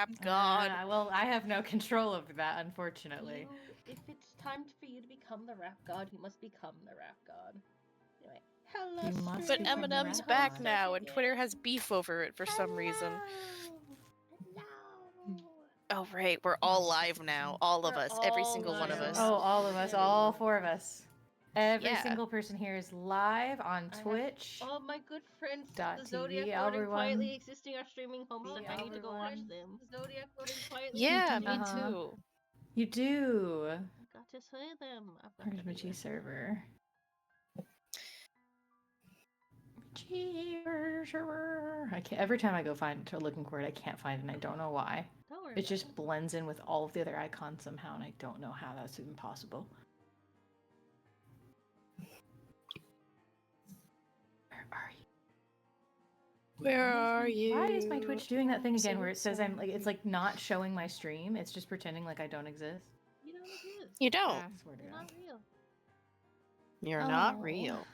rap god. Well, I have no control over that, unfortunately. If it's time for you to become the rap god, you must become the rap god. Anyway, hello, You must But become the Eminem's rap back god. now, and Twitter has beef over it for some reason. Hello. Oh, right, we're all live now. All of us. Every single one of us. Oh, all of us. All 4 of us. Every Yeah. single person here is live on Twitch. All my good friends, .tv, the Zodiac Lord and everyone. Quietly Existing are streaming Homestuck. I need to go watch them. The Zodiac Lord and Quietly Yeah, Existing. me too. You do. I've got to say them. Where's Michi server? Michi server. I can't. Every time I go looking for it, I can't find it, and I don't know why. Don't worry. It just blends in with all of the other icons somehow, and I don't know how that's even possible. Where are you? Where are you? Why is my Twitch doing that thing again where it says it's like not showing my stream? It's just pretending like I don't exist. You don't exist. You don't. I swear to You're God. not real. You're not real.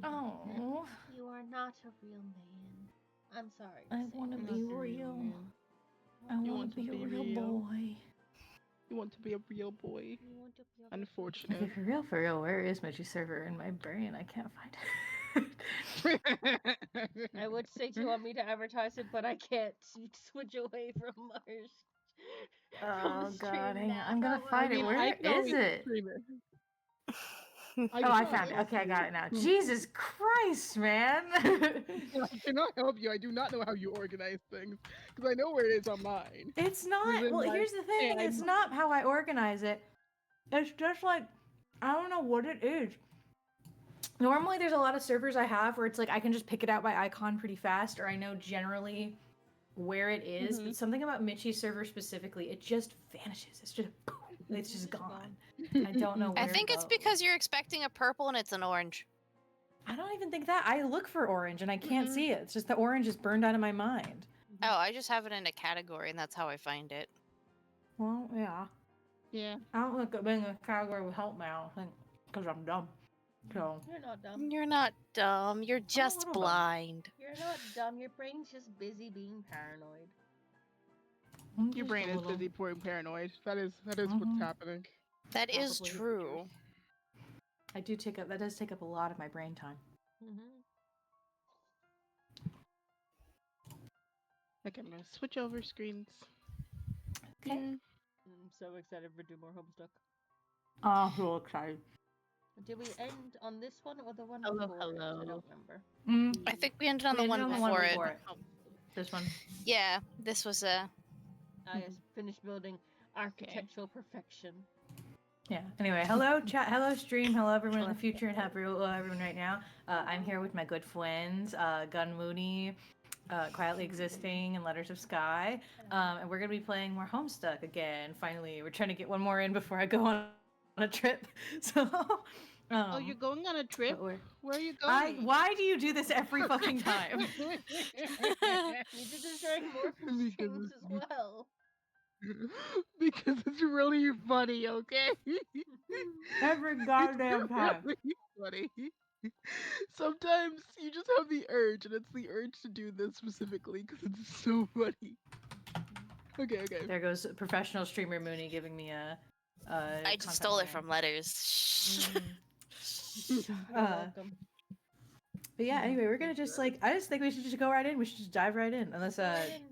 Oh. You are not a real man. I'm sorry. I want to be real. I want to be a real boy. You want to be a real boy. You want to be a Unfortunate. Okay, for real, where is Michi's server in my brain? I can't find it. I would say do you want me to advertise it, but I can't switch away from ours. Oh God, hang on. I'm gonna find it. Where I can always is it? stream it. I found it. Okay, I got it now. Jesus Christ, man! I cannot help you. I do not know how you organize things because I know where it is on mine. It's not. Within Well, my here's the thing. hand. It's not how I organize it. It's just like I don't know what it is. Normally, there's a lot of servers I have where it's like I can just pick it out by icon pretty fast, or I know generally where it is. But something about Michi's server specifically, it just vanishes. It's just boom. It's just gone. I don't know where I think it's because you're expecting a purple and it's an orange. I don't even think that. I look for orange and I can't see it. It's just the orange is burned out of my mind. Oh, I just have it in a category and that's how I find it. Well, yeah. Yeah. I don't look at being a category will help me, I don't think, because I'm dumb. So. You're not dumb. You're not dumb. You're just blind. You're not dumb. Your brain's just busy being paranoid. Your brain is busy being paranoid. That is what's happening. That is Probably true. That does take up a lot of my brain time. Okay, I'm gonna switch over screens. Okay. I'm so excited for Do More Homestuck. Oh, so excited. Did we end on this one or the one Hello, before? hello. I don't remember. I think we ended on the one before it. This one. Yeah, this was I just finished building architectural perfection. Yeah. Anyway, hello chat, hello stream, hello everyone in the future, and hello everyone right now. I'm here with my good friends, Gunmoony, Quietly Existing, and Letters of Sky, and we're gonna be playing more Homestuck again. Finally, we're trying to get one more in before I go on a trip. So. Oh, you're going on a trip? Where are you going? Why do you do this every fucking time? You did this during more streams as well. Because it's really funny, okay? Every goddamn time. Really funny. Sometimes you just have the urge, and it's the urge to do this specifically because it's so funny. Okay. There goes professional streamer Moony giving me a. I just stole it from Letters. Welcome. But yeah, anyway, we're gonna just I just think we should just go right in. We should just dive right in, unless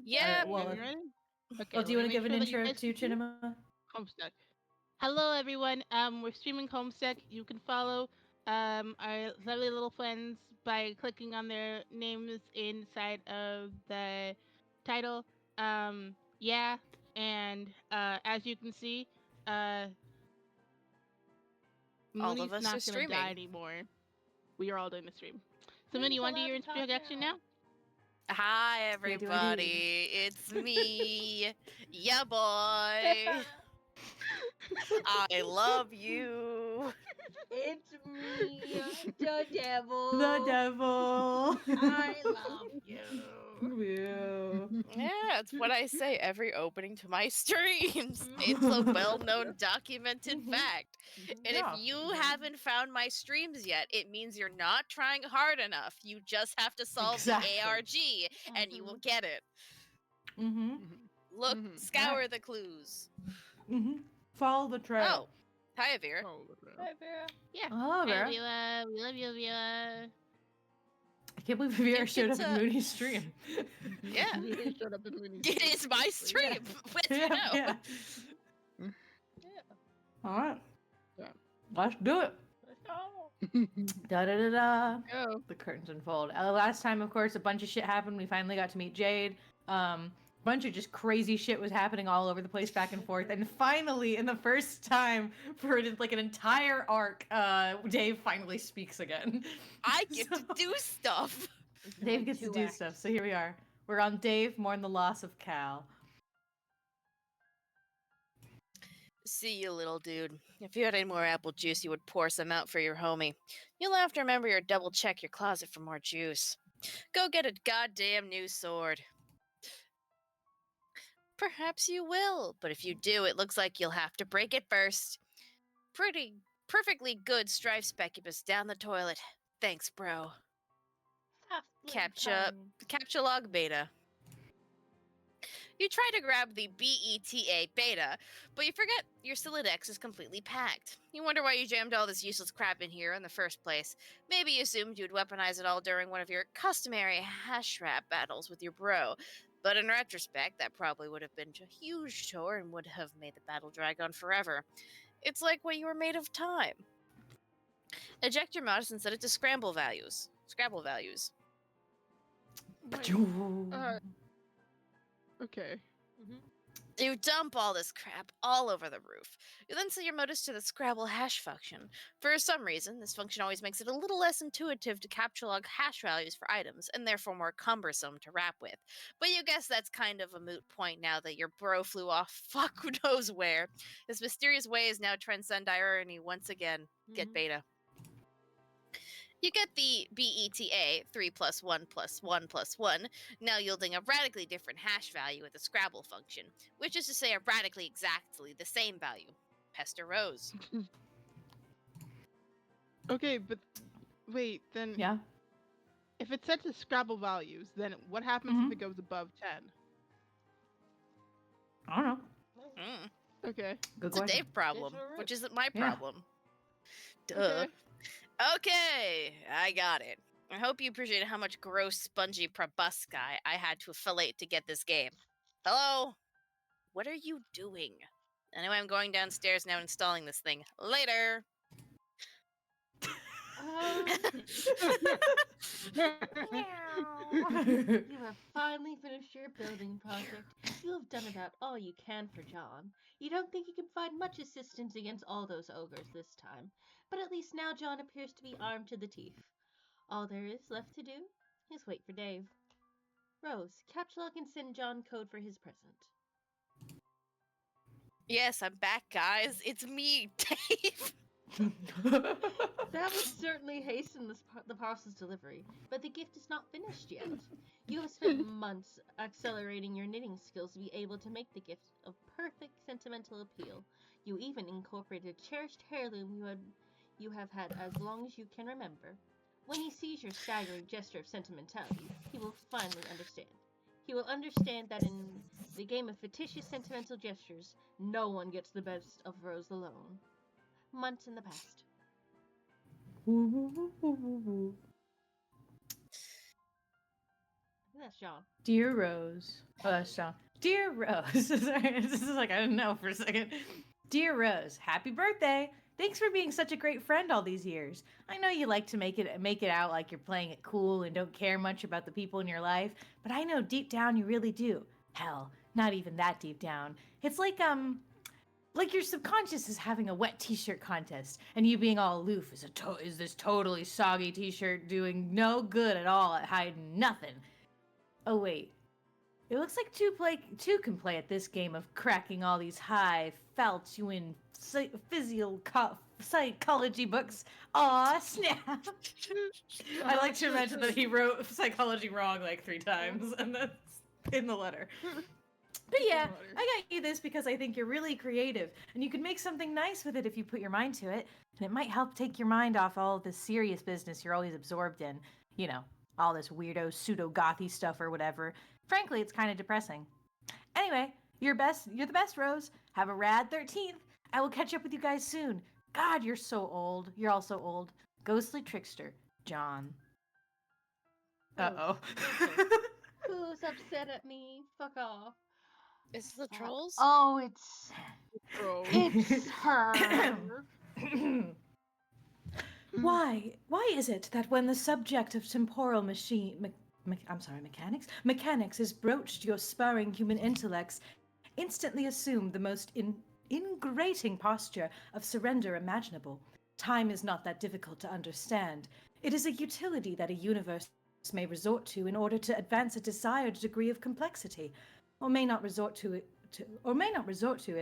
yeah. Okay. Do you want to give an intro to Chinema? Homestuck. Hello, everyone. We're streaming Homestuck. You can follow our lovely little friends by clicking on their names inside of the title. Yeah, and as you can see, Moony's not gonna die anymore. We are all doing the stream. So, Moony, you want to do your introduction now? Hi, everybody. It's me. Yeah, boy. I love you. It's me, the devil. The devil. I love you. Yeah, it's what I say every opening to my streams. It's a well-known documented fact. And if you haven't found my streams yet, it means you're not trying hard enough. You just have to solve the ARG and you will get it. Mm-hmm. Look, scour the clues. Mm-hmm. Follow the trail. Oh, hi, Avira. Hi, Vera. Yeah. Oh, Hi, Vera. Vila. We love you, Vila. I can't believe Vera Think showed up it's, at Moony's stream. Yeah. Showed up in Moony's It is my stream. As you know. Yeah. All right. Yeah. Let's do it. Da da da da. Go. The curtains unfold. Last time, of course, a bunch of shit happened. We finally got to meet Jade. Bunch of just crazy shit was happening all over the place, back and forth. And finally, in the first time for like an entire arc, Dave finally speaks again. I get to do stuff. Dave gets to do stuff. So here we are. We're on Dave, mourn the loss of Cal. See you, little dude. If you had any more apple juice, you would pour some out for your homie. You'll have to remember to double check your closet for more juice. Go get a goddamn new sword. Perhaps you will, but if you do, it looks like you'll have to break it first. Perfectly good strife specubus down the toilet. Thanks, bro. Captcha log beta. You try to grab the BETA beta, but you forget your Silodex is completely packed. You wonder why you jammed all this useless crap in here in the first place. Maybe you assumed you'd weaponize it all during one of your customary hash rap battles with your bro. But in retrospect, that probably would have been a huge chore and would have made the battle drag on forever. It's like when you were made of time. Eject your mouse and set it to Scrabble values. Okay. You dump all this crap all over the roof. You then set your modus to the Scrabble hash function. For some reason, this function always makes it a little less intuitive to capture log hash values for items, and therefore more cumbersome to wrap with. But you guess that's kind of a moot point now that your bro flew off fuck who knows where. His mysterious ways now transcend irony once again. Get beta. You get the BETA 3 + 1 + 1 + 1, now yielding a radically different hash value with the Scrabble function, which is to say a radically exactly the same value. Pester Rose. Okay, but wait, then Yeah. if it's set to Scrabble values, then what happens if it goes above 10? I don't know. Okay. Good It's a question. Dave problem, which isn't my Yeah. problem. Duh. Okay, I got it. I hope you appreciate how much gross, spongy proboscis I had to fillet to get this game. Hello? What are you doing? Anyway, I'm going downstairs now and installing this thing. Later! You have finally finished your building project. You have done about all you can for John. You don't think you can provide much assistance against all those ogres this time, but at least now John appears to be armed to the teeth. All there is left to do is wait for Dave. Rose, capture log and send John code for his present. Yes, I'm back, guys. It's me, Dave. That would certainly hasten the parcel's delivery, but the gift is not finished yet. You have spent months accelerating your knitting skills to be able to make the gift of perfect sentimental appeal. You even incorporated a cherished heirloom you have had as long as you can remember. When he sees your staggering gesture of sentimentality, he will finally understand. He will understand that in the game of fictitious sentimental gestures, no one gets the best of Rose alone. Months in the past. That's John. Dear Rose. Oh, that's John. Dear Rose. Sorry, this is like, I didn't know for a second. Dear Rose, happy birthday. Thanks for being such a great friend all these years. I know you like to make it out like you're playing it cool and don't care much about the people in your life, but I know deep down you really do. Hell, not even that deep down. It's like your subconscious is having a wet t-shirt contest, and you being all aloof is this totally soggy t-shirt doing no good at all at hiding nothing. Oh wait, it looks like two can play at this game of cracking all these high Faltuan psychology books. Aw, snap! I like to imagine that he wrote psychology wrong like 3 times, and that's in the letter. But yeah, I got you this because I think you're really creative, and you can make something nice with it if you put your mind to it, and it might help take your mind off all of this serious business you're always absorbed in. You know, all this weirdo pseudo-gothy stuff or whatever. Frankly, it's kind of depressing. Anyway, you're the best, Rose. Have a rad 13th. I will catch up with you guys soon. God, you're so old. You're all so old. Ghostly trickster, John. Uh-oh. Who's upset at me? Fuck off. Is the trolls? Oh, it's Bro. it's her. Why is it that when the subject of temporal mechanics is broached, your sparring human intellects instantly assume the most ingrating posture of surrender imaginable? Time is not that difficult to understand. It is a utility that a universe may resort to in order to advance a desired degree of complexity, or may not resort to if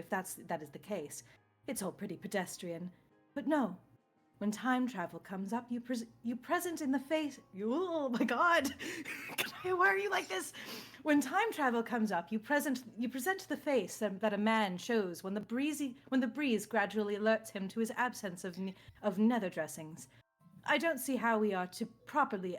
that is the case. It's all pretty pedestrian. But no, when time travel comes up, you present in the face. Oh my God! Why are you like this? When time travel comes up, you present the face that a man shows when the breeze gradually alerts him to his absence of nether dressings. I don't see how we are to properly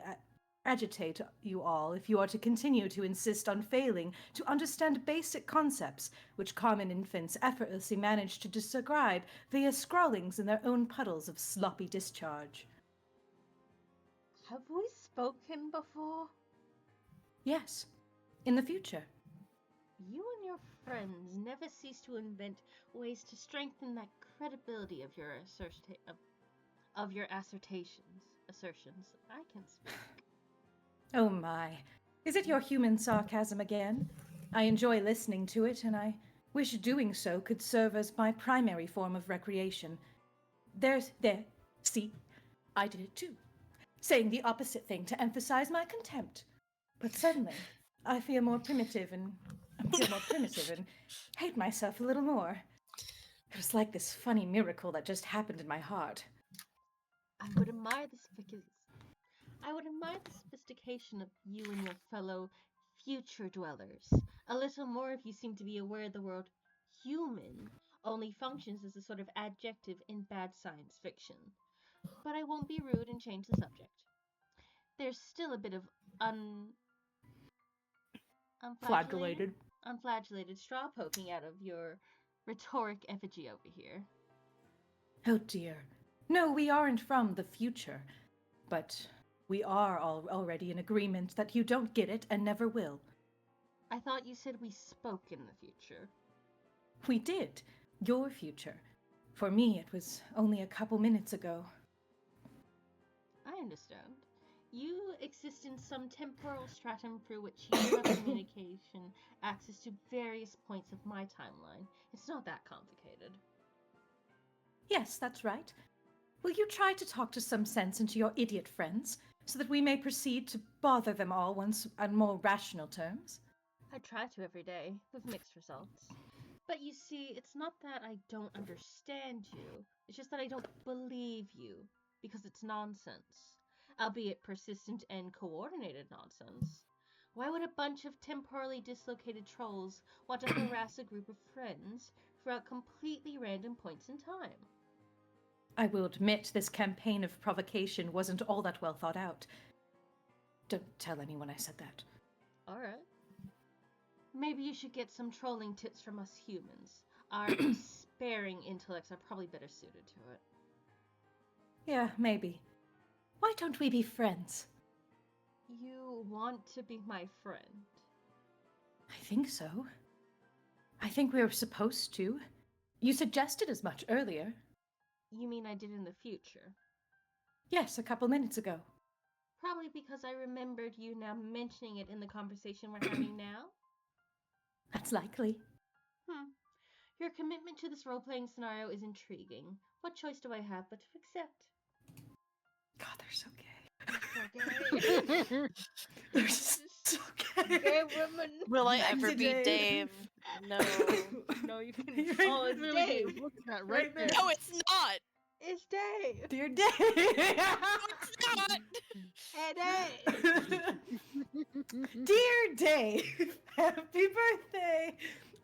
agitate you all if you are to continue to insist on failing to understand basic concepts which common infants effortlessly manage to describe via scrawlings in their own puddles of sloppy discharge. Have we spoken before? Yes, in the future. You and your friends never cease to invent ways to strengthen that credibility of your assertions. I can speak. Oh my. Is it your human sarcasm again? I enjoy listening to it, and I wish doing so could serve as my primary form of recreation. There, see, I did it too. Saying the opposite thing to emphasize my contempt. But suddenly, I feel more primitive and hate myself a little more. It was like this funny miracle that just happened in my heart. I would admire the sophistication of you and your fellow future dwellers. A little more if you seem to be aware the word human only functions as a sort of adjective in bad science fiction. But I won't be rude and change the subject. There's still a bit of unflagellated straw poking out of your rhetoric effigy over here. Oh dear. No, we aren't from the future. But we are already in agreement that you don't get it and never will. I thought you said we spoke in the future. We did. Your future. For me, it was only a couple minutes ago. I understand. You exist in some temporal stratum through which you have communication access to various points of my timeline. It's not that complicated. Yes, that's right. Will you try to talk to some sense into your idiot friends, so that we may proceed to bother them all once on more rational terms? I try to every day, with mixed results. But you see, it's not that I don't understand you. It's just that I don't believe you, because it's nonsense. Albeit persistent and coordinated nonsense. Why would a bunch of temporally dislocated trolls want to harass a group of friends throughout completely random points in time? I will admit this campaign of provocation wasn't all that well thought out. Don't tell anyone I said that. Alright. Maybe you should get some trolling tips from us humans. Our sparing intellects are probably better suited to it. Yeah, maybe. Why don't we be friends? You want to be my friend? I think so. I think we were supposed to. You suggested as much earlier. You mean I did in the future? Yes, a couple minutes ago. Probably because I remembered you now mentioning it in the conversation we're having now? That's likely. Your commitment to this role-playing scenario is intriguing. What choice do I have but to accept? God, they're so gay. So gay. They're so gay. Gay women. Will I Back ever to be Dave. Dave? No. No, you can. Right Oh, it's Really Dave. good. Look at that Right right there. there. No, it's not. It's Dave. Dear Dave. It's not. Hey, Dave. Dear Dave, happy birthday.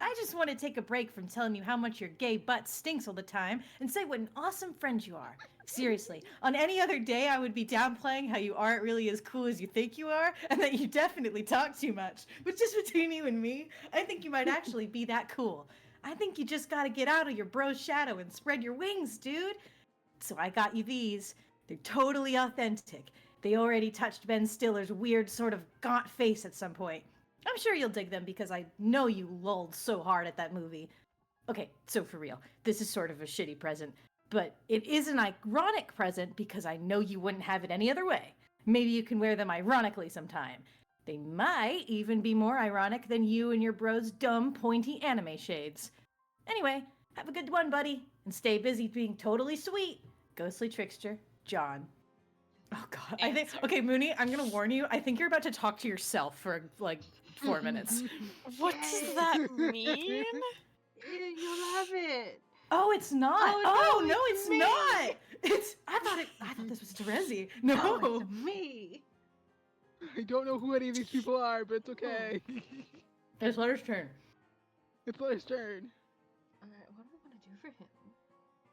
I just want to take a break from telling you how much your gay butt stinks all the time and say what an awesome friend you are. Seriously, on any other day, I would be downplaying how you aren't really as cool as you think you are, and that you definitely talk too much. But just between you and me, I think you might actually be that cool. I think you just gotta get out of your bro's shadow and spread your wings, dude. So I got you these. They're totally authentic. They already touched Ben Stiller's weird sort of gaunt face at some point. I'm sure you'll dig them because I know you lulled so hard at that movie. Okay, so for real, this is sort of a shitty present, but it is an ironic present because I know you wouldn't have it any other way. Maybe you can wear them ironically sometime. They might even be more ironic than you and your bro's dumb, pointy anime shades. Anyway, have a good one, buddy, and stay busy being totally sweet. Ghostly Trickster, John. Oh god, I think. Okay, Moony, I'm gonna warn you. I think you're about to talk to yourself for like 4 minutes. What does that mean? You love it. Oh, it's not. Oh, Oh, no, no, it's it's me. not. It's. I thought this was Terezi. No. Oh, it's me. I don't know who any of these people are, but it's okay. It's Letter's turn. It's Letter's turn. Alright, what do I want to do for him?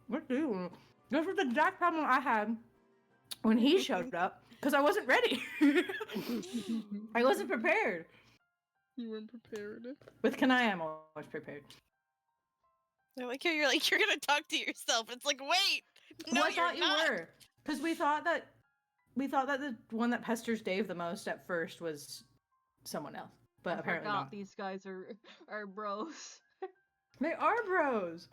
What do you want? This was the exact problem I had when he showed up because I wasn't ready. I wasn't prepared. You weren't prepared. With Kanai, I'm always prepared. I like how you're gonna talk to yourself. It's like, wait, no, Well, I you're thought you not. were, because we thought that the one that pesters Dave the most at first was someone else, but I apparently forgot not. these guys are bros. They are bros.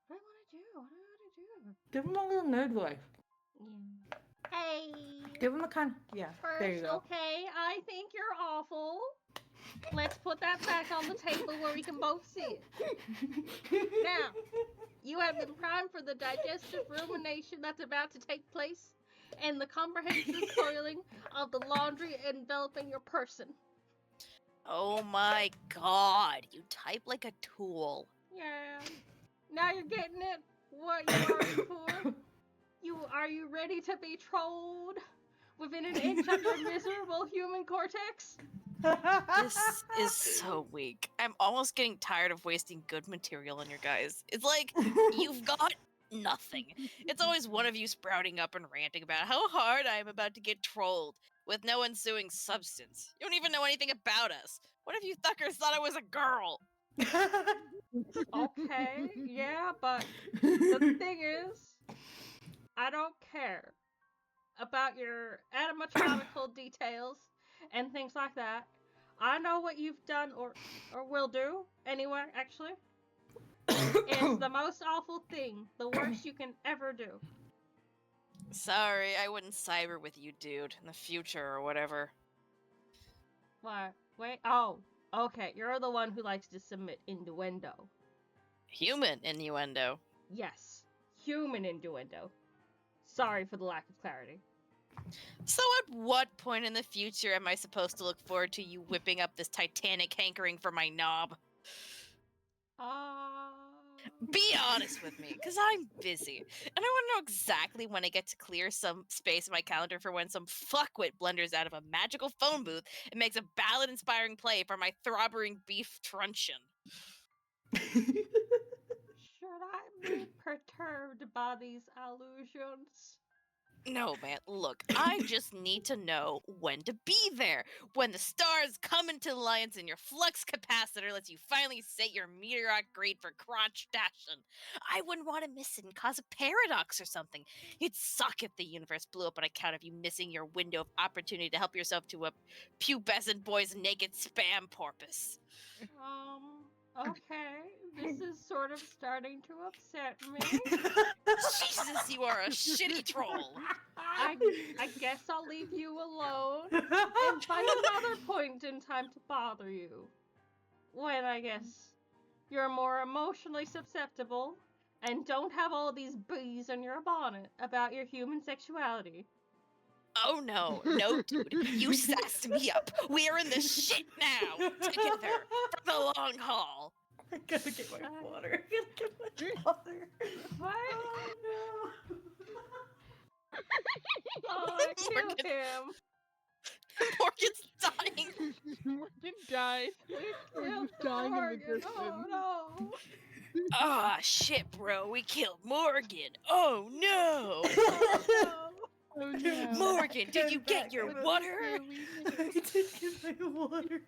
What do I want to do? What do I want to do? Give him a little nerd voice. Yeah. Hey. Give him a kind. Yeah, First, there you go. okay, I think you're awful. Let's put that back on the table where we can both see it. Now, you have been primed for the digestive rumination that's about to take place and the comprehensive coiling of the laundry enveloping your person. Oh my god, you type like a tool. Yeah. Now you're getting it. What you are in for? Are you ready to be trolled within an inch of your miserable human cortex? This is so weak. I'm almost getting tired of wasting good material on your guys. It's like, you've got nothing. It's always one of you sprouting up and ranting about how hard I am about to get trolled, with no ensuing substance. You don't even know anything about us. What if you thuckers thought I was a girl? Okay, yeah, but the thing is, I don't care about your anatomical details and things like that. I know what you've done or will do, anyway, actually. It's the most awful thing, the worst you can ever do. Sorry, I wouldn't cyber with you, dude, in the future or whatever. What? Wait, oh, okay, you're the one who likes to submit innuendo. Human innuendo. Yes, human innuendo. Sorry for the lack of clarity. So at what point in the future am I supposed to look forward to you whipping up this titanic hankering for my knob? Be honest with me, because I'm busy. And I want to know exactly when I get to clear some space in my calendar for when some fuckwit blunders out of a magical phone booth and makes a ballad-inspiring play for my throbbering beef truncheon. Should I be perturbed by these allusions? No, man, look, I just need to know when to be there. When the stars come into alliance and your flux capacitor lets you finally set your meteoric grade for crotch dashing. I wouldn't want to miss it and cause a paradox or something. It'd suck if the universe blew up on account of you missing your window of opportunity to help yourself to a pubescent boy's naked spam porpoise. Okay, this is sort of starting to upset me. Jesus, you are a shitty troll. I guess I'll leave you alone and find another point in time to bother you. When I guess you're more emotionally susceptible and don't have all these bees in your bonnet about your human sexuality. Oh no, no dude, you sassed me up. We're in the shit now, together, for the long haul. I gotta get my water. I gotta get my water. What? Oh Oh, I killed him. Morgan's dying. Morgan died. Killed Morgan's dying in the Morgan. distance. Oh no. Ah, shit, bro. We killed Morgan. Oh, no. Oh no. Morgan, did you get your What water? did we miss? I did get my water.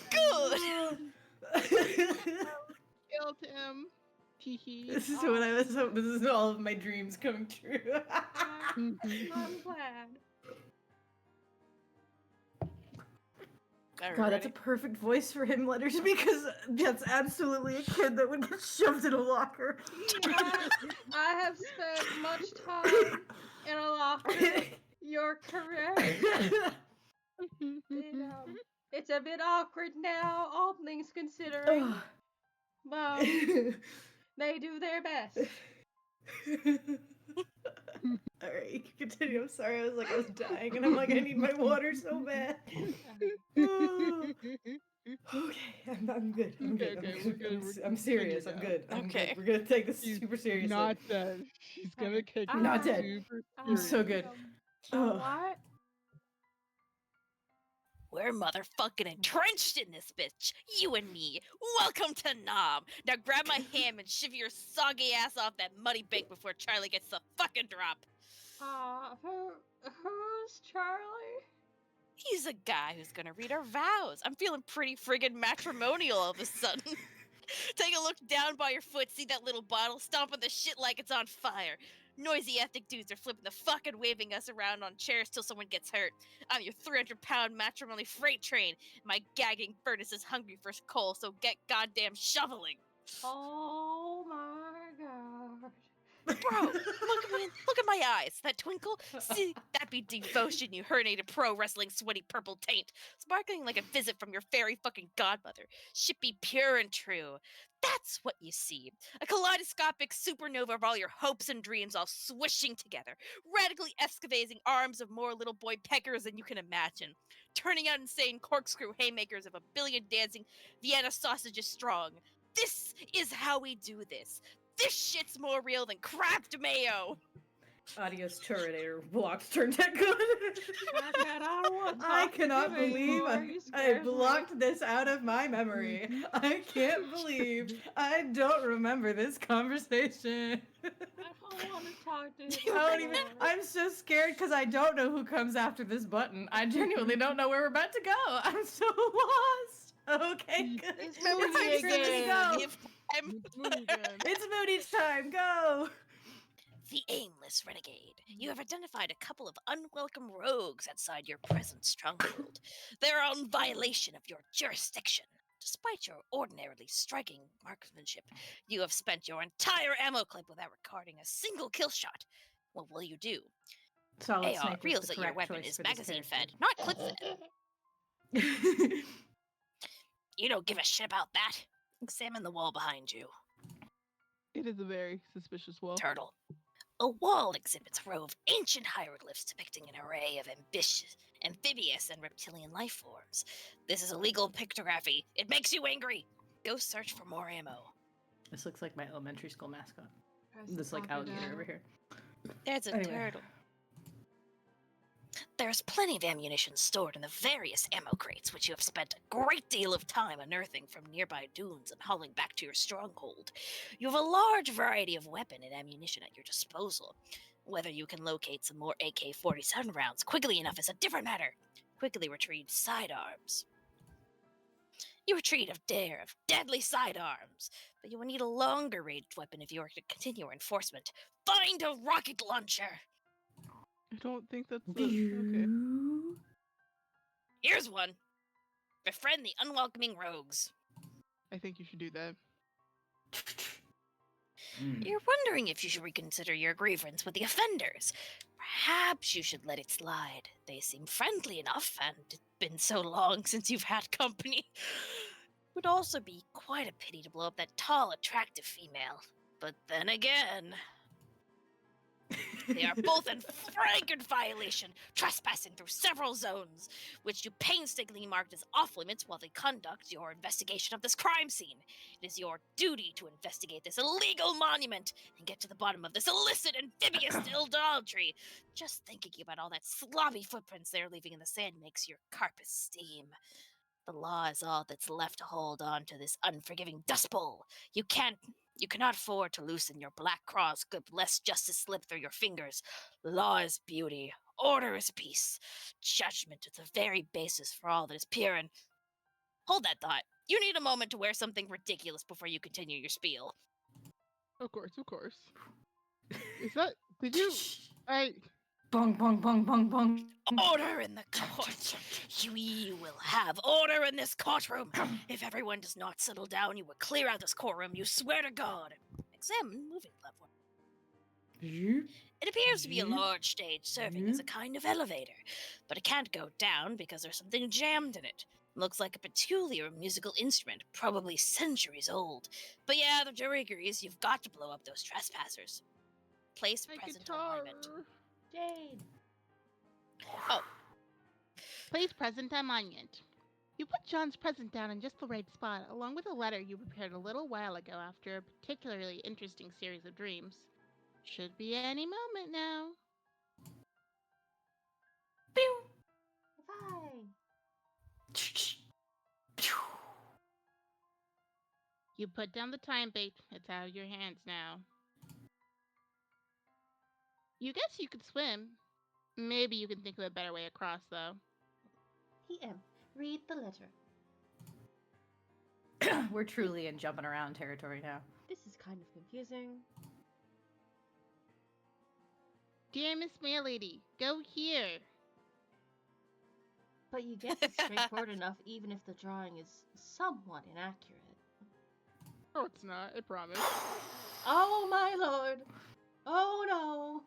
Good. Killed him. Teehee. This is what I was hoping. This is all of my dreams coming true. I'm glad. God, that's a perfect voice for him letters because that's absolutely a kid that would get shoved in a locker. Yeah, I have spent much time in a locker. You're correct. It's a bit awkward now, all things considering. But they do their best. Alright, you can continue. I'm sorry, I was dying, and I'm like, I need my water so bad. Okay, I'm good. I'm good. Okay, I'm we're good. good. I'm serious. I'm Continue good. I'm Okay. good. We're gonna take this She's super seriously. Not dead. She's gonna kick I'm you not dead. super I'm so serious. good. A Ugh. what? We're motherfucking entrenched in this bitch. You and me. Welcome to Nom. Now grab my ham and shiv your soggy ass off that muddy bank before Charlie gets the fucking drop. Who's Charlie? He's a guy who's gonna read our vows. I'm feeling pretty friggin' matrimonial all of a sudden. Take a look down by your foot, see that little bottle, stomping the shit like it's on fire. Noisy ethnic dudes are flipping the fuck and waving us around on chairs till someone gets hurt. I'm your 300-pound matrimony freight train. My gagging furnace is hungry for coal, so get goddamn shoveling. Oh my god. Bro, look at my eyes. That twinkle? See, that be devotion, you herniated pro wrestling sweaty purple taint. Sparkling like a visit from your fairy fucking godmother. Shit be pure and true. That's what you see. A kaleidoscopic supernova of all your hopes and dreams all swishing together. Radically excavating arms of more little boy peckers than you can imagine. Turning out insane corkscrew haymakers of a billion dancing Vienna sausages strong. This is how we do this. This shit's more real than crapped mayo. Adios, Terminator. Blocked turned that good. I cannot believe I blocked this out of my memory. I can't believe I don't remember this conversation. I don't want to talk to you. I don't even. I'm so scared because I don't know who comes after this button. I genuinely don't know where we're about to go. I'm so lost. Okay, good. It's Moony Moony again. Give time. It's Moony time. Go. The aimless renegade. You have identified a couple of unwelcome rogues outside your present stronghold. They're in violation of your jurisdiction. Despite your ordinarily striking marksmanship, you have spent your entire ammo clip without recording a single kill shot. What will you do? Solid AR Snake was reels the that your correct weapon choice is for this magazine character. fed, not clip fed. You don't give a shit about that. Examine the wall behind you. It is a very suspicious wall. Turtle. A wall exhibits a row of ancient hieroglyphs depicting an array of amphibious and reptilian life forms. This is illegal pictography. It makes you angry. Go search for more ammo. This looks like my elementary school mascot. This like alligator over here. There's a Anyway. turtle. There's plenty of ammunition stored in the various ammo crates, which you have spent a great deal of time unearthing from nearby dunes and hauling back to your stronghold. You have a large variety of weapon and ammunition at your disposal. Whether you can locate some more AK-47 rounds quickly enough is a different matter. Quickly retrieve sidearms. You retrieve a dare of deadly sidearms, but you will need a longer ranged weapon if you are to continue your enforcement. Find a rocket launcher! I don't think that's okay. Here's one. Befriend the unwelcoming rogues. I think you should do that. You're wondering if you should reconsider your grievance with the offenders. Perhaps you should let it slide. They seem friendly enough, and it's been so long since you've had company. It would also be quite a pity to blow up that tall, attractive female. But then again, they are both in flagrant violation, trespassing through several zones, which you painstakingly marked as off limits while they conduct your investigation of this crime scene. It is your duty to investigate this illegal monument and get to the bottom of this illicit amphibious idolatry. Just thinking about all that sloppy footprints they're leaving in the sand makes your carpet steam. The law is all that's left to hold on to this unforgiving dust bowl. You cannot afford to loosen your black claws, lest justice slip through your fingers. Law is beauty. Order is peace. Judgment is the very basis for all that is pure and... Hold that thought. You need a moment to wear something ridiculous before you continue your spiel. Of course, of course. Is that... Did you... Bong, bong, bong, bong, bong. Order in the court. We will have order in this courtroom. If everyone does not settle down, you will clear out this courtroom. You swear to God. Examine moving platform. It appears to be a large stage serving as a kind of elevator, but it can't go down because there's something jammed in it. Looks like a peculiar musical instrument, probably centuries old. But yeah, the jury agrees you've got to blow up those trespassers. Place My present guitar. on monument. Jade. Oh, Place present on monument. You put John's present down in just the right spot, along with a letter you prepared a little while ago after a particularly interesting series of dreams. Should be any moment now. Bye. You put down the time bait. It's out of your hands now. You guess you could swim. Maybe you can think of a better way across, though. PM, read the letter. We're truly in jumping around territory now. This is kind of confusing. Dear Miss Mailady, go here. But you guess it's straightforward enough even if the drawing is somewhat inaccurate. No, it's not. I promise. Oh my lord! Oh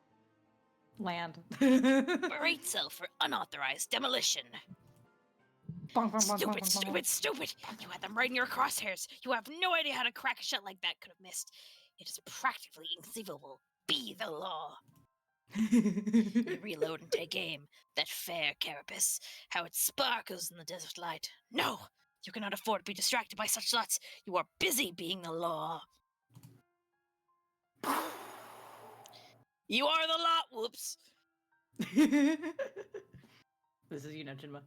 no! Land. berate cell for unauthorized demolition. Bong, bong, bong, bong, Stupid, bong, stupid, bong. stupid! You had them right in your crosshairs. You have no idea how to crack a shut like that could have missed. It is practically inconceivable. Be the law. You reload and take aim. That fair carapace, how it sparkles in the desert light. No! You cannot afford to be distracted by such thoughts. You are busy being the law. You are the law. Whoops. This is Jinma.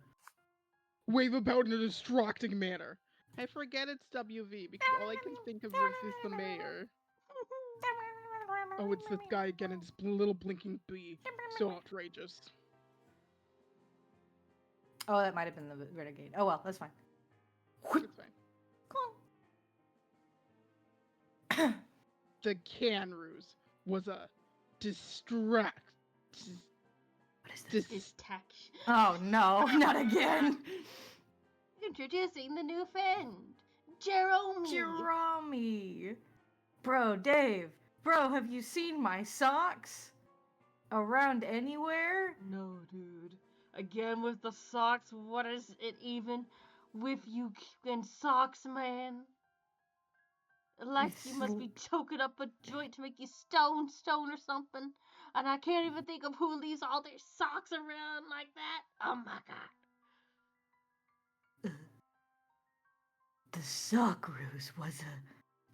Wave about in a distracting manner. I forget it's WV because all I can think of is the mayor. Oh, it's this guy again and his little blinking bee. So outrageous. Oh, that might have been the renegade. Oh well, that's fine. It's fine. The can ruse was a distract. What is this? Distraction. Oh no, not again. Introducing the new friend, Jerome. Jerome. Bro, Dave. Bro, have you seen my socks? Around anywhere? No, dude. Again with the socks. What is it even with you and socks, man? Like you must be choking up a joint to make you stone or something. And I can't even think of who leaves all their socks around like that. Oh my god. The sock ruse was a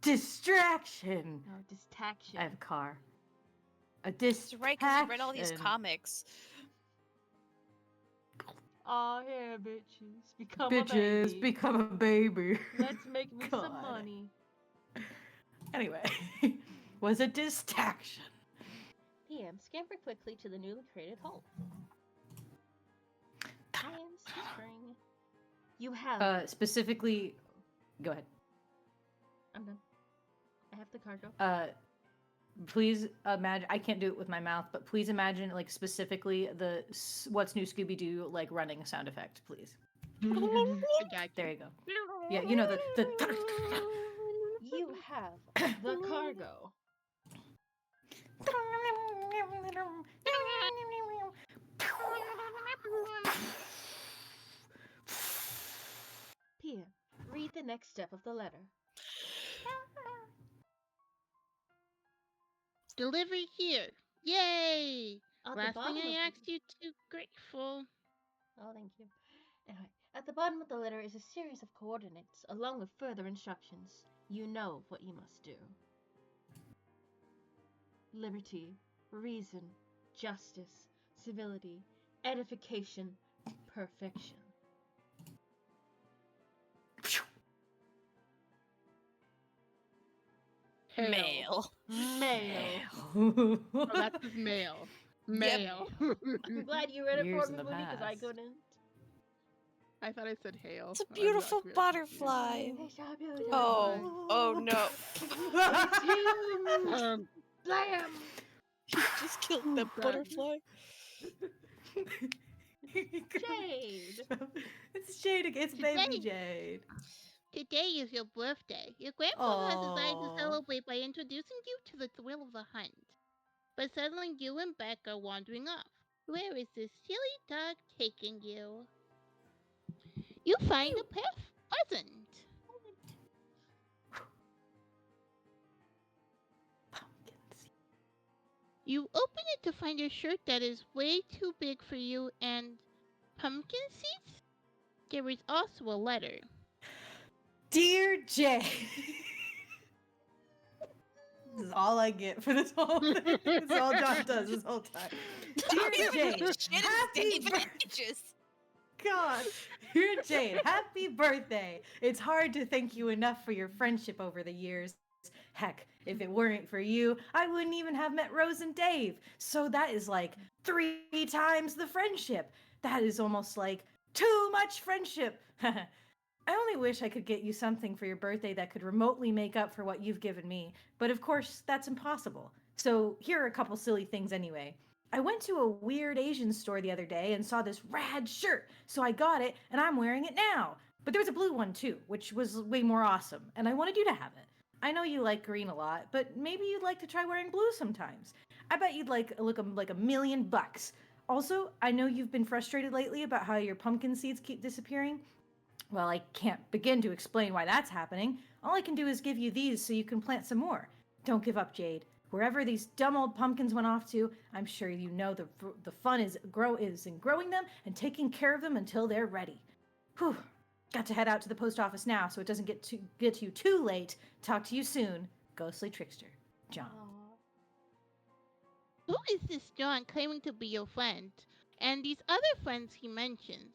distraction. No, distraction. I have a car. A That's distraction. right, because you read all these comics. Aw, yeah, bitches. Become Bitches, a baby. become a baby. Let's make me some God. money. Anyway, was a distraction. PM, scamper quickly to the newly created hole. I am scampering. You have... Specifically... Go ahead. I'm done. I have the cargo. Please imagine... I can't do it with my mouth, but please imagine, like, specifically the What's New Scooby-Doo, like, running sound effect, please. There you go. Yeah, you know, the... You have the cargo. PM, read the next step of the letter. Delivery here. Yay! At the Last bottom thing of I the- asked you to. Grateful. Oh, thank you. Anyway, at the bottom of the letter is a series of coordinates, along with further instructions. You know what you must do. Liberty, reason, justice, civility, edification, perfection. Hail. Male. Male. Oh, that's his male. Male. I'm glad you read it Years for in me, the Moony, because I past. couldn't. I thought I said hail. It's a I got beautiful really butterfly. It's so beautiful. Oh no. It's huge. confused. Blam. You just killed that That- butterfly. Jade. It's Jade again. It's baby Jade. Today is your birthday. Your grandfather has decided to Aw. celebrate by introducing you to the thrill of the hunt. But suddenly you and Beck are wandering off. Where is this silly dog taking you? You find a present. Pumpkins. You open it to find a shirt that is way too big for you and pumpkin seeds? There is also a letter. Dear Jade. This is all I get for this whole thing. This is all John does this whole time. Dear Jade, happy birthday. God. Dear Jade, happy birthday. It's hard to thank you enough for your friendship over the years. Heck, if it weren't for you, I wouldn't even have met Rose and Dave. So that is like 3 times the friendship. That is almost like too much friendship. I only wish I could get you something for your birthday that could remotely make up for what you've given me, but of course, that's impossible. So here are a couple silly things anyway. I went to a weird Asian store the other day and saw this rad shirt, so I got it and I'm wearing it now. But there was a blue one too, which was way more awesome, and I wanted you to have it. I know you like green a lot, but maybe you'd like to try wearing blue sometimes. I bet you'd like look like $1,000,000. Also, I know you've been frustrated lately about how your pumpkin seeds keep disappearing. Well, I can't begin to explain why that's happening. All I can do is give you these so you can plant some more. Don't give up, Jade. Wherever these dumb old pumpkins went off to, I'm sure you know the fun is in growing them and taking care of them until they're ready. Whew. Got to head out to the post office now so it doesn't get to you too late. Talk to you soon, ghostly trickster, John. Who is this John claiming to be your friend? And these other friends he mentions?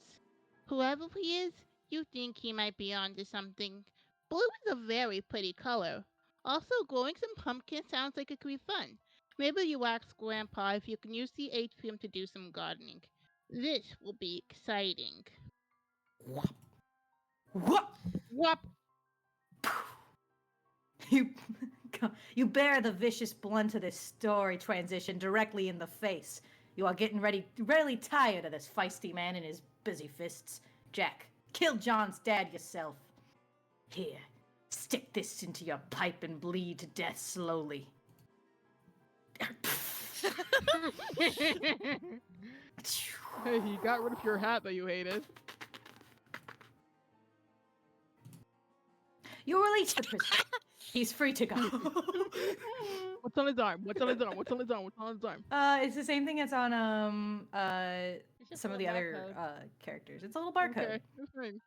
Whoever he is, you think he might be onto something. Blue is a very pretty color. Also, growing some pumpkins sounds like it could be fun. Maybe you ask Grandpa if you can use the atrium to do some gardening. This will be exciting. Whoop! Whoop! You bear the vicious blunt of this story transition directly in the face. You are getting really tired of this feisty man and his busy fists. Jack, kill John's dad yourself. Here, stick this into your pipe and bleed to death slowly. Hey, he got rid of your hat that you hated. You release the prisoner. He's free to go. What's on his arm? What's on his arm? What's on his arm? What's on his arm? It's the same thing as on It's just some a of the little other barcode. characters. It's a little barcode. Okay, that's fine.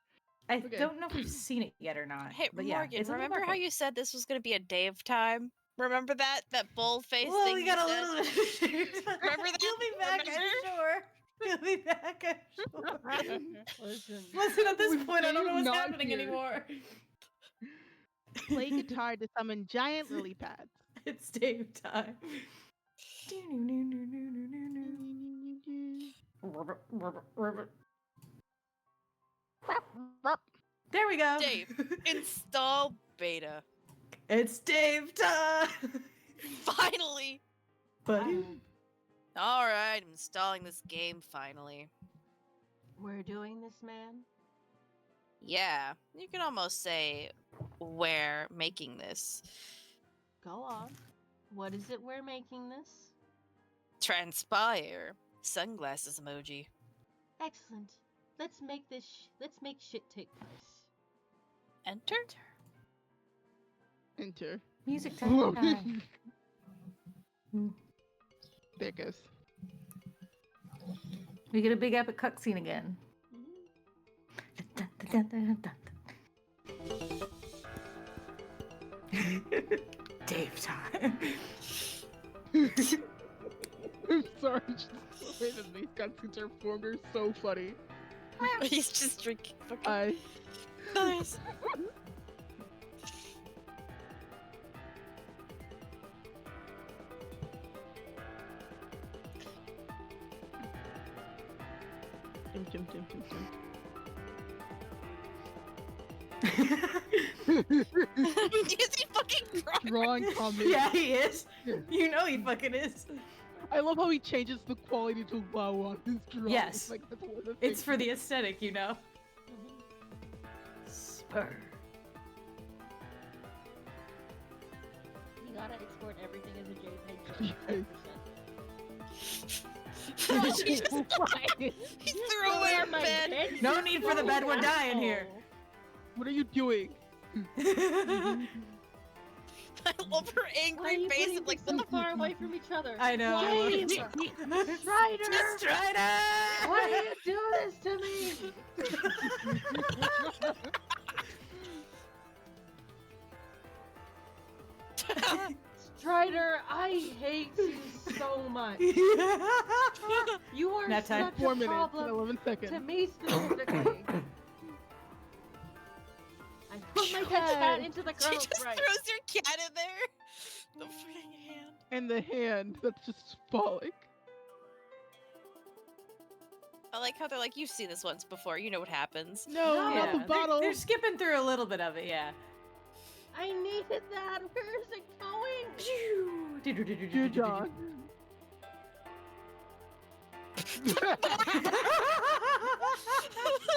I Okay. don't know if we've seen it yet or not. Hey, but yeah, Morgan, it's a little remember how barcode. you said this was going to be a Dave time? Remember that bold face Well, thing we you got a said? little bit. Remember that? He'll be back, I'm sure. He'll be back, I'm sure. Listen. Listen, at this With point, I don't know Dave what's not happening here. anymore. Play guitar to summon giant lily pads. It's Dave time. There we go. Dave, install beta. It's Dave time. Finally! Buddy. Alright, I'm installing this game finally. We're doing this, man. Yeah, you can almost say we're making this. Go on. What is it we're making this? Transpire. Sunglasses emoji. Excellent. Let's make this. Let's make shit take place. Enter? Enter. Music time. There it goes. We get a big epic cutscene again. Dave time. I'm sorry, just the way that these cutscenes are formed are so funny. He's just drinking fucking. I Nice. Is he fucking drunk? Strong comment. Yeah, he is. You know he fucking is. I love how he changes the quality to low on his drawing. Yes. Like, that's one of the It's things for the aesthetic, you know. Spur. You gotta export everything as a JPEG. Yes. She just he threw away her bed. No need for the bed, we're dying here. What are you doing? I love her Why are angry you face. putting I'm like, so what the far away from each other? I know. Why? Strider! Strider! Why do you do this to me? Strider, I hate you so much. You are Nap time. such 4 a minutes and problem 11 seconds. to me specifically. I put my cat into the She girl just sprite. throws your cat in there. The freaking hand. And the hand that's just falling. I like how they're like, you've seen this once before. You know what happens. No, No. not the Yeah, bottle. they're skipping through a little bit of it, yeah. I needed that. Where is it going? Dear John.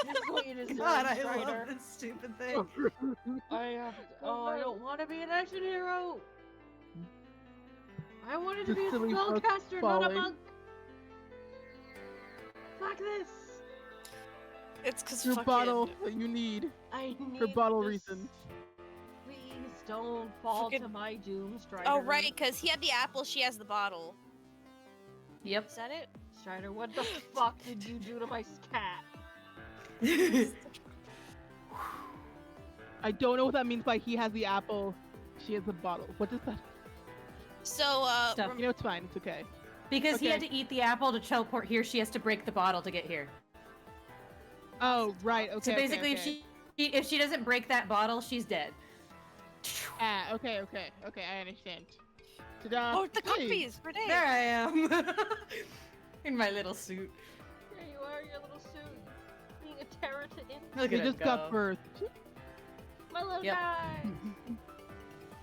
That's what you deserve, God, I Strider. love this stupid thing. I don't want to be an action hero. I wanted to The be a silly fuck spellcaster, not a falling. monk. Fuck this. It's because Your fucking... bottle that you need I need for bottle this. reasons. Please don't fall Fucking- to my doom, Strider. Oh, right, because he had the apple, she has the bottle. Yep. Is that it? Strider, what the fuck did you do to my cat? I don't know what that means by he has the apple, she has the bottle. What does that? So, Stuff. You know, it's fine. It's okay. Because he had Okay. to eat the apple to teleport here, she has to break the bottle to get here. Oh, right. Okay. So basically, okay. if she doesn't break that bottle, she's dead. Ah, okay. I understand. Ta-da. oh, the Hey, copies for days. There I am. In my little suit. Here you are, your little suit. Being a terror to in. Look You at just him got go. birthed. My little Yep. guy.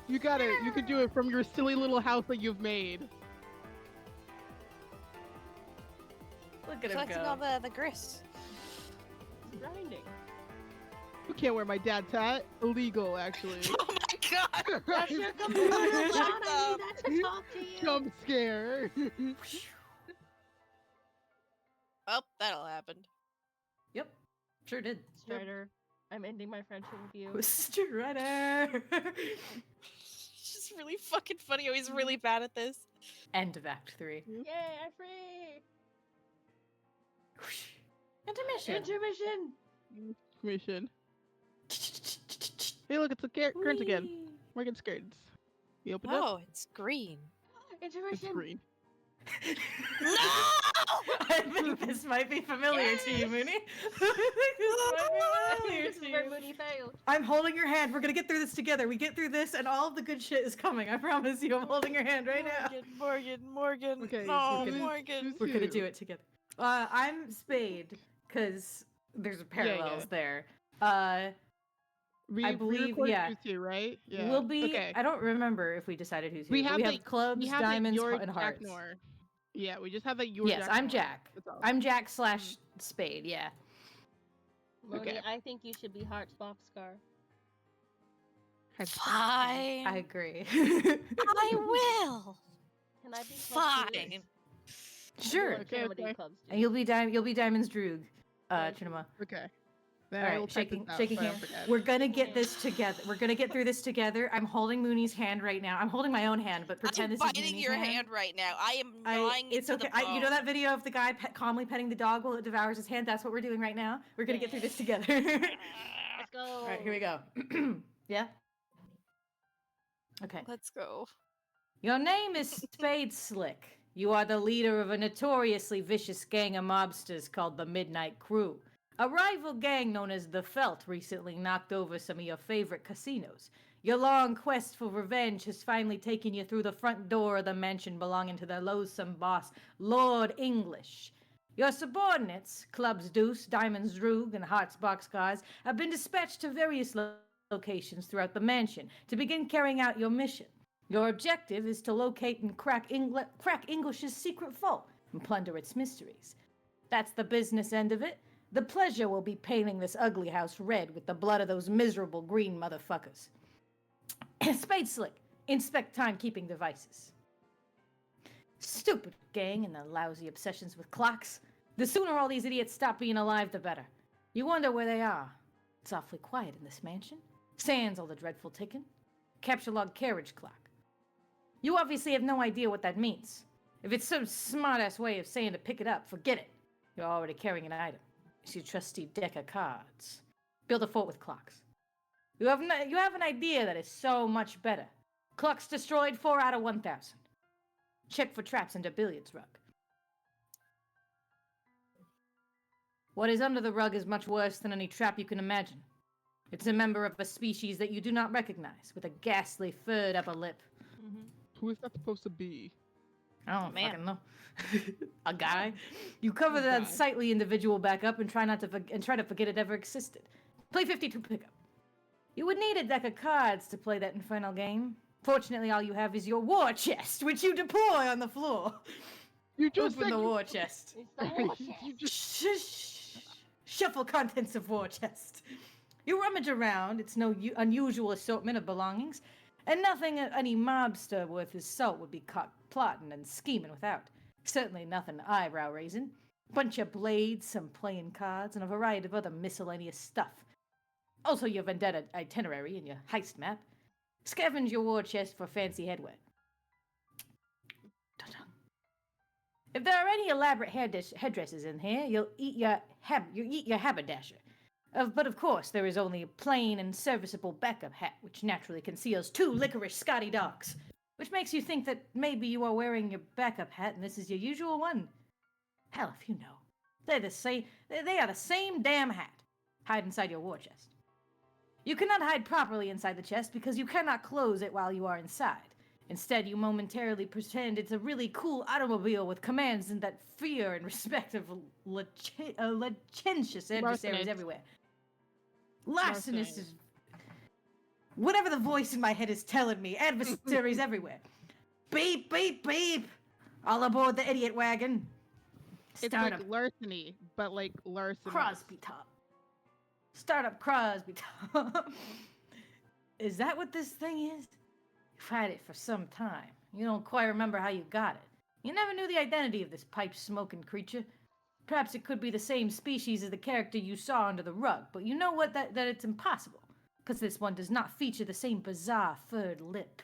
You got it. You can do it from your silly little house that you've made. Look at him Collecting all go. the grist. Grinding. You can't wear my dad's hat. Illegal, actually. Oh my god! That's your computer, John. I need that to talk to you. Jump scare. Oh, that all happened. Yep. Sure did. Strider, I'm ending my friendship with you. Strider. It's just really fucking funny how he's really bad at this. End of Act 3. Yay, I'm free. Intermission. Intermission. Mission. Hey, look, it's a current again. Whee! We're getting scared. You open it? Oh, it's green. It's Intermission. green. No! I think this might be familiar to you, Moony. This is where Moony failed. I'm holding your hand. We're gonna get through this together. We get through this, and all of the good shit is coming. I promise you. I'm holding your hand right now. Morgan. Okay, No, who's- Morgan. We're gonna do it together. I'm Spade, because there's parallels there. I believe, recorded yeah. Tuesday, right? Yeah. We'll be. Okay. I don't remember if we decided who's who. We but have we the- have clubs, We have diamonds, that you're and hearts. Jack Nor. Yeah, we just have that you're Yes, Jack I'm Nor. Jack. That's all. I'm Jack / Spade. Yeah. Moony, Okay. I think you should be Heart's Boxcar. Fine. I agree. I will. Can I be Fine. Sure. Okay, okay. And you'll be Diamond's Droog, Thank you. Chinema. Okay. All Then I will right, type shaking this out hands. so I don't forget. We're gonna get this together. We're gonna get through this together. I'm holding Mooney's hand right now. I'm holding my own hand, but pretend I'm this is biting Mooney's your hand right now. I am gnawing It's into okay. the You know bone. that video of the guy calmly petting the dog while it devours his hand? That's what we're doing right now. We're gonna get through this together. Let's go. All right, here we go. Yeah. Okay. Let's go. Your name is Spade Slick. You are the leader of a notoriously vicious gang of mobsters called the Midnight Crew. A rival gang known as the Felt recently knocked over some of your favorite casinos. Your long quest for revenge has finally taken you through the front door of the mansion belonging to the loathsome boss, Lord English. Your subordinates, Clubs Deuce, Diamonds Droog, and Hearts Boxcars, have been dispatched to various locations throughout the mansion to begin carrying out your mission. Your objective is to locate and crack English's secret vault and plunder its mysteries. That's the business end of it. The pleasure will be painting this ugly house red with the blood of those miserable green motherfuckers. Spade Slick, inspect timekeeping devices. Stupid gang and their lousy obsessions with clocks. The sooner all these idiots stop being alive, the better. You wonder where they are. It's awfully quiet in this mansion. Sans all the dreadful ticking. Capture log carriage clock. You obviously have no idea what that means. If it's some smart-ass way of saying to pick it up, forget it. You're already carrying an item. It's your trusty deck of cards. Build a fort with clocks. You have an idea that is so much better. Clocks destroyed 4 out of 1,000. Check for traps under billiards rug. What is under the rug is much worse than any trap you can imagine. It's a member of a species that you do not recognize, with a ghastly furred upper lip. Who is that supposed to be? I don't Man. fucking know. A guy. You cover A that guy. sightly individual back up and try to forget it ever existed. Play 52 pickup. You would need a deck of cards to play that infernal game. Fortunately, all you have is your war chest, which you deploy on the floor. You just Open said the you- war chest. It's the war You chest. just Shuffle contents of war chest. You rummage around. It's no unusual assortment of belongings, and nothing any mobster worth his salt would be caught plotting and scheming without. Certainly nothing eyebrow-raising. Bunch of blades, some playing cards, and a variety of other miscellaneous stuff. Also your vendetta itinerary and your heist map. Scavenge your war chest for fancy headwear. If there are any elaborate headdresses in here, you'll eat your haberdasher. But of course, there is only a plain and serviceable backup hat, which naturally conceals 2 licorice Scotty dogs, which makes you think that maybe you are wearing your backup hat and this is your usual one. Hell, if you know. They're the same. They are the same damn hat. Hide inside your war chest. You cannot hide properly inside the chest because you cannot close it while you are inside. Instead, you momentarily pretend it's a really cool automobile with commands and that fear and respect of licentious adversaries Larcenous. everywhere. Larcenous Larcenous. is... Whatever the voice in my head is telling me, adversaries everywhere. Beep, beep, beep! All aboard the idiot wagon. It's Startup like larceny, but like larceny. Crosby Top. Startup Crosby Top. Is that what this thing is? You've had it for some time. You don't quite remember how you got it. You never knew the identity of this pipe-smoking creature. Perhaps it could be the same species as the character you saw under the rug, but you know what? That it's impossible. Because this one does not feature the same bizarre furred lip.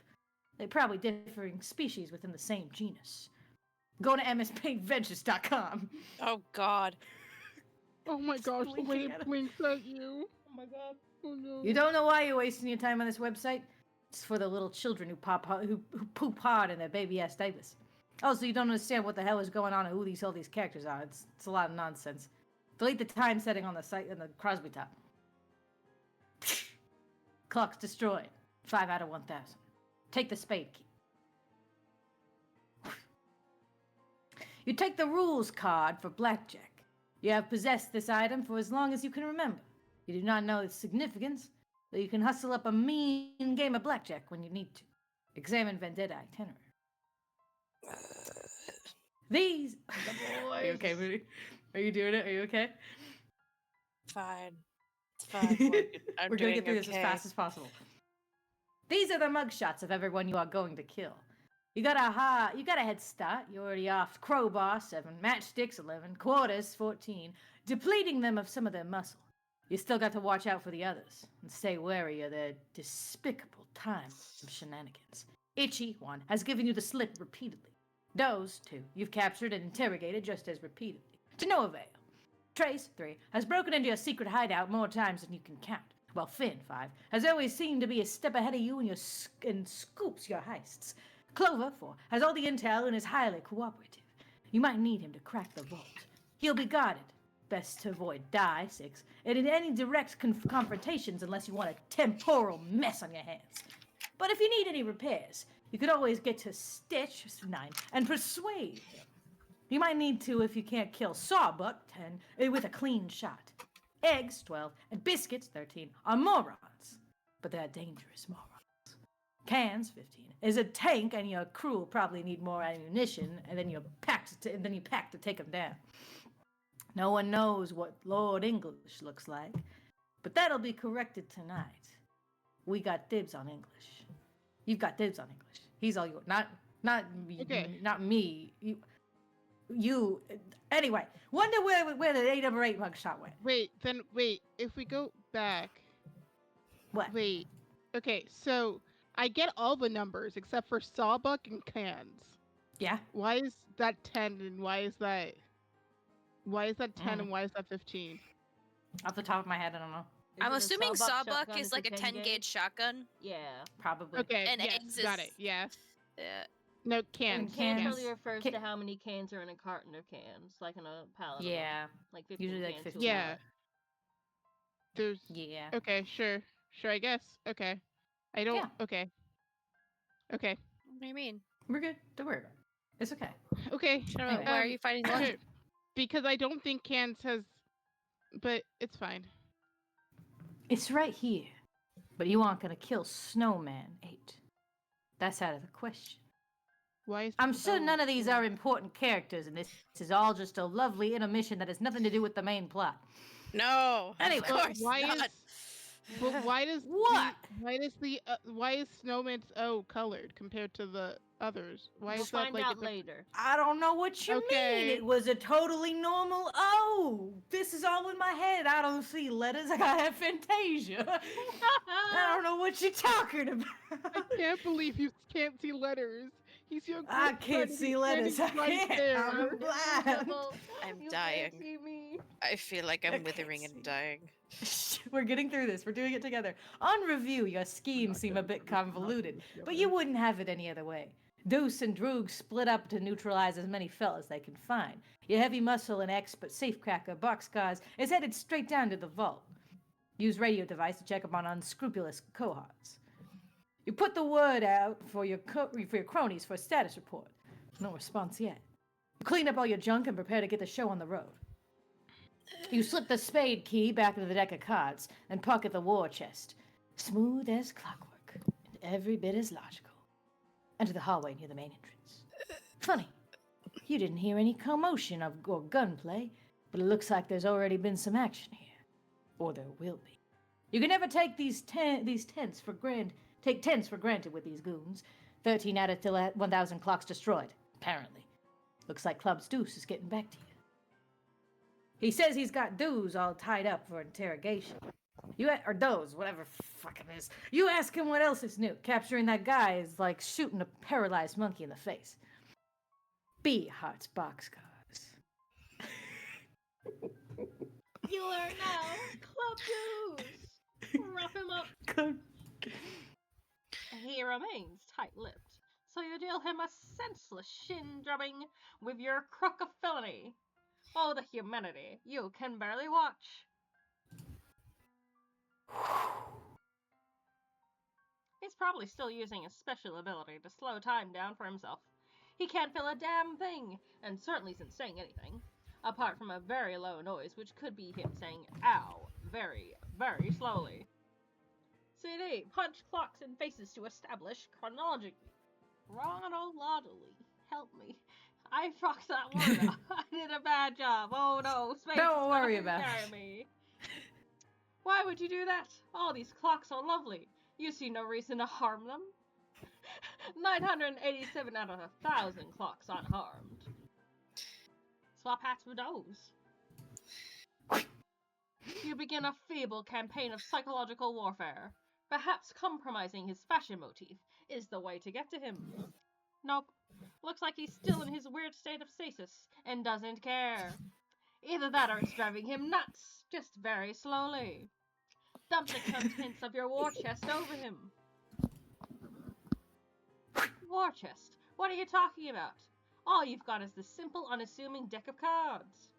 They're probably differing species within the same genus. Go to mspaintventures.com. Oh God. Oh my gosh, the way blinking it at him. blinks at you. Oh my god. Oh no. You don't know why you're wasting your time on this website? It's for the little children who poop hard in their baby-ass diapers. Also, you don't understand what the hell is going on and who all these characters are. It's a lot of nonsense. Delete the time setting on the site on the Crosby Top. Clock's destroyed. 5 out of 1,000. Take the spade key. You take the rules card for blackjack. You have possessed this item for as long as you can remember. You do not know its significance, but you can hustle up a mean game of blackjack when you need to. Examine vendetta itinerary. These... Are you okay, Moony? Are you doing it? Are you okay? Fine. It's fine. We're gonna get through this as fast as possible. These are the mugshots of everyone you are going to kill. You got a head start. You're already off crowbar 7, matchsticks 11, quarters 14, depleting them of some of their muscle. You still got to watch out for the others and stay wary of their despicable time shenanigans. Itchy 1 has given you the slip repeatedly. Doze 2 you've captured and interrogated just as repeatedly. To no avail. Trace 3 has broken into your secret hideout more times than you can count. While Finn 5 has always seemed to be a step ahead of you and scoops your heists. Clover 4 has all the intel and is highly cooperative. You might need him to crack the vault. He'll be guarded. Best to avoid Die 6 and in any direct confrontations unless you want a temporal mess on your hands. But if you need any repairs, you could always get to Stitch 9 and persuade him. You might need to if you can't kill Sawbuck, 10, with a clean shot. Eggs, 12, and biscuits, 13, are morons. But they're dangerous morons. Cans, 15, is a tank, and your crew will probably need more ammunition, and then you pack to take them down. No one knows what Lord English looks like, but that'll be corrected tonight. We got dibs on English. You've got dibs on English. He's all yours. Not Okay. not me. You. Anyway, wonder where the 8 number 8 mugshot went. Wait, if we go back. What? Wait. Okay, so I get all the numbers except for Sawbuck and Cans. Yeah. Why is that 10 and why is that 10 and why is that 15? Off the top of my head, I don't know. I'm Is it a assuming Sawbuck Sawbuck shotgun? is Is like it a 10 gauge shotgun. Yeah. Probably. Okay, And yes, eggs got is- it. Yeah. Yeah. No, Cans. Cans Cans. really refers Ca- to how many cans are in a carton of cans, like in a pallet. Yeah. Of them. Like 15 Usually like cans 15. to a Yeah. pallet. There's Yeah. okay, sure, I guess. Okay. I don't. Yeah. Okay. What do you mean? We're good. Don't worry about it. It's okay. Okay. I don't know. Anyway. Why are you fighting the Okay. logic? Because I don't think Cans has, but it's fine. It's right here. But you aren't gonna kill Snowman 8. That's out of the question. Why is? I'm sure oh, none of these are important characters, and this is all just a lovely intermission that has nothing to do with the main plot. No. Anyway. Of course why not. But why does What? why is Snowman's O colored compared to the others? Why We'll is that find like out a different- later. I don't know what you mean. Okay. It was a totally normal. Oh, this is all in my head. I don't see letters. I have Fantasia. I don't know what you're talking about. I can't believe you can't see letters. He's your. I good can't friend, see he's letters. I standing right can't. there. I'm blind. I'm You dying. can't see me. I feel like I'm I can't withering and see. dying. We're getting through this. We're doing it together. On review, your schemes seem a bit convoluted, but you wouldn't have it any other way. Deuce and Droog split up to neutralize as many fel as they can find. Your heavy muscle and expert safecracker, Boxcars, is headed straight down to the vault. Use radio device to check up on unscrupulous cohorts. You put the word out for your cronies for a status report. No response yet. You clean up all your junk and prepare to get the show on the road. You slip the spade key back into the deck of cards and pocket the war chest. Smooth as clockwork, and every bit as logical. Enter the hallway near the main entrance. Funny, you didn't hear any commotion or gunplay, but it looks like there's already been some action here. Or there will be. You can never take these tents for granted with these goons. 13 out of 1,000 clocks destroyed, apparently. Looks like Club's Deuce is getting back to you. He says he's got Deuce all tied up for interrogation. Or Doze, whatever fuck it is. You ask him what else is new. Capturing that guy is like shooting a paralyzed monkey in the face. Be Heart's boxcars. You are now Club Goose. Wrap him up. Good. He remains tight-lipped, so you deal him a senseless shin-drubbing with your crook of felony. Oh, the humanity! You can barely watch. He's probably still using his special ability to slow time down for himself. He can't feel a damn thing, and certainly isn't saying anything, apart from a very low noise which could be him saying ow very, very slowly. CD, punch clocks and faces to establish chronologically. Chronologically. Help me. I fucked that word up. I did a bad job. Oh no, space Don't is worry gonna about carry it. me. Why would you do that? All these clocks are lovely. You see no reason to harm them. 987 out of 1,000 clocks unharmed. Swap hats with those. You begin a feeble campaign of psychological warfare. Perhaps compromising his fashion motif is the way to get to him. Nope. Looks like he's still in his weird state of stasis and doesn't care. Either that or it's driving him nuts, just very slowly. Dump the contents of your war chest over him. War chest? What are you talking about? All you've got is this simple, unassuming deck of cards.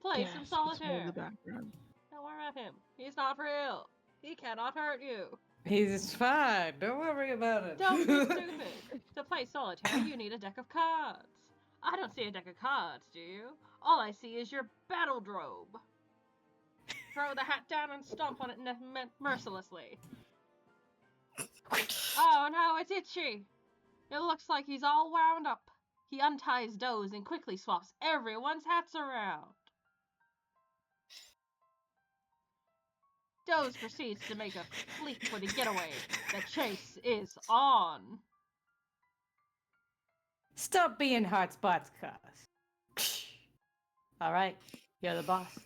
Play some Gasp is all in solitaire. the background. Don't worry about him. He's not real. He cannot hurt you. He's fine. Don't worry about it. Don't be stupid. To play solitaire, you need a deck of cards. I don't see a deck of cards, do you? All I see is your battle drobe. Throw the hat down and stomp on it mercilessly. Oh no, it's itchy. It looks like he's all wound up. He unties Doze and quickly swaps everyone's hats around. Doze proceeds to make a fleet-footed getaway. The chase is on. Stop being Hearts Boxcars. Alright, you're the boss.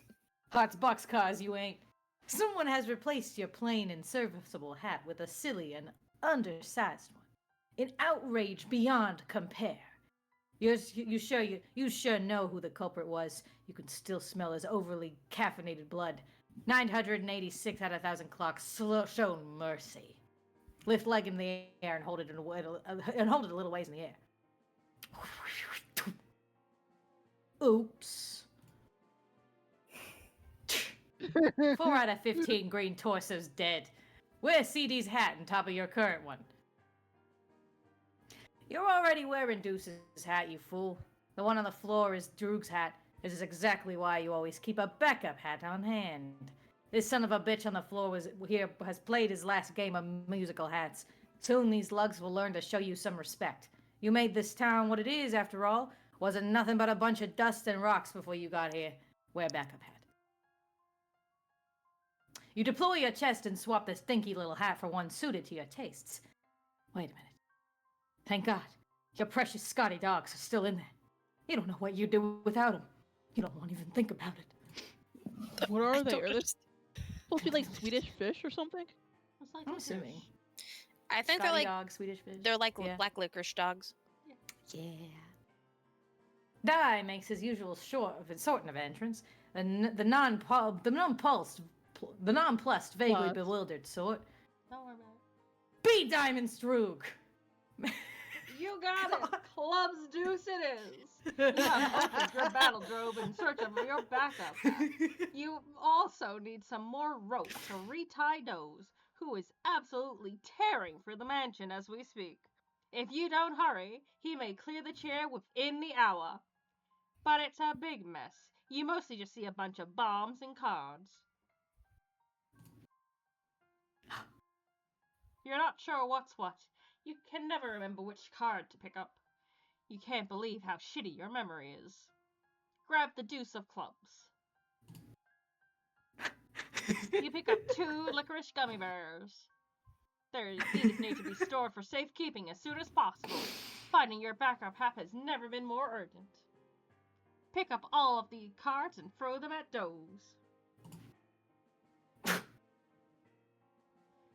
Hearts Boxcars, you ain't. Someone has replaced your plain and serviceable hat with a silly and undersized one. An outrage beyond compare. You sure know who the culprit was. You can still smell his overly caffeinated blood. 986 out of 1,000 clocks shown mercy. Lift leg in the air and hold it a little ways in the air. Oops. 4 out of 15 green torsos dead. Where's CD's hat on top of your current one? You're already wearing Deuce's hat, you fool. The one on the floor is Droog's hat. This is exactly why you always keep a backup hat on hand. This son of a bitch on the floor has played his last game of musical hats. Soon these lugs will learn to show you some respect. You made this town what it is, after all. Wasn't nothing but a bunch of dust and rocks before you got here. Wear backup hat. You deploy your chest and swap this stinky little hat for one suited to your tastes. Wait a minute. Thank God, your precious Scotty dogs are still in there. You don't know what you'd do without them. You don't want to even think about it. What are they? don't Are they understand. supposed to be like Swedish fish or something? It's like I'm licorice. assuming. I think Scotty dogs, Swedish fish. they're like Yeah. black licorice dogs. Yeah. Dai makes his usual sorting of entrance. The nonplussed, vaguely What? bewildered sort. Don't worry about it. Be Diamond Stroog! You got it! Club's Deuce it is! You have opened your battle drobe in search of your backup. You also need some more rope to retie Doze, who is absolutely tearing for the mansion as we speak. If you don't hurry, he may clear the chair within the hour. But it's a big mess. You mostly just see a bunch of bombs and cards. You're not sure what's what. You can never remember which card to pick up. You can't believe how shitty your memory is. Grab the deuce of clubs. You pick up 2 licorice gummy bears. These need to be stored for safekeeping as soon as possible. Finding your backup hat has never been more urgent. Pick up all of the cards and throw them at Doze.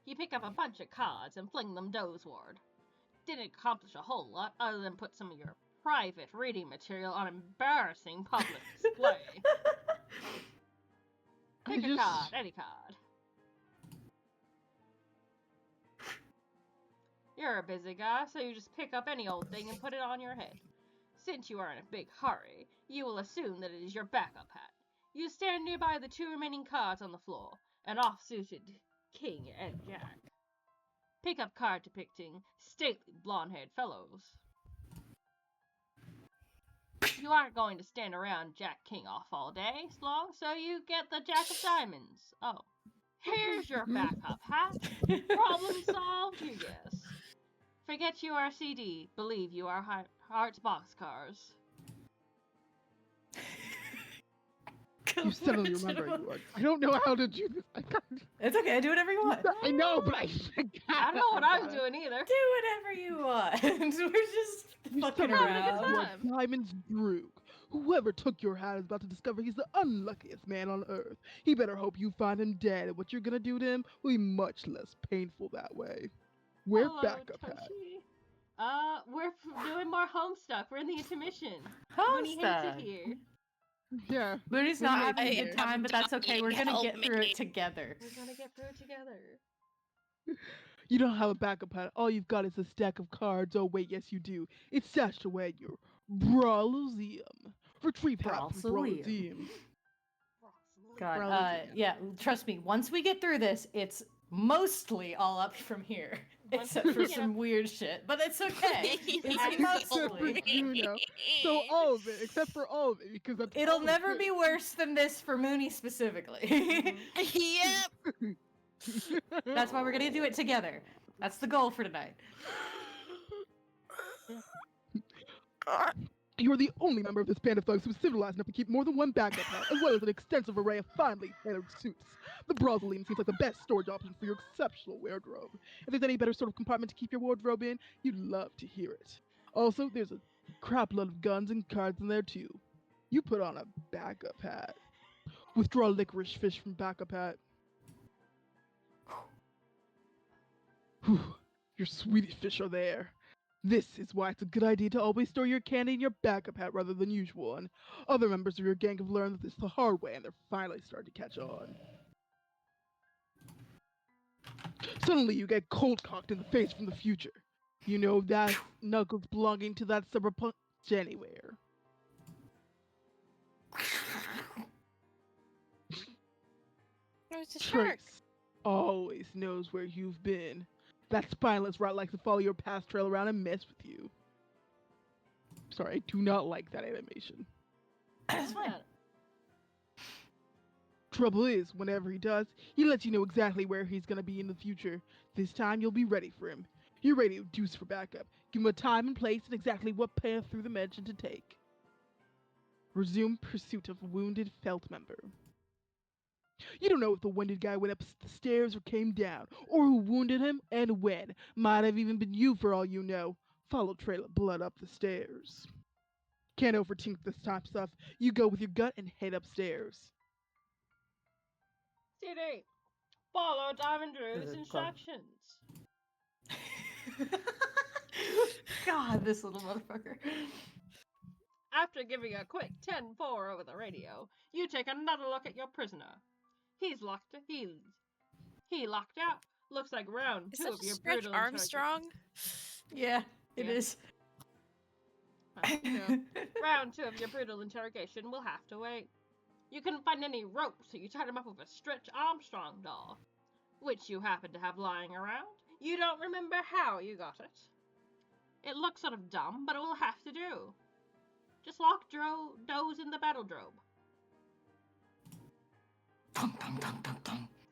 You pick up a bunch of cards and fling them Dozeward. Didn't accomplish a whole lot other than put some of your private reading material on embarrassing public display. Pick a card, any card. You're a busy guy, so you just pick up any old thing and put it on your head. Since you are in a big hurry, you will assume that it is your backup hat. You stand nearby the 2 remaining cards on the floor, an off-suited king and jack. Pick up card depicting stately blonde-haired fellows. You aren't going to stand around Jack King off all day long, so you get the Jack of Diamonds. Oh, here's your backup hat. Problem solved, you guess. Forget you are CD. Believe you are Hearts Boxcars. You suddenly remember you are. I don't know how to do this. I can't. It's okay, do whatever you want. I know, but I forgot. I don't know what I'm doing either. Do whatever you want. We're just fucking having a good around. time. Diamond's Droog. Whoever took your hat is about to discover he's the unluckiest man on earth. He better hope you find him dead, and what you're gonna do to him will be much less painful that way. Wear Hello, backup hat. Toshi. We're doing more Homestuck. We're in the intermission. Moony hates Homestuck. it here. Yeah. Moody's not Moony having a hates good time, but that's okay. We're gonna Help get through me. it together. We're gonna get through it together. You don't have a backup hat. All you've got is a stack of cards. Oh wait, yes you do. It's stashed away in your Brawluseum. Retrieve hat from Brawluseum. Brawluseum. God, Brawluseum. yeah, trust me. Once we get through this, it's mostly all up from here. Except for Yeah. some weird shit, but it's okay. It's Except mostly. So all of it, except for all of it, because that's It'll all of never it. be worse than this for Moony specifically. Yep. That's why we're gonna do it together. That's the goal for tonight. You are the only member of this band of thugs who is civilized enough to keep more than one backup hat, as well as an extensive array of finely tailored suits. The Brazilian seems like the best storage option for your exceptional wardrobe. If there's any better sort of compartment to keep your wardrobe in, you'd love to hear it. Also, there's a crap load of guns and cards in there too. You put on a backup hat. Withdraw licorice fish from backup hat. Whew, your Swedish fish are there. This is why it's a good idea to always store your candy in your backup hat rather than usual, and other members of your gang have learned this the hard way and they're finally starting to catch on. Suddenly you get cold cocked in the face from the future. You know that knuckles belonging to that cyberpunk anywhere. It's a shark. Trace always knows where you've been. That spineless rat likes to follow your past trail around and mess with you. Sorry, I do not like that animation. That's fine. Trouble is, whenever he does, he lets you know exactly where he's gonna be in the future. This time, you'll be ready for him. You're ready to deuce for backup. Give him a time and place and exactly what path through the mansion to take. Resume pursuit of wounded felt member. You don't know if the wounded guy went up the stairs or came down, or who wounded him and when. Might have even been you for all you know. Follow trail of blood up the stairs. Can't overthink this type stuff. You go with your gut and head upstairs. CD. Follow Diamond Drew's Is it called- instructions. God, this little motherfucker. After giving a quick 10-4 over the radio, you take another look at your prisoner. He's locked out. Looks like round Is two that of a your Stretch brutal Armstrong? Yeah, it Yeah. is. Round two of your brutal interrogation will have to wait. You couldn't find any rope, so you tied him up with a Stretch Armstrong doll, which you happen to have lying around. You don't remember how you got it. It looks sort of dumb, but it will have to do. Just lock Doze in the battledrobe.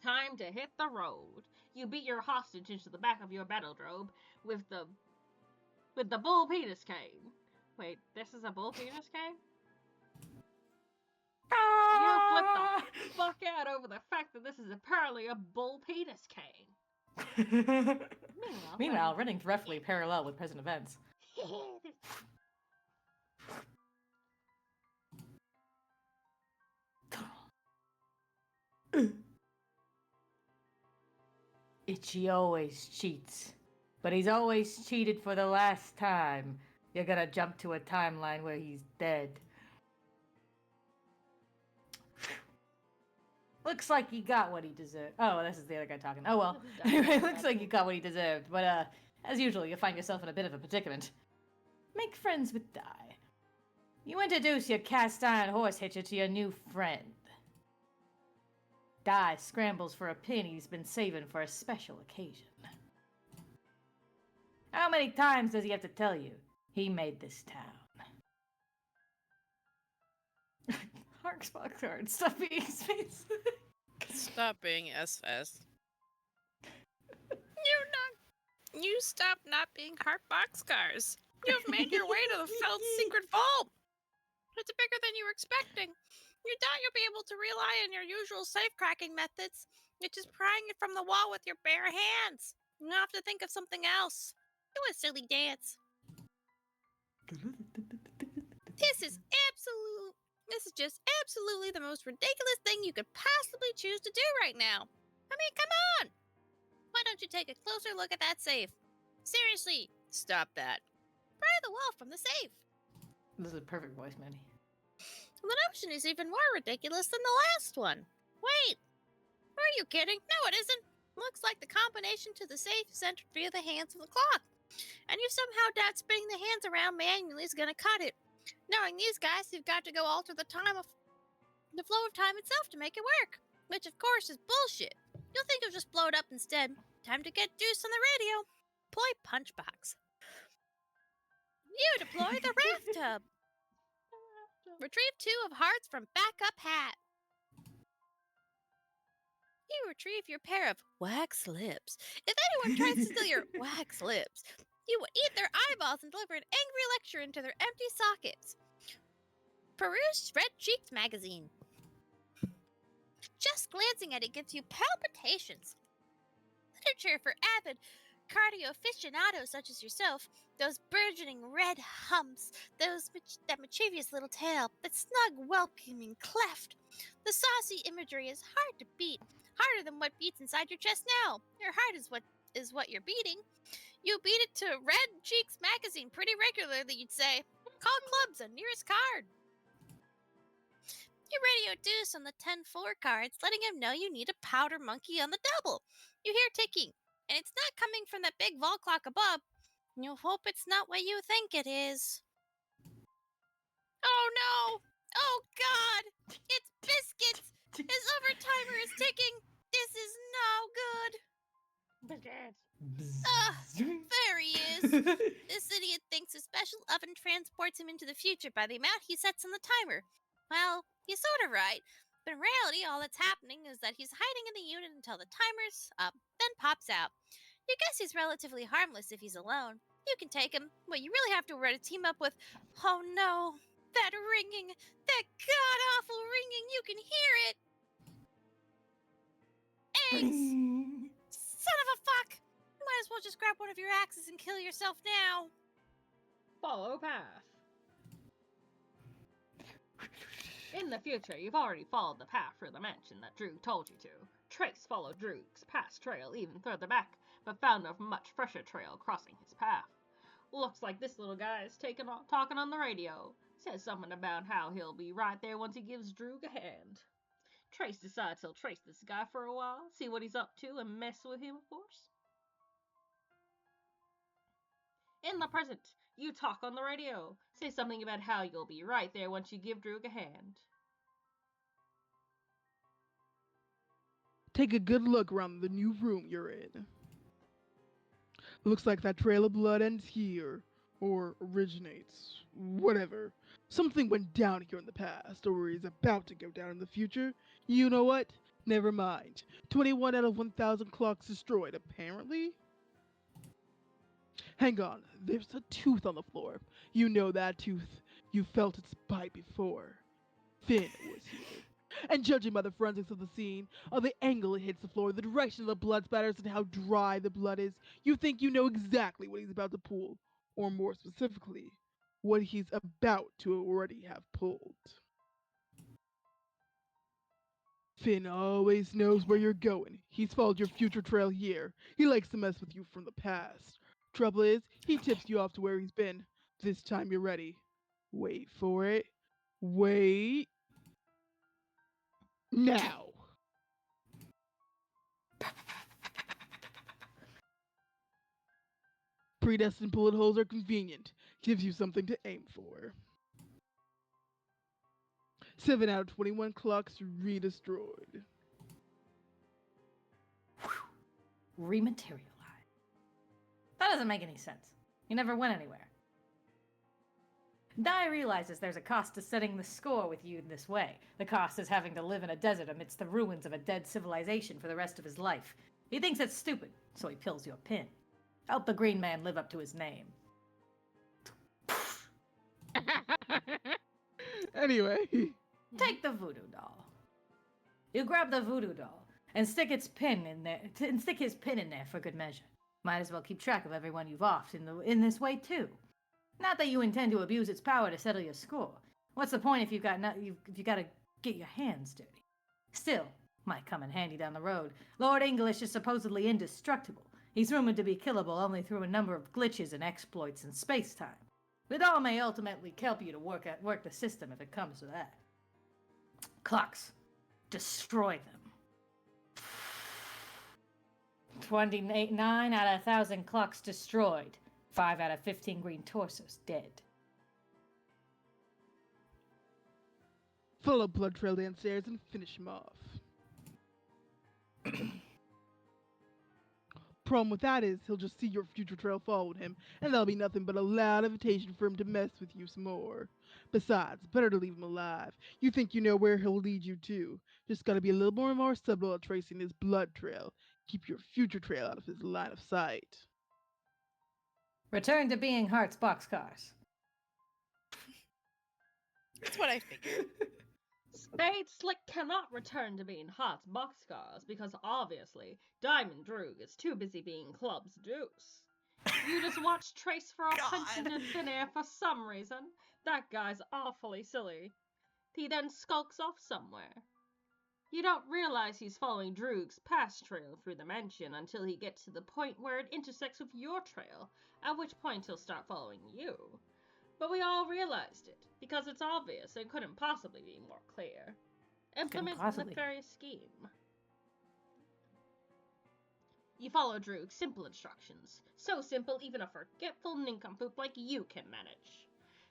Time to hit the road. You beat your hostage into the back of your battledrobe with the bull penis cane. Wait, this is a bull penis cane? You flip the fuck out over the fact that this is apparently a bull penis cane. Meanwhile, running roughly parallel with present events. Itchy always cheats, but he's always cheated for the last time. You're gonna jump to a timeline where he's dead. Looks like he got what he deserved. Oh, this is the other guy talking. Oh well. Anyway, looks like you got what he deserved, but as usual, you find yourself in a bit of a predicament. Make friends with Di. You introduce your cast iron horse hitcher to your new friend. Di scrambles for a pin he's been saving for a special occasion. How many times does he have to tell you he made this town? Harksbox card. Stop being space. Stop being SS. You stop not being heart boxcars. You've made your way to the Feld's secret vault. It's bigger than you were expecting. You thought you'll be able to rely on your usual safe cracking methods. You're just prying it from the wall with your bare hands. You have to think of something else. Do a silly dance. This is just absolutely the most ridiculous thing you could possibly choose to do right now. I mean, come on! Why don't you take a closer look at that safe? Seriously, stop that. Pry the wall from the safe. This is a perfect voice, Manny. The notion is even more ridiculous than the last one. Wait, are you kidding? No, it isn't. Looks like the combination to the safe is entered via the hands of the clock. And you somehow doubt spinning the hands around manually is going to cut it. Knowing these guys, you've got to go alter the flow of time itself to make it work. Which, of course, is bullshit. You'll think you'll just blow it up instead. Time to get Deuce on the radio. deploy punchbox. You deploy the wrath tub. Retrieve 2 of hearts from backup hat. You retrieve your pair of wax lips. If anyone tries to steal your wax lips, you will eat their eyeballs and deliver an angry lecture into their empty sockets. Peruse Red Cheeks magazine. Just glancing at it gives you palpitations. Literature for avid cardio aficionados such as yourself. Those burgeoning red humps, that mischievous little tail, that snug, welcoming cleft. The saucy imagery is hard to beat, harder than what beats inside your chest now. Your heart is what you're beating. You beat it to Red Cheeks magazine pretty regularly, you'd say. Call clubs on nearest card. You radio Deuce on the 10-4 cards, letting him know you need a powder monkey on the double. You hear ticking, and it's not coming from that big vault clock above. You hope it's not what you think it is. Oh no! Oh God! It's Biscuits! His overtimer is ticking! This is no good! There he is! This idiot thinks a special oven transports him into the future by the amount he sets on the timer. Well, he's sort of right, but in reality, all that's happening is that he's hiding in the unit until the timer's up, then pops out. You guess he's relatively harmless if he's alone. You can take him. What you really have to worry to team up with. Oh no, that ringing, that god-awful ringing, you can hear it! Eggs! Son of a fuck! You might as well just grab one of your axes and kill yourself now. Follow path. In the future, you've already followed the path through the mansion that Drew told you to. Trace followed Drew's past trail even further back, but found a much fresher trail crossing his path. Looks like this little guy is talking on the radio. Says something about how he'll be right there once he gives Drew a hand. Trace decides he'll trace this guy for a while, see what he's up to, and mess with him, of course. In the present, you talk on the radio. Say something about how you'll be right there once you give Drew a hand. Take a good look around the new room you're in. Looks like that trail of blood ends here, or originates, whatever. Something went down here in the past, or is about to go down in the future. You know what? Never mind. 21 out of 1,000 clocks destroyed, apparently? Hang on, there's a tooth on the floor. You know that tooth. You felt its bite before. Finn was here. And judging by the forensics of the scene, on the angle it hits the floor, the direction of the blood splatters, and how dry the blood is, you think you know exactly what he's about to pull. Or more specifically, what he's about to already have pulled. Finn always knows where you're going. He's followed your future trail here. He likes to mess with you from the past. Trouble is, he tips you off to where he's been. This time you're ready. Wait for it. Wait. Now. Predestined bullet holes are convenient. Gives you something to aim for. 7 out of 21 clocks redestroyed. Rematerialized. That doesn't make any sense. You never went anywhere. Dai realizes there's a cost to setting the score with you in this way. The cost is having to live in a desert amidst the ruins of a dead civilization for the rest of his life. He thinks it's stupid, so he pills you a pin. Help the green man live up to his name. Anyway. Take the voodoo doll. You grab the voodoo doll and stick its pin in there, and stick his pin in there for good measure. Might as well keep track of everyone you've offed in this way too. Not that you intend to abuse its power to settle your score. What's the point if you got to get your hands dirty? Still, might come in handy down the road. Lord English is supposedly indestructible. He's rumored to be killable only through a number of glitches and exploits in space-time. It all may ultimately help you to work the system if it comes to that. Clocks. Destroy them. 9 out of 1,000 clocks destroyed. 5 out of 15 green torsos dead. Follow blood trail downstairs and finish him off. Problem with that is he'll just see your future trail followed him, and that'll be nothing but a loud invitation for him to mess with you some more. Besides, better to leave him alive. You think you know where he'll lead you to. Just gotta be a little more subtle at tracing his blood trail. Keep your future trail out of his line of sight. Return to being Heart's boxcars. That's what I figured. Spade Slick cannot return to being Heart's boxcars because obviously Diamond Droog is too busy being Club's deuce. You just watch Trace for a punch into thin air for some reason. That guy's awfully silly. He then skulks off somewhere. You don't realize he's following Droog's past trail through the mansion until he gets to the point where it intersects with your trail, at which point he'll start following you. But we all realized it, because it's obvious and couldn't possibly be more clear. Implement the nefarious scheme. You follow Droog's simple instructions. So simple even a forgetful nincompoop like you can manage.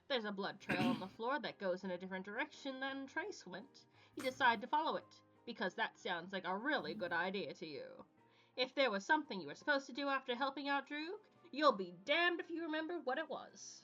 There's a blood trail on the floor that goes in a different direction than Trace went. You decide to follow it, because that sounds like a really good idea to you. If there was something you were supposed to do after helping out Droog, you'll be damned if you remember what it was.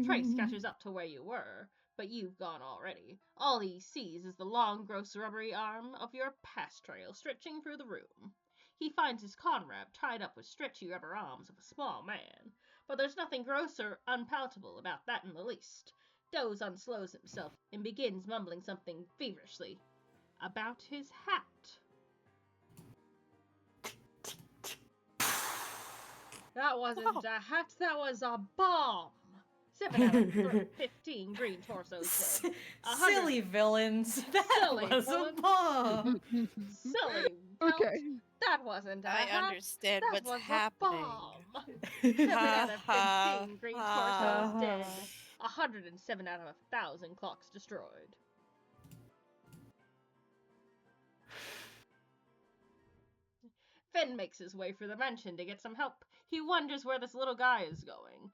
Trace catches up to where you were, but you've gone already. All he sees is the long, gross, rubbery arm of your past trail stretching through the room. He finds his Conrad tied up with stretchy rubber arms of a small man, but there's nothing gross or unpalatable about that in the least. Doze unslows himself and begins mumbling something feverishly about his hat. That wasn't a hat, that was a bomb. 7 out of 15 green torsos dead. Silly villains. That Silly was villains. a bomb. Silly. Okay. That wasn't a I hat. understand That what's was happening. a bomb. 7 out of 15 green torsos ha. dead. 107 out of 1,000 clocks destroyed. Finn makes his way through the mansion to get some help. He wonders where this little guy is going.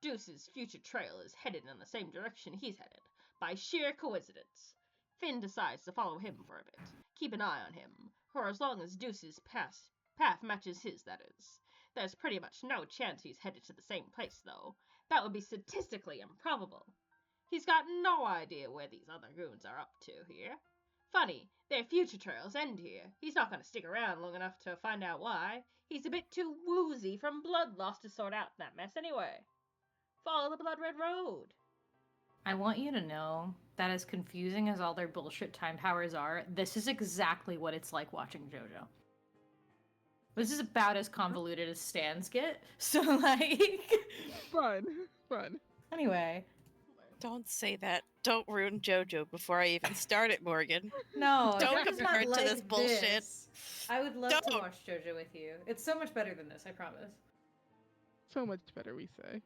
Deuce's future trail is headed in the same direction he's headed, by sheer coincidence. Finn decides to follow him for a bit, keep an eye on him, for as long as Deuce's path matches his, that is. There's pretty much no chance he's headed to the same place, though. That would be statistically improbable. He's got no idea where these other goons are up to here. Funny, their future trails end here. He's not going to stick around long enough to find out why. He's a bit too woozy from blood loss to sort out that mess anyway. Follow the blood red road. I want you to know that as confusing as all their bullshit time powers are, this is exactly what it's like watching JoJo. This is about as convoluted as stands get. So, like... Fun. Anyway. Don't say that. Don't ruin JoJo before I even start it, Morgan. No, Don't JoJo's compare not it to this bullshit. this. I would love to Don't. watch JoJo with you. It's so much better than this, I promise. So much better, we say.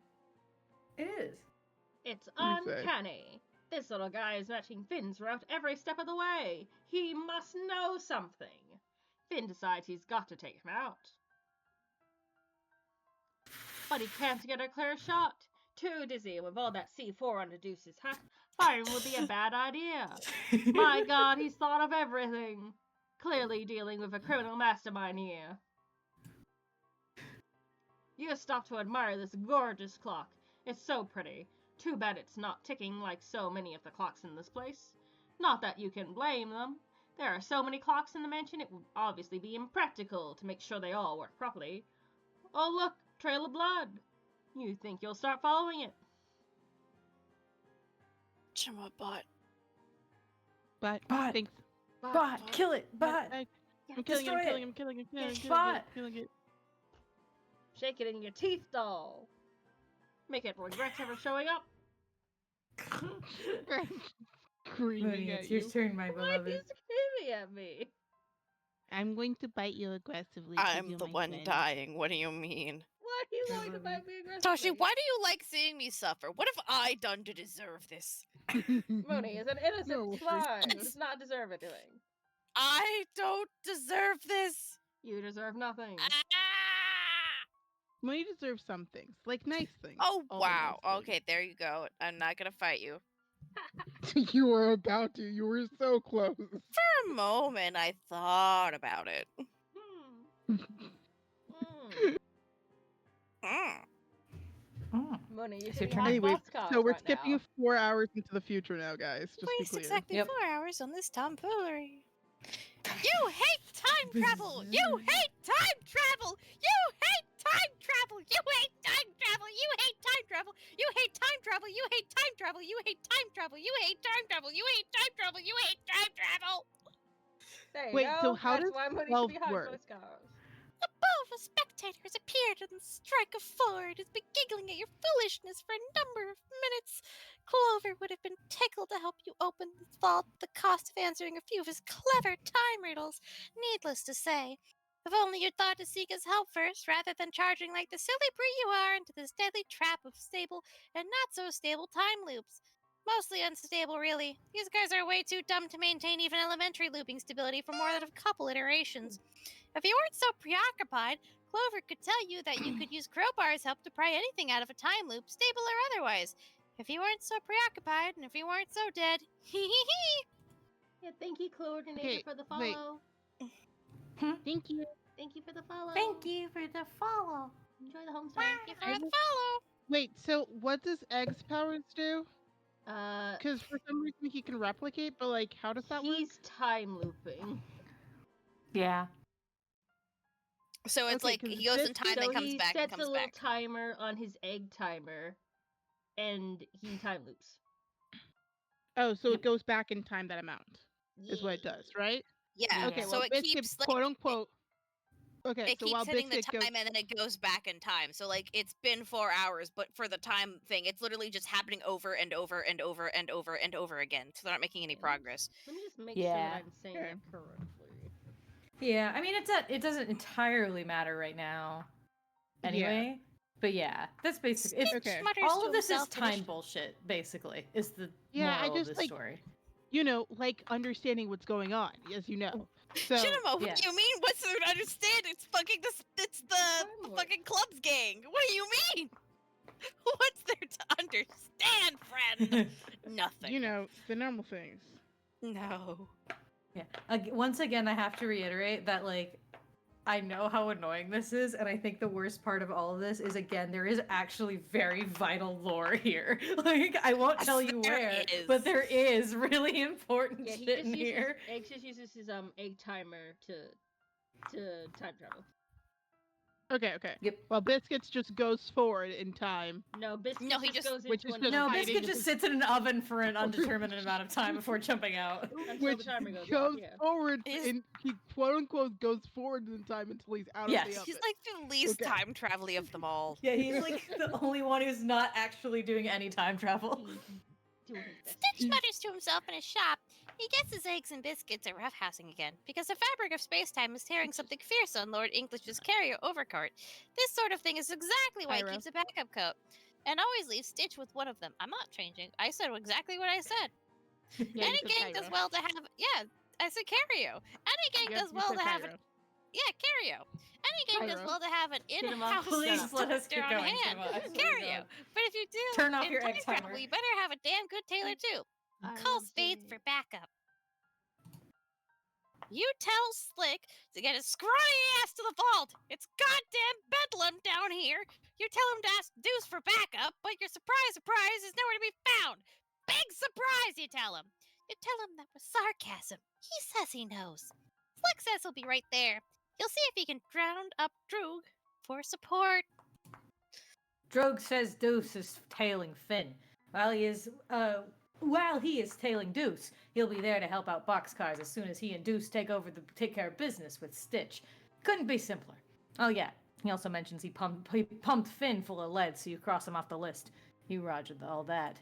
It is. It's What do you say? uncanny. This little guy is matching Finn's route every step of the way. He must know something. Finn decides he's got to take him out. But he can't get a clear shot. Too dizzy, and with all that C4 under Deuce's hat, firing would be a bad idea. My god, he's thought of everything. Clearly dealing with a criminal mastermind here. You stop to admire this gorgeous clock. It's so pretty. Too bad it's not ticking like so many of the clocks in this place. Not that you can blame them. There are so many clocks in the mansion, it would obviously be impractical to make sure they all work properly. Oh look, trail of blood. You think you'll start following it. Chima bot. But Bot. thanks. Bot, kill it, bot. I'm killing it, destroy I'm killing it. it, I'm killing it, I'm killing it, Bot. I'm killing it. Shake it in your teeth, doll. Make it regret ever showing up. Screaming Moony, at it's you. your turn, my Why are you beloved. screaming at me? I'm going to bite you aggressively. 'cause I'm you're the my one friend. dying. What do you mean? Why are you I going to love bite you. me aggressively? Toshi, why do you like seeing me suffer? What have I done to deserve this? Moony is an innocent No, slime. it's- Does not deserve anything. I don't deserve this. You deserve nothing. Ah! Moony deserves some things, like nice things. Oh, All the wow. nice things. Okay, there you go. I'm not gonna fight you. You were about to. You were so close. For a moment, I thought about it. Mm. Moony, you It's should your be turn. having Anyway, boxcars so we're right skipping now. 4 hours into the future now, guys. Just be Waste clear. exactly Yep. 4 hours on this tomfoolery. You hate time travel! You hate time travel! You hate time travel! You hate time travel! You hate time travel! You hate time travel! You hate time travel! You hate time travel! You hate time travel! You hate time travel! You hate time travel! There you Wait, go. so how That's does why Moony should 12 be having work? boxcars. Above, a spectator has appeared in the strike of 4 and has been giggling at your foolishness for a number of minutes. Clover would have been tickled to help you open this vault at the cost of answering a few of his clever time riddles. Needless to say, if only you'd thought to seek his help first, rather than charging like the silly brute you are into this deadly trap of stable and not so stable time loops. Mostly unstable, really. These guys are way too dumb to maintain even elementary looping stability for more than a couple iterations. If you weren't so preoccupied, Clover could tell you that you could use Crowbar's help to pry anything out of a time loop, stable or otherwise. If you weren't so preoccupied, and if you weren't so dead. Hee hee hee! Yeah, thank you, Coordinator, Okay, for the wait. follow. Thank you. Thank you for the follow. Thank you for the follow. Enjoy the home Thank you for I the will- follow! Wait, so what does Egg's powers do? Uh, Because for some reason he can replicate, but like, how does that work? he's time looping. Yeah. So it's Okay, like 'cause he goes in this time, is- then So comes he back, and sets a comes little back. timer on his egg timer, and he time loops. Oh, so Yep. it goes back in time that amount, is what it Yeah. does, right? Yeah, Okay, so well, it Biscuit, keeps, like, quote unquote. Okay, it so keeps while hitting the Biscuit time goes, and then it goes back in time. So like it's been 4 hours, but for the time thing, it's literally just happening over and over and over and over and over again. So they're not making any progress. Let me just make sure Yeah. that I'm saying Okay. it correctly. Yeah, I mean it doesn't entirely matter right now. Anyway. But yeah, that's basically it's Okay. Mutters all to of this is himself in his time bullshit, basically, is the Yeah, I moral just, of this like- story. you know, like understanding what's going on, as you know. So Shinamo, what yes. do you mean? What's there to understand? It's fucking it's the Time fucking clubs gang. What do you mean? What's there to understand, friend? Nothing. you know the normal things. No. Yeah. Once again, I have to reiterate that, like, I know how annoying this is, and I think the worst part of all of this is, again, there is actually very vital lore here. Like, I won't tell you There where, is. but there is really important Yeah, he shit just in uses here. Egg just uses his egg timer to time travel. Okay, okay. Yep. Well, Biscuits just goes forward in time. No, Biscuit No, he just just- goes which into is just No, another hiding Biscuit in just the- sits in an oven for an undetermined amount of time before jumping out. Until Which the timer goes goes off, yeah. forward, Is- and he quote unquote goes forward in time until he's out Yes. of the oven. He's like the least Okay. time travel-y of them all. Yeah, he's like the only one who's not actually doing any time travel. He's doing his best. Stitch mutters to himself in his shop. He guesses eggs and biscuits are roughhousing again, because the fabric of space-time is tearing something fierce on Lord English's carrier overcoat. This sort of thing is exactly why he Pyro. keeps a backup coat, and always leaves Stitch with one of them. I'm not changing. I said exactly what I said. Yeah, Any you said gang does Pyro. well to have. Yeah, I said carrio. Any gang Yep, does you well said to have. Pyro. Yeah, carrio. Any gang does Pyro. well to have an Cinema, in-house Please Shut let us doctor get on going. hand. Cinema, I swear to Carrio. God. But if you do Turn off in your time egg travel, timer. you better have a damn good tailor too. I Call love Spades it. for backup. You tell Slick to get his scrawny ass to the vault. It's goddamn bedlam down here. You tell him to ask Deuce for backup, but your surprise is nowhere to be found. Big surprise, you tell him. You tell him that was sarcasm. He says he knows. Slick says he'll be right there. He'll see if he can drown up Droog for support. Drogue says Deuce is tailing Finn. While he is tailing Deuce, he'll be there to help out Boxcars as soon as he and Deuce take care of business with Stitch. Couldn't be simpler. Oh yeah, he also mentions he pumped Finn full of lead, so you cross him off the list. You rogered all that.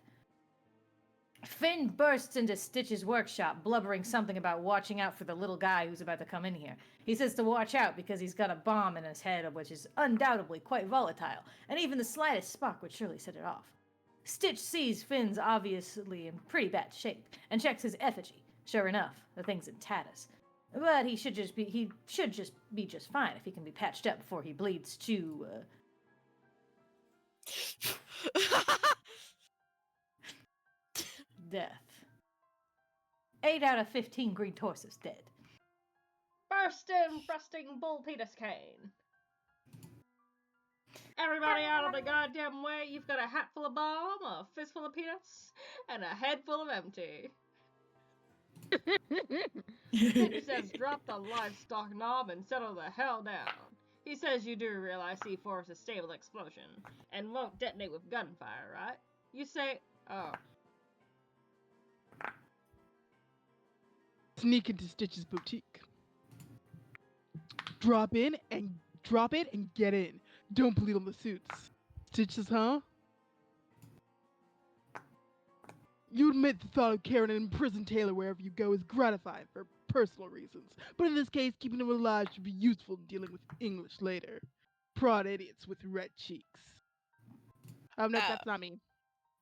Finn bursts into Stitch's workshop, blubbering something about watching out for the little guy who's about to come in here. He says to watch out because he's got a bomb in his head, which is undoubtedly quite volatile, and even the slightest spark would surely set it off. Stitch sees Finn's obviously in pretty bad shape, and checks his effigy. Sure enough, the thing's in tatters. But he should just be just fine if he can be patched up before he bleeds to, death. 8 out of 15 green torsos dead. Bursting, thrusting, bull penis cane. Everybody out of the goddamn way. You've got a hat full of bomb, a fist full of peanuts, and a head full of empty. He says, drop the livestock knob and settle the hell down. He says you do realize C4 is a stable explosion and won't detonate with gunfire, right? You say, oh. Sneak into Stitch's boutique. Drop it and get in. Don't bleed on the suits. Stitch says, huh? You admit the thought of carrying an imprisoned tailor wherever you go is gratifying for personal reasons, but in this case, keeping him alive should be useful in dealing with English later. Prod idiots with red cheeks. No, that's not me.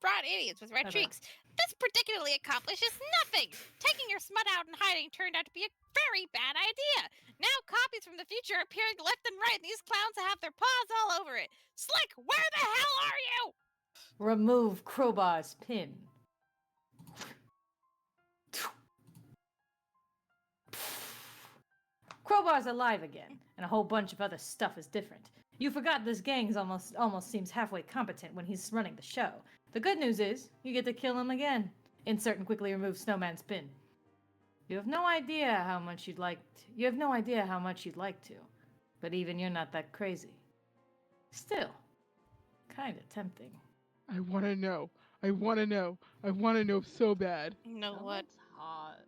Broad idiots with red cheeks. This particularly accomplishes nothing. Taking your smut out and hiding turned out to be a very bad idea. Now copies from the future are appearing left and right, and these clowns have their paws all over it. Slick, where the hell are you? Remove Crowbar's pin. Crowbar's alive again, and a whole bunch of other stuff is different. You forgot this gang's almost seems halfway competent when he's running the show. The good news is, you get to kill him again. Insert and quickly remove Snowman's pin. You have no idea how much you'd like to, but even you're not that crazy. Still, kinda tempting. I wanna know so bad. You know what? That's hot.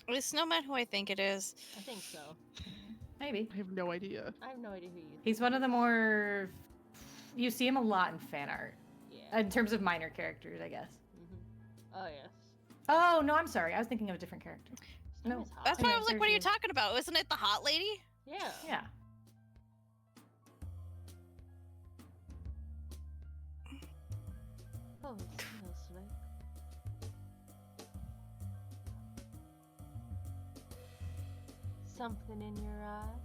Is Snowman who I think it is? I think so. Maybe. I have no idea. I have no idea who you He's one of the more... You see him a lot in fan art. Yeah. In terms of minor characters, I guess. Oh, yes. Oh, no, I'm sorry. I was thinking of a different character. No. Snowman's hot. That's why I Okay, was like, what are you seriously. talking about? Isn't it the hot lady? Yeah. Yeah. Oh, smells like. Something in your eye?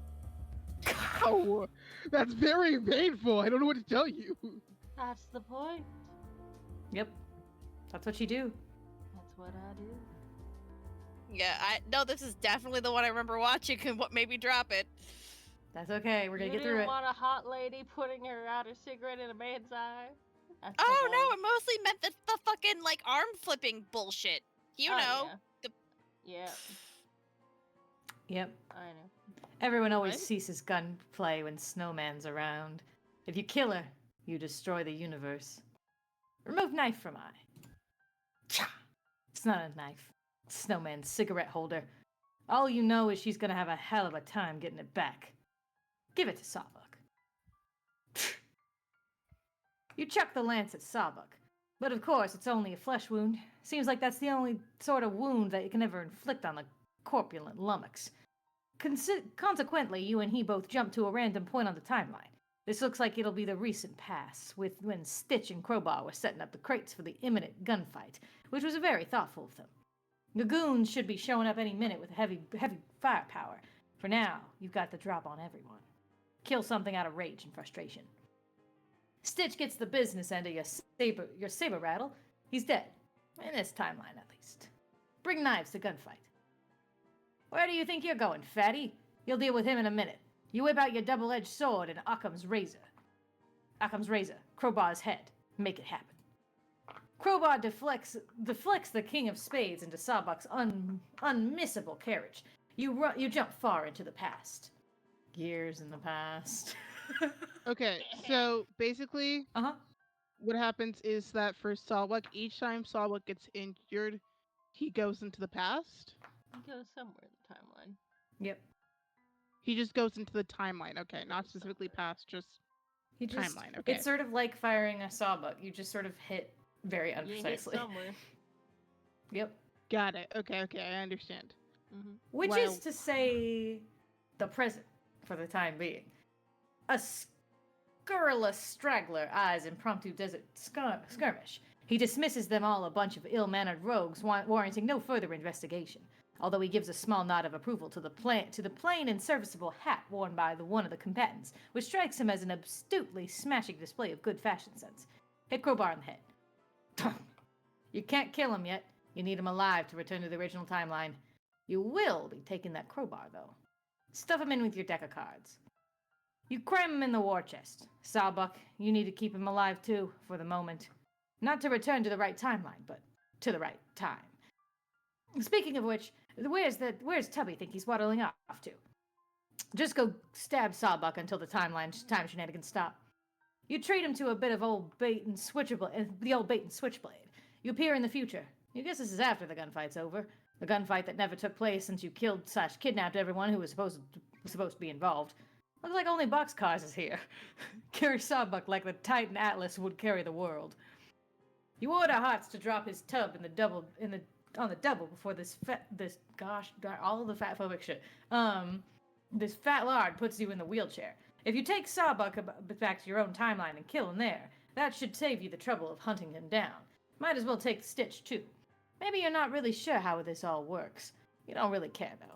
Ow! That's very painful. I don't know what to tell you. That's the point. Yep. That's what you do. That's what I do. Yeah, no, this is definitely the one I remember watching and what made me drop it. That's okay. We're gonna You get through didn't it. want a hot lady putting her out her cigarette in a man's eye? That's Oh the no, one. it mostly meant the fucking like arm flipping bullshit. You Oh, know. Yeah. Yep. I know. Everyone always What? ceases gunplay when Snowman's around. If you kill her, you destroy the universe. Remove knife from eye. Cha! It's not a knife. It's Snowman's cigarette holder. All you know is she's gonna have a hell of a time getting it back. Give it to Sawbuck. You chuck the lance at Sawbuck. But of course, it's only a flesh wound. Seems like that's the only sort of wound that you can ever inflict on the corpulent lummox. Consequently, you and he both jump to a random point on the timeline. This looks like it'll be the recent past, with when Stitch and Crowbar were setting up the crates for the imminent gunfight, which was very thoughtful of them. The goons should be showing up any minute with heavy firepower. For now, you've got the drop on everyone. Kill something out of rage and frustration. Stitch gets the business end of your saber rattle. He's dead. In this timeline, at least. Bring knives to gunfight. Where do you think you're going, fatty? You'll deal with him in a minute. You whip out your double-edged sword and Occam's razor. Crowbar's head. Make it happen. Crowbar deflects the king of spades into Sawbuck's unmissable carriage. You jump far into the past. Years in the past. Okay, so basically, Uh-huh. what happens is that for Sawbuck, each time Sawbuck gets injured, he goes into the past. He goes somewhere in the timeline. Yep. He just goes into the timeline. Okay, not specifically past, just You just, timeline. Okay. It's sort of like firing a Sawbuck. You just sort of hit very You hit unprecisely. somewhere. Yep. Got it. Okay, I understand. Mm-hmm. Which Wow. is to say, the present, for the time being. A scurrilous straggler eyes impromptu desert skirmish. He dismisses them all a bunch of ill-mannered rogues, warranting no further investigation. Although he gives a small nod of approval to the plain and serviceable hat worn by one of the combatants, which strikes him as an astutely smashing display of good fashion sense. Hit Crowbar in the head. You can't kill him yet. You need him alive to return to the original timeline. You will be taking that crowbar, though. Stuff him in with your deck of cards. You cram him in the war chest. Sawbuck, you need to keep him alive, too, for the moment. Not to return to the right timeline, but to the right time. Speaking of which, where's Tubby think he's waddling off to? Just go stab Sawbuck until the time shenanigans stop. You treat him to a bit of the old bait and switchblade. You appear in the future. You guess this is after the gunfight's over. The gunfight that never took place since you killed/kidnapped everyone who was supposed to be involved. Looks like only Boxcars is here. Carry Sawbuck like the Titan Atlas would carry the world. You order Hearts to drop his tub on the double before all the fat phobic shit. This fat lard puts you in the wheelchair. If you take Sawbuck back to your own timeline and kill him there, that should save you the trouble of hunting him down. Might as well take Stitch too. Maybe you're not really sure how this all works. You don't really care though.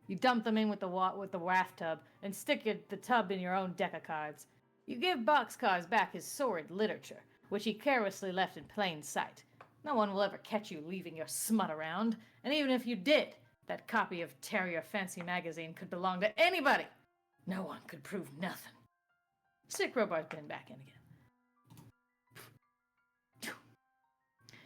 You dump them in with the raft tub and stick the tub in your own deck of cards. You give Boxcars back his sordid literature, which he carelessly left in plain sight. No one will ever catch you leaving your smut around, and even if you did, that copy of Terrier Fancy magazine could belong to anybody. No one could prove nothing. Stick Crowbar's pin back in again.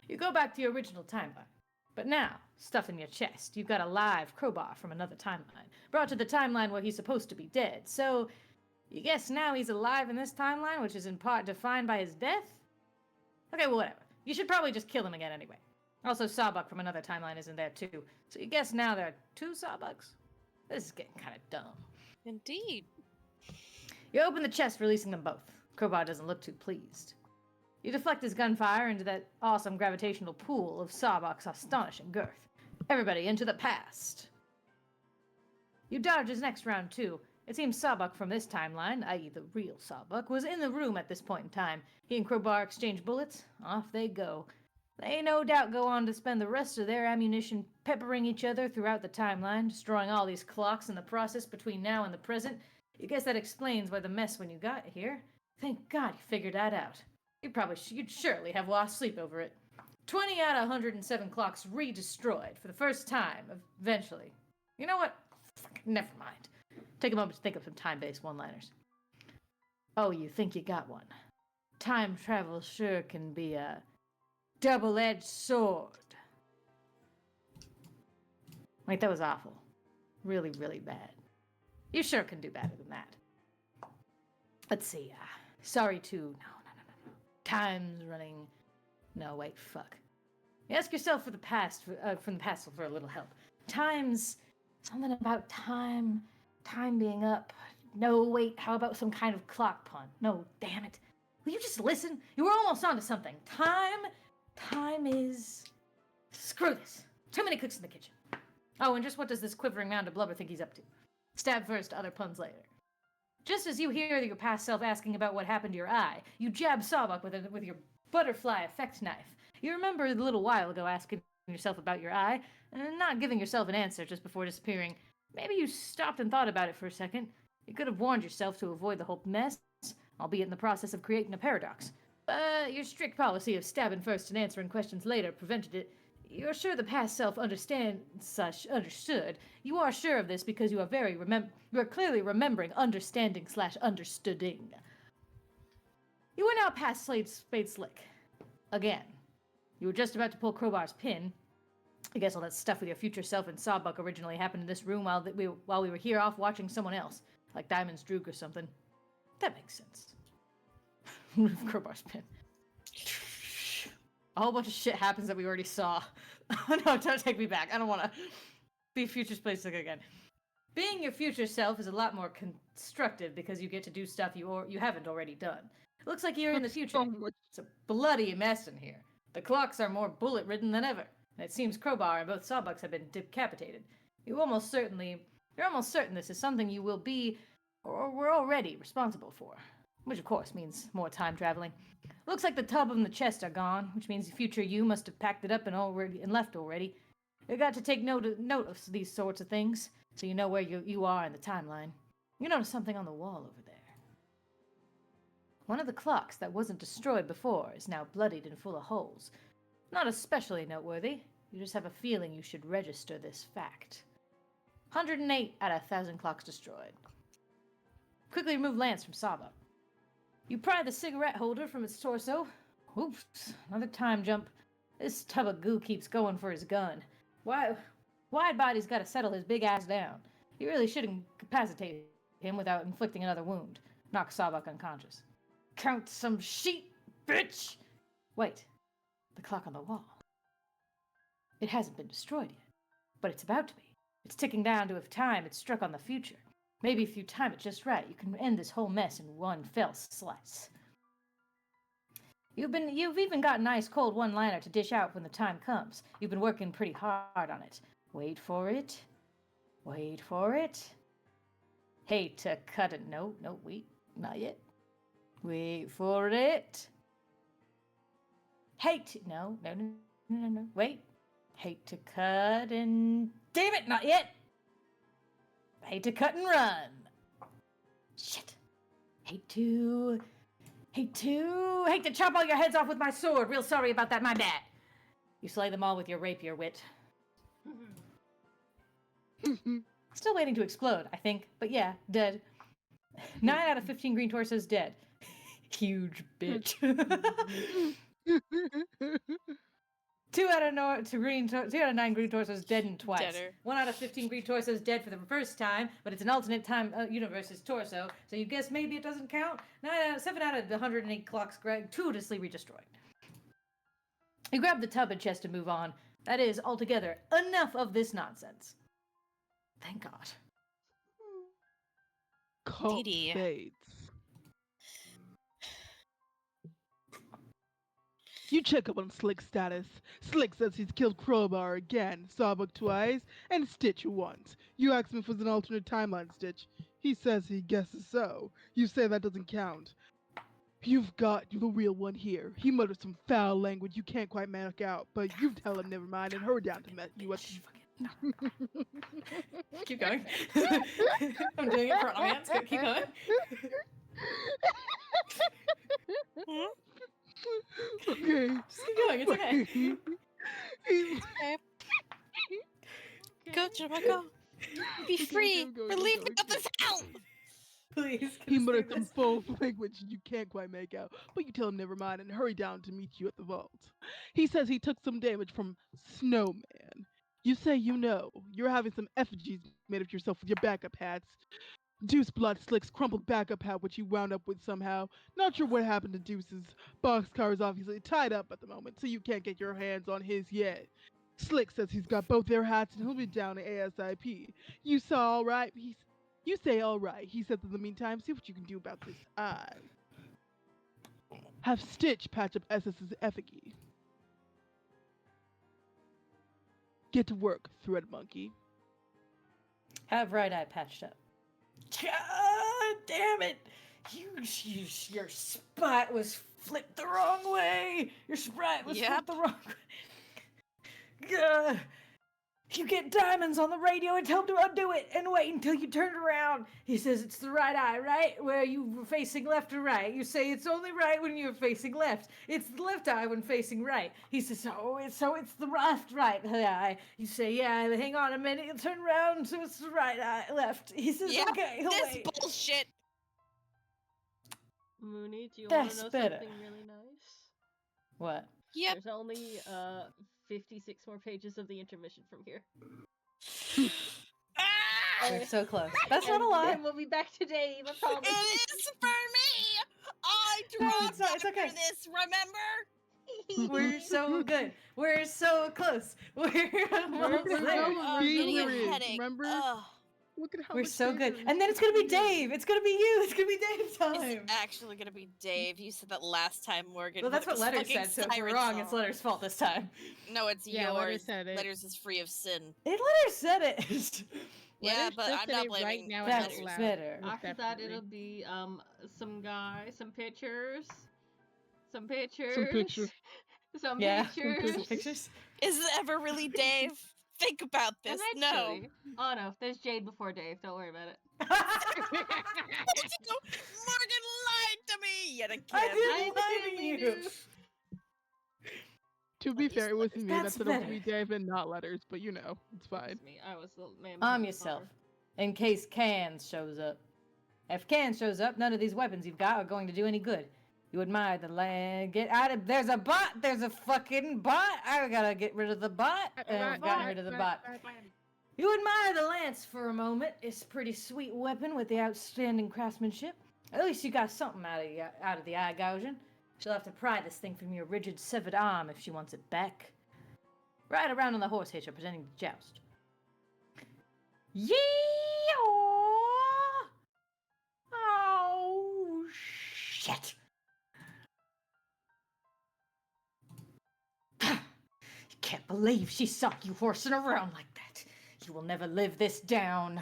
You go back to your original timeline. But now, stuff in your chest, you've got a live crowbar from another timeline, brought to the timeline where he's supposed to be dead. So, you guess now he's alive in this timeline, which is in part defined by his death? Okay, well, whatever. You should probably just kill him again anyway. Also, Sawbuck from another timeline isn't there too. So you guess now there are 2 Sawbucks? This is getting kind of dumb. Indeed. You open the chest, releasing them both. Crowbar doesn't look too pleased. You deflect his gunfire into that awesome gravitational pool of Sawbuck's astonishing girth. Everybody into the past. You dodge his next round too. It seems Sawbuck from this timeline, i.e. the real Sawbuck, was in the room at this point in time. He and Crowbar exchange bullets. Off they go. They no doubt go on to spend the rest of their ammunition peppering each other throughout the timeline, destroying all these clocks in the process between now and the present. You guess that explains why the mess when you got here. Thank God you figured that out. You'd surely have lost sleep over it. 20 out of 107 clocks re-destroyed for the first time, eventually. You know what? Never mind. Take a moment to think of some time-based one-liners. Oh, you think you got one? Time travel sure can be a double-edged sword. Wait, that was awful. Really, really bad. You sure can do better than that. Let's see. Sorry to... No. Time's running... No, wait, fuck. You ask yourself from the past for a little help. Time's... Something about time being up. No, wait, how about some kind of clock pun? No, damn it. Will you just listen? You were almost onto something. Time is... Screw this. Too many cooks in the kitchen. Oh, and just what does this quivering mound of blubber think he's up to? Stab first, other puns later. Just as you hear your past self asking about what happened to your eye, you jab Sawbuck with your butterfly effect knife. You remember a little while ago asking yourself about your eye, and not giving yourself an answer just before disappearing. Maybe you stopped and thought about it for a second. You could have warned yourself to avoid the whole mess, albeit in the process of creating a paradox. But your strict policy of stabbing first and answering questions later prevented it. You're sure the past self understood. You are sure of this because you are clearly remembering understanding/understooding. You were now past Spade Slick. Again. You were just about to pull Crowbar's pin. I guess all that stuff with your future self and Sawbuck originally happened in this room while we were here off watching someone else, like Diamond's Droog or something. That makes sense. Crowbar's pin. A whole bunch of shit happens that we already saw. No, don't take me back. I don't want to be future Spade Slick again. Being your future self is a lot more constructive because you get to do stuff you haven't already done. It looks like you're in the future. It's a bloody mess in here. The clocks are more bullet-ridden than ever, and it seems Crowbar and both Sawbucks have been decapitated. You're almost certain this is something you will be, or were already, responsible for. Which, of course, means more time traveling. Looks like the tub and the chest are gone, which means the future you must have packed it up and left already. You got to take note of these sorts of things, so you know where you are in the timeline. You notice something on the wall over there. One of the clocks that wasn't destroyed before is now bloodied and full of holes. Not especially noteworthy. You just have a feeling you should register this fact. 108 out of 1,000 clocks destroyed. Quickly remove Lance from Saba. You pry the cigarette holder from its torso. Oops, another time jump. This tub of goo keeps going for his gun. Widebody's got to settle his big ass down. You really should incapacitate him without inflicting another wound. Knock Sawbuck unconscious. Count some sheep, bitch! Wait, the clock on the wall. It hasn't been destroyed yet, but it's about to be. It's ticking down to if time had struck on the future. Maybe if you time it just right, you can end this whole mess in one fell slice. You've even got a nice cold one-liner to dish out when the time comes. You've been working pretty hard on it. Wait for it. Wait for it. Hate to cut it. No, wait. Not yet. Wait for it. No. Wait. Hate to cut and... Damn it, not yet. Hate to cut and run. Shit. Hate to chop all your heads off with my sword. Real sorry about that, my bad. You slay them all with your rapier wit. Still waiting to explode, I think. But yeah, dead. 9 out of 15 green torsos dead. Huge bitch. 2 out of 9 green torsos dead and twice. Deader. 1 out of 15 green torsos dead for the first time, but it's an alternate time universe's torso, so you guess maybe it doesn't count. 7 out of 108 clocks gratuitously redestroyed. You grab the tub and chest to move on. That is, altogether, enough of this nonsense. Thank God. Cult DD. fades. You check up on Slick's status. Slick says he's killed Crowbar again, Sawbuck twice, and Stitch once. You ask him if it was an alternate timeline, Stitch. He says he guesses so. You say that doesn't count. You've got the real one here. He mutters some foul language you can't quite make out, but you tell him never mind and hurry down to met you at Keep going. I'm doing it for audience. Keep going. Okay. Just keep going. It's okay. Okay. Go, Jamaica. Be free. We're leaving up this house. Please. He mutters some foul language you can't quite make out, but you tell him never mind and hurry down to meet you at the vault. He says he took some damage from Snowman. You say you know. You're having some effigies made of yourself with your backup hats. Deuce Blood Slick's crumpled backup hat, which you wound up with somehow. Not sure what happened to Deuce's. Boxcar is obviously tied up at the moment, so you can't get your hands on his yet. Slick says he's got both their hats and he'll be down at ASIP. You saw all right. You say all right. He says in the meantime, see what you can do about this eye. Have Stitch patch up SS's effigy. Get to work, Thread Monkey. Have right eye patched up. God damn it! Your sprite was flipped the wrong way. Your sprite was flipped the wrong way. You get diamonds on the radio and tell him to undo it and wait until you turn around. He says it's the right eye, right? Where you were facing left or right. You say it's only right when you're facing left. It's the left eye when facing right. He says, so it's the right eye. You say, yeah, hang on a minute. You turn around, so it's the right eye, left. He says, okay, he'll This wait. bullshit. Moony, do you want to know better. something really nice? What? Yep. There's only 56 more pages of the intermission from here. We're so close. That's not a lot. And we'll be back to Dave, I promise. It is for me. I dropped it's okay. this. Remember? We're so good. We're so close. We're almost We're there. going I'm Be getting a serious, headache. remember? Ugh. Look at how We're much so good. paper And then it's gonna be is here. Dave. It's gonna be you. It's gonna be Dave It's time. actually gonna be Dave. You said that last time, Morgan. Well, that's what It was Letters fucking said, so if we're siren wrong, song. it's Letters' fault this time. No, it's Yeah, yours. Letters said it. Letters is free of sin. Letters said it. Yeah, Letters but just I'm said not it blaming right now That's out loud. better. After that, Definitely. it'll be some guy, some pictures, some pictures, Some pictures. some Yeah. pictures. Pictures. Is it ever really Dave? Think about this. No. Eventually. Oh no, there's Jade before Dave. Don't worry about it. Morgan lied to me yet again. I didn't lie to you. To be fair, it was me that That's said better. we gave and not letters, but you know, it's fine. It's me. I was the man. Arm behind the yourself, bar. in case Cans shows up. If Cans shows up, none of these weapons you've got are going to do any good. You admire the land. Get out of. There's a bot. There's a fucking bot. I gotta get rid of the bot. And I've gotten rid of the bot. You admire the lance for a moment. It's a pretty sweet weapon with the outstanding craftsmanship. At least you got something out of the eye gouging. She'll have to pry this thing from your rigid severed arm if she wants it back. Ride around on the horse hitcher pretending to joust. Yee! Oh, shit! You can't believe she saw you horsing around like that. You will never live this down.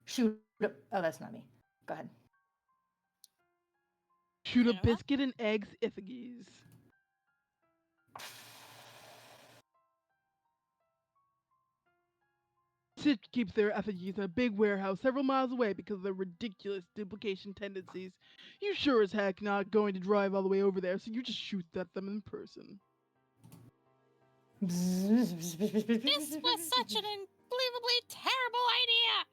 Shoot up. Oh, that's not me. Go ahead. Shoot a You know what? biscuit and eggs effigies. Sid keeps their effigies in a big warehouse several miles away because of their ridiculous duplication tendencies. You sure as heck not going to drive all the way over there, so you just shoot at them in person. This was such an unbelievably terrible idea.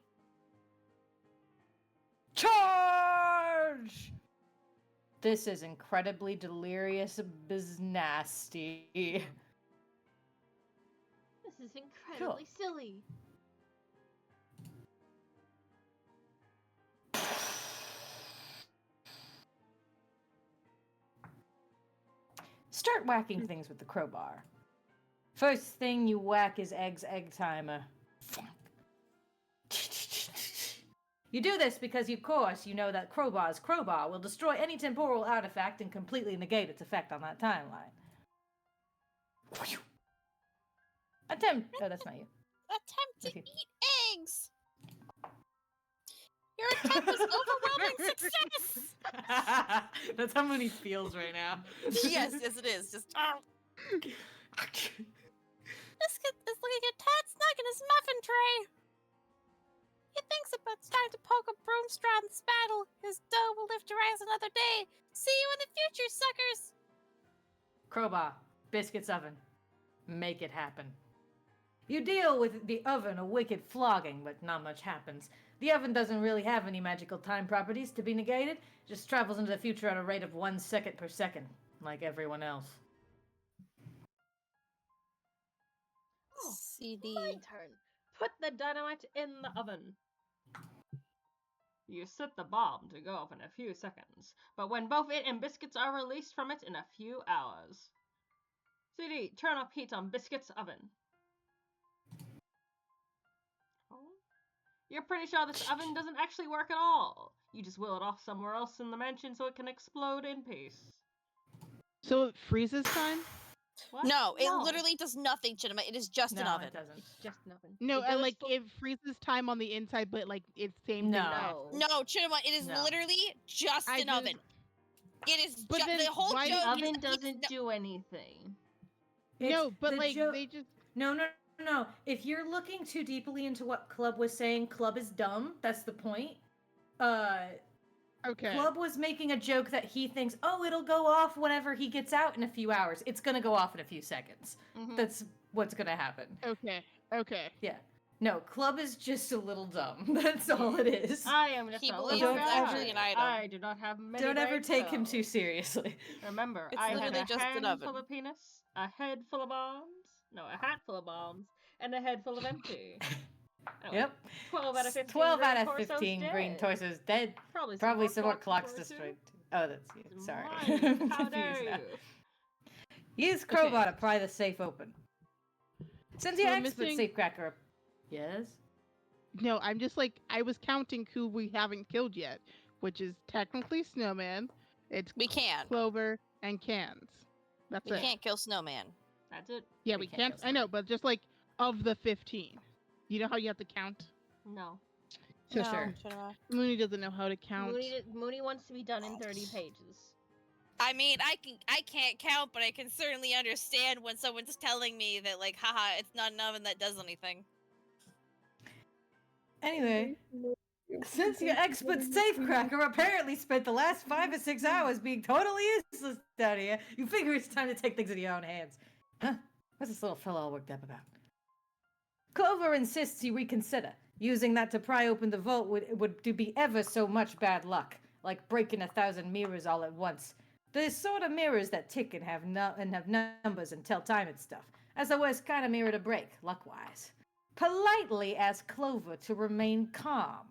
Charge! This is incredibly delirious biznasty. This is incredibly silly. Start whacking things with the crowbar. First thing you whack is egg timer. You do this because, of course, you know that crowbar's crowbar will destroy any temporal artifact and completely negate its effect on that timeline. Attempt. Oh, that's not you. Attempt to Okay. eat eggs. Your attempt was overwhelming success. That's how Moony feels right now. Yes, it is. Just. Biscuit is looking at Tad Snug in his muffin tray. He thinks it's time to poke a broom straw in this battle. His dough will live to rise another day. See you in the future, suckers. Crowbar, Biscuit's oven. Make it happen. You deal with the oven a wicked flogging, but not much happens. The oven doesn't really have any magical time properties to be negated. It just travels into the future at a rate of 1 second per second, like everyone else. CD. My turn. Put the dynamite in the oven. You set the bomb to go off in a few seconds, but when both it and biscuits are released from it in a few hours. CD, turn up heat on biscuits' oven. Oh. You're pretty sure this oven doesn't actually work at all. You just will it off somewhere else in the mansion so it can explode in peace. So it freezes time? What? No, it literally does nothing, Chinema. It is just an oven. it doesn't. Just nothing. No, It and goes like for- it freezes time on the inside, but like it's same thing. No. after. No, Chinema, it is No. literally just I an just- oven. It is But just then the whole why joke. the The is oven that doesn't do anything. No, but the like jo- they just No. If you're looking too deeply into what Club was saying, Club is dumb. That's the point. okay. Club was making a joke that he thinks, oh, it'll go off whenever he gets out in a few hours. It's gonna go off in a few seconds. Mhm. That's what's gonna happen. Okay. Yeah. No, Club is just a little dumb. That's all it is. I am just He a believes little it's guy. actually an item. I do not have many Don't ever brains take at him all. too seriously. Remember, It's I had literally a just an hand full oven. of penis, a head full of bombs, no, a hat full of bombs, and a head full of empty. Anyway, Yep. 12 out of 15. 12 green out of torsos 15 green dead. torsos dead. Probably some more clocks destroyed. Oh, that's you. Sorry. Mine. How Confused dare now. you? Use crowbar to pry the safe open. Since So you're I'm expert missing- safecracker. Yes? No, I'm just like I was counting who we haven't killed yet, which is technically Snowman. It's We can. Clover and Cans. That's We it. can't kill Snowman. That's it. Yeah, We we can't can't. kill I know, but just like of the 15. You know how you have to count? No. For sure. Chinema. Mooney doesn't know how to count. Mooney wants to be done in 30 pages. I mean, I can't count, but I can certainly understand when someone's telling me that, like, haha, it's not an oven that does anything. Anyway, Since your expert safecracker apparently spent the last 5 or 6 hours being totally useless down here, you figure it's time to take things into your own hands. Huh? What's this little fellow all worked up about? Clover insists you reconsider. Using that to pry open the vault would be ever so much bad luck, like breaking 1,000 mirrors all at once. The sort of mirrors that tick and have numbers and tell time and stuff. That's the worst kind of mirror to break, luck-wise. Politely ask Clover to remain calm.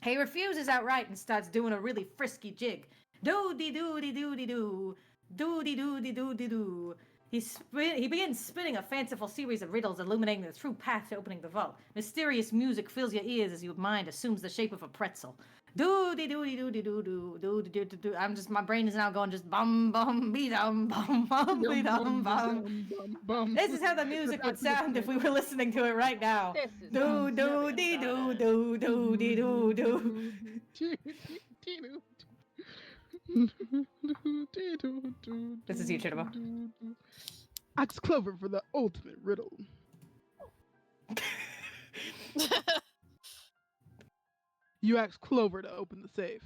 He refuses outright and starts doing a really frisky jig. Do-de-do-de-do-de-do. Do-de-do-de-do-de-do. He begins spinning a fanciful series of riddles illuminating the true path to opening the vault. Mysterious music fills your ears as your mind assumes the shape of a pretzel. Do-de-do-de-do-de-do-do. My brain is now going just bum-bum-be-dum, bum-bum-be-dum-bum. This is how the music would sound if we were listening to it right now. Do-do-de-do-do-do-de-do-do. This is you, Chitabo. Ask Clover for the ultimate riddle. You ask Clover to open the safe.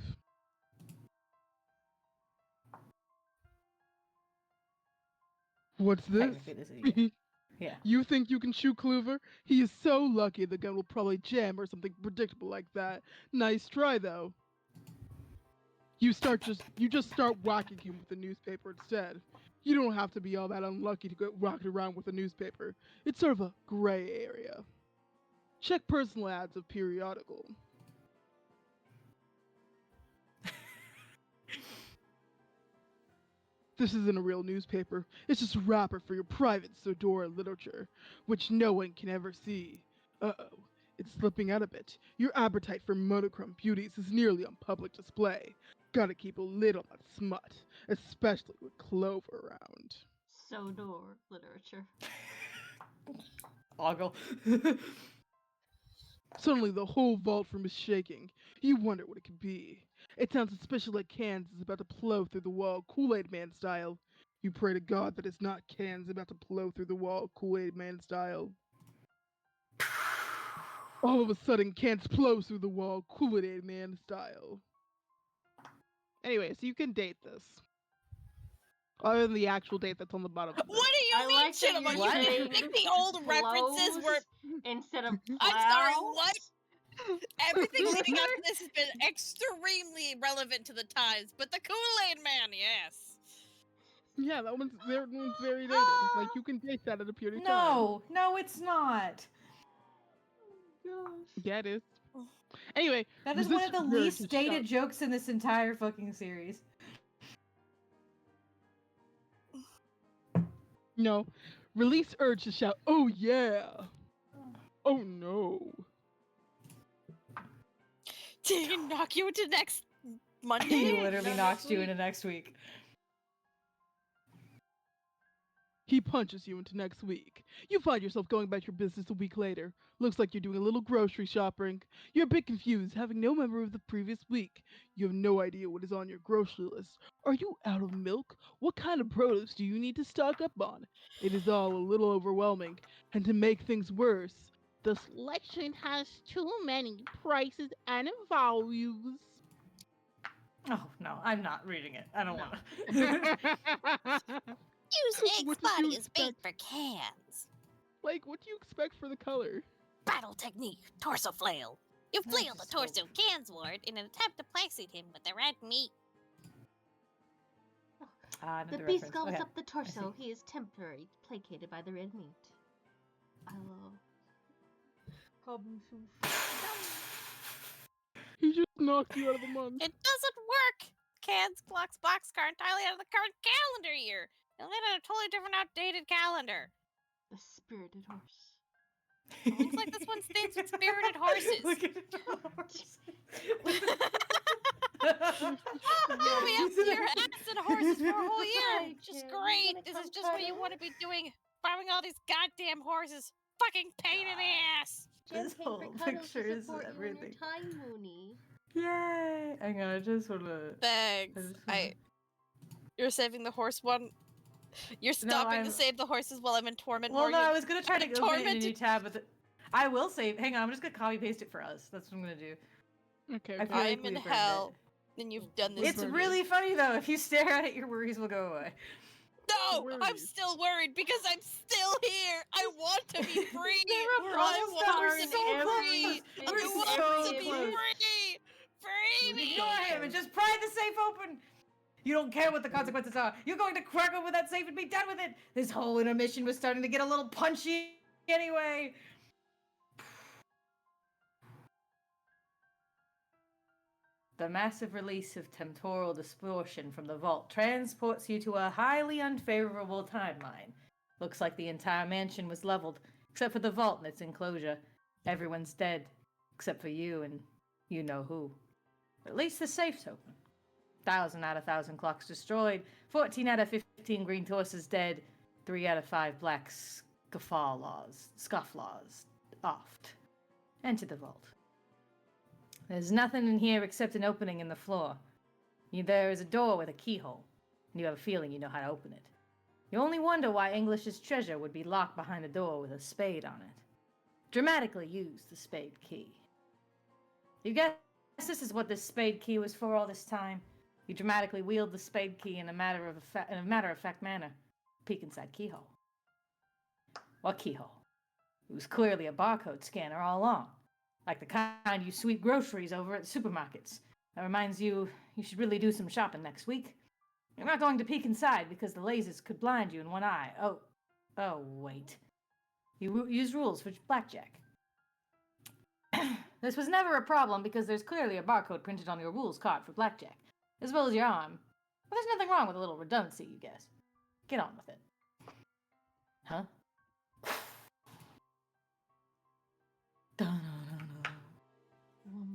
What's this? This is you. Yeah. You think you can shoot Clover? He is so lucky the gun will probably jam or something predictable like that. Nice try, though. You just start whacking him with the newspaper instead. You don't have to be all that unlucky to go rocking around with a newspaper. It's sort of a gray area. Check personal ads of periodical. This isn't a real newspaper. It's just a wrapper for your private Sodora literature, which no one can ever see. Uh-oh, it's slipping out a bit. Your appetite for monochrome beauties is nearly on public display. Gotta keep a lid on that smut, especially with Clover around. Sodor literature. Ogle. Suddenly the whole vault room is shaking. You wonder what it could be. It sounds especially like Cans is about to plow through the wall Kool-Aid Man style. You pray to God that it's not Cans about to plow through the wall Kool-Aid Man style. All of a sudden, Cans plows through the wall Kool-Aid Man style. Anyway, so you can date this. Other than the actual date that's on the bottom. What do you I mean, like that Chitabo? you're You saying think the old references were... instead of plows? I'm sorry, what? Everything leading up to this has been extremely relevant to the times, but the Kool-Aid Man, yes. Yeah, that one's very dated. Like, you can date that at a period of time. No, it's not. Gosh. Yeah, it is. Anyway, That is one of the least dated jokes in this entire fucking series. No. Release urge to shout, oh yeah! Oh no. Did he knock you into next Monday? He literally No, knocks next you week. into next week. He punches you into next week. You find yourself going about your business a week later. Looks like you're doing a little grocery shopping. You're a bit confused, having no memory of the previous week. You have no idea what is on your grocery list. Are you out of milk? What kind of produce do you need to stock up on? It is all a little overwhelming. And to make things worse, the selection has too many prices and values. Oh, no, I'm not reading it. I don't want to. Use X What did body you as bait expect? for Cans. Like, what do you expect for the color? Battle technique, torso flail. You flail the That's torso so- Cans Ward in an attempt to placate him with the red meat. The beast gulps up the torso. He is temporarily placated by the red meat. He just knocked you out of the month. It doesn't work! Cans blocks boxcar entirely out of the current calendar year. They'll get on a totally different, outdated calendar. The spirited horse. It looks like this one's themed with spirited horses. Look at the horse. Oh, we have your ass and horses for a whole year. Hi, Just Jen. great. You This wanna is come just what you cuddle? want to be doing. Farming all these goddamn horses. Fucking pain in the ass. Jen This came whole for cuddles picture to is support you in everything. your time, Moony. Yay! Hang on, I just want to. Thanks. You're saving the horse one. You're stopping I'm- to save the horses while I'm in torment. Well, no, mode. I was gonna try to open it in a new tormented. tab, but I will save. Hang on, I'm just gonna copy paste it for us. That's what I'm gonna do. Okay. I feel okay. like I'm in we burned hell. it. And you've done this. It's burned really funny though. If you stare at it, your worries will go away. No, Where I'm is- still worried because I'm still here. I want to be free. We're I almost want are to in be every- free. in I We're want so to be close. free. Free me. Ignore him and just pry the safe open. You don't care what the consequences are. You're going to crack open that safe and be done with it. This whole intermission was starting to get a little punchy anyway. The massive release of temporal distortion from the vault transports you to a highly unfavorable timeline. Looks like the entire mansion was leveled, except for the vault and its enclosure. Everyone's dead, except for you and you know who. At least the safe's open. 1,000 out of 1,000 clocks destroyed, 14 out of 15 green horses dead, 3 out of 5 black scofflaws offed. Enter the vault. There's nothing in here except an opening in the floor. There is a door with a keyhole, and you have a feeling you know how to open it. You only wonder why English's treasure would be locked behind a door with a spade on it. Dramatically use the spade key. You guess this is what this spade key was for all this time? You dramatically wield the spade key in a matter-of-fact manner. Peek inside keyhole. What keyhole? It was clearly a barcode scanner all along. Like the kind you sweep groceries over at supermarkets. That reminds you, you should really do some shopping next week. You're not going to peek inside because the lasers could blind you in one eye. Oh, wait. You use rules for blackjack. This was never a problem because there's clearly a barcode printed on your rules card for blackjack, as well as your arm. But there's nothing wrong with a little redundancy, you guess. Get on with it. Huh?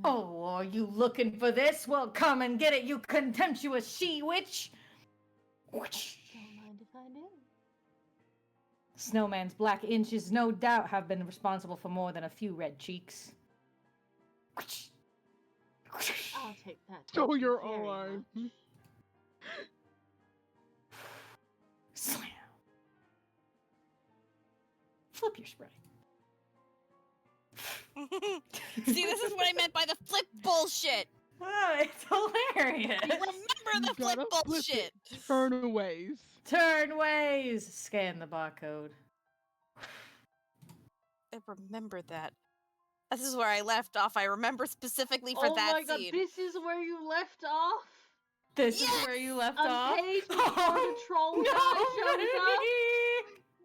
Oh, are you looking for this? Well, come and get it, you contemptuous she-witch! Don't mind if I do. Snowman's black inches no doubt have been responsible for more than a few red cheeks. I'll take that. So thank you you're very alive. much. Slam. Flip your spray. See, this is what I meant by the flip bullshit. Oh, it's hilarious. You remember the flip Gotta flip bullshit. it. Turnaways. Turn ways. Scan the barcode. I remember that. This is where I left off. I remember specifically for Oh that my god, scene. this is where you left off? This Yes! is where you left On off. page before the troll guy shows up?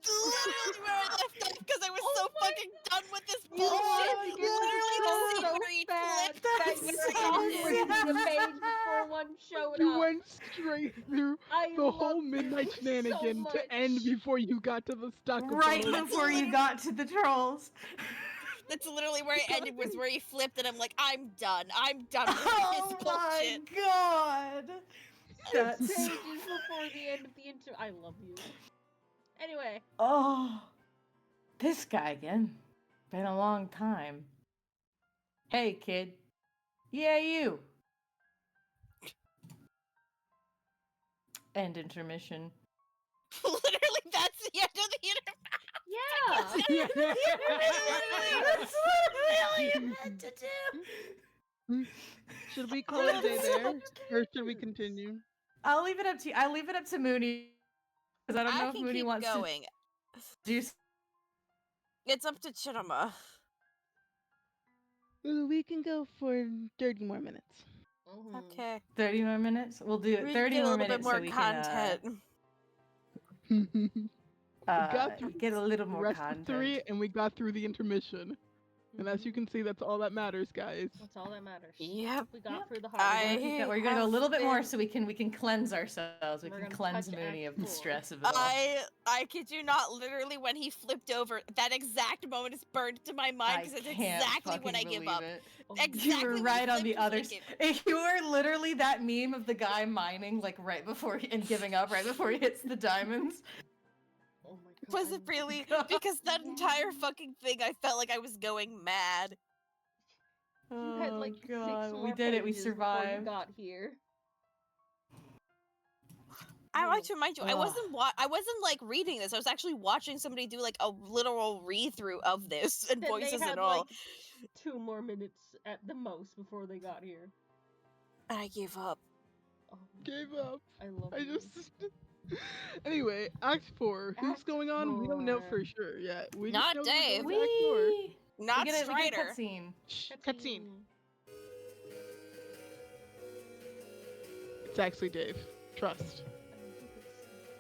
Literally where I left off because I was Oh so my- fucking done with this You bullshit. wanted to get Literally the the troll scene so where he bad flipped that That's you so stopped sad. reading the page before one showed You up. went straight through I the whole love midnight this shenanigan so to end much. before you got to the stuck. Right abode. before you got to the trolls. That's literally where it ended, was where he flipped, and I'm like, I'm done. I'm done with Oh this my bullshit. god. That's Pages before the end of the intro. I love you. Anyway, Oh, this guy again. Been a long time. Hey, kid. Yeah, you. End intermission. Literally, that's the end of the interview. yeah. That's what really meant to do. Should we call it a day there, or should we continue? I'll leave it up to you. I'll leave it up to Moony because I don't know I if can Moony keep wants going. to do. It's up to Chinama. Ooh, we can go for 30 more minutes. Mhm. Okay. 30 more minutes. We'll do We 30 get a more little bit minutes more so we content. got through get a little more rest content. of 3, and we got through the intermission. And as you can see, that's all that matters, guys. That's all that matters. Yep. We got through the We're hard I- work. we're gonna go a have little bit more been- so we can cleanse ourselves. We We're can gonna cleanse touch Moony of Act the 4. stress of it all. I kid you not, literally when he flipped over, that exact moment is burned to my mind because it's can't exactly when I fucking give up. believe it. Oh, Exactly You were when he right on flipped the is when I other. gave up. You were literally that meme of the guy mining like right before and giving up right before he hits the diamonds. oh my god. Was it really? Because that entire fucking thing, I felt like I was going mad. You had like Oh, God, 6 we more did it. We pages before survived. you got here. I like to remind you, I Ugh. wasn't like reading this. I was actually watching somebody do like a literal read-through of this and Then they voices had and all. like 2 more minutes at the most before they got here. And I gave up. Oh, Gave up. I love I you. just. Anyway, Act 4. Who's Act going on? We don't know 4. for sure yet. We Not just know we're Dave. going to Act 4. Whee! Not we get a Strider. cutscene. Shh, cutscene. Cutscene. It's actually Dave. Trust.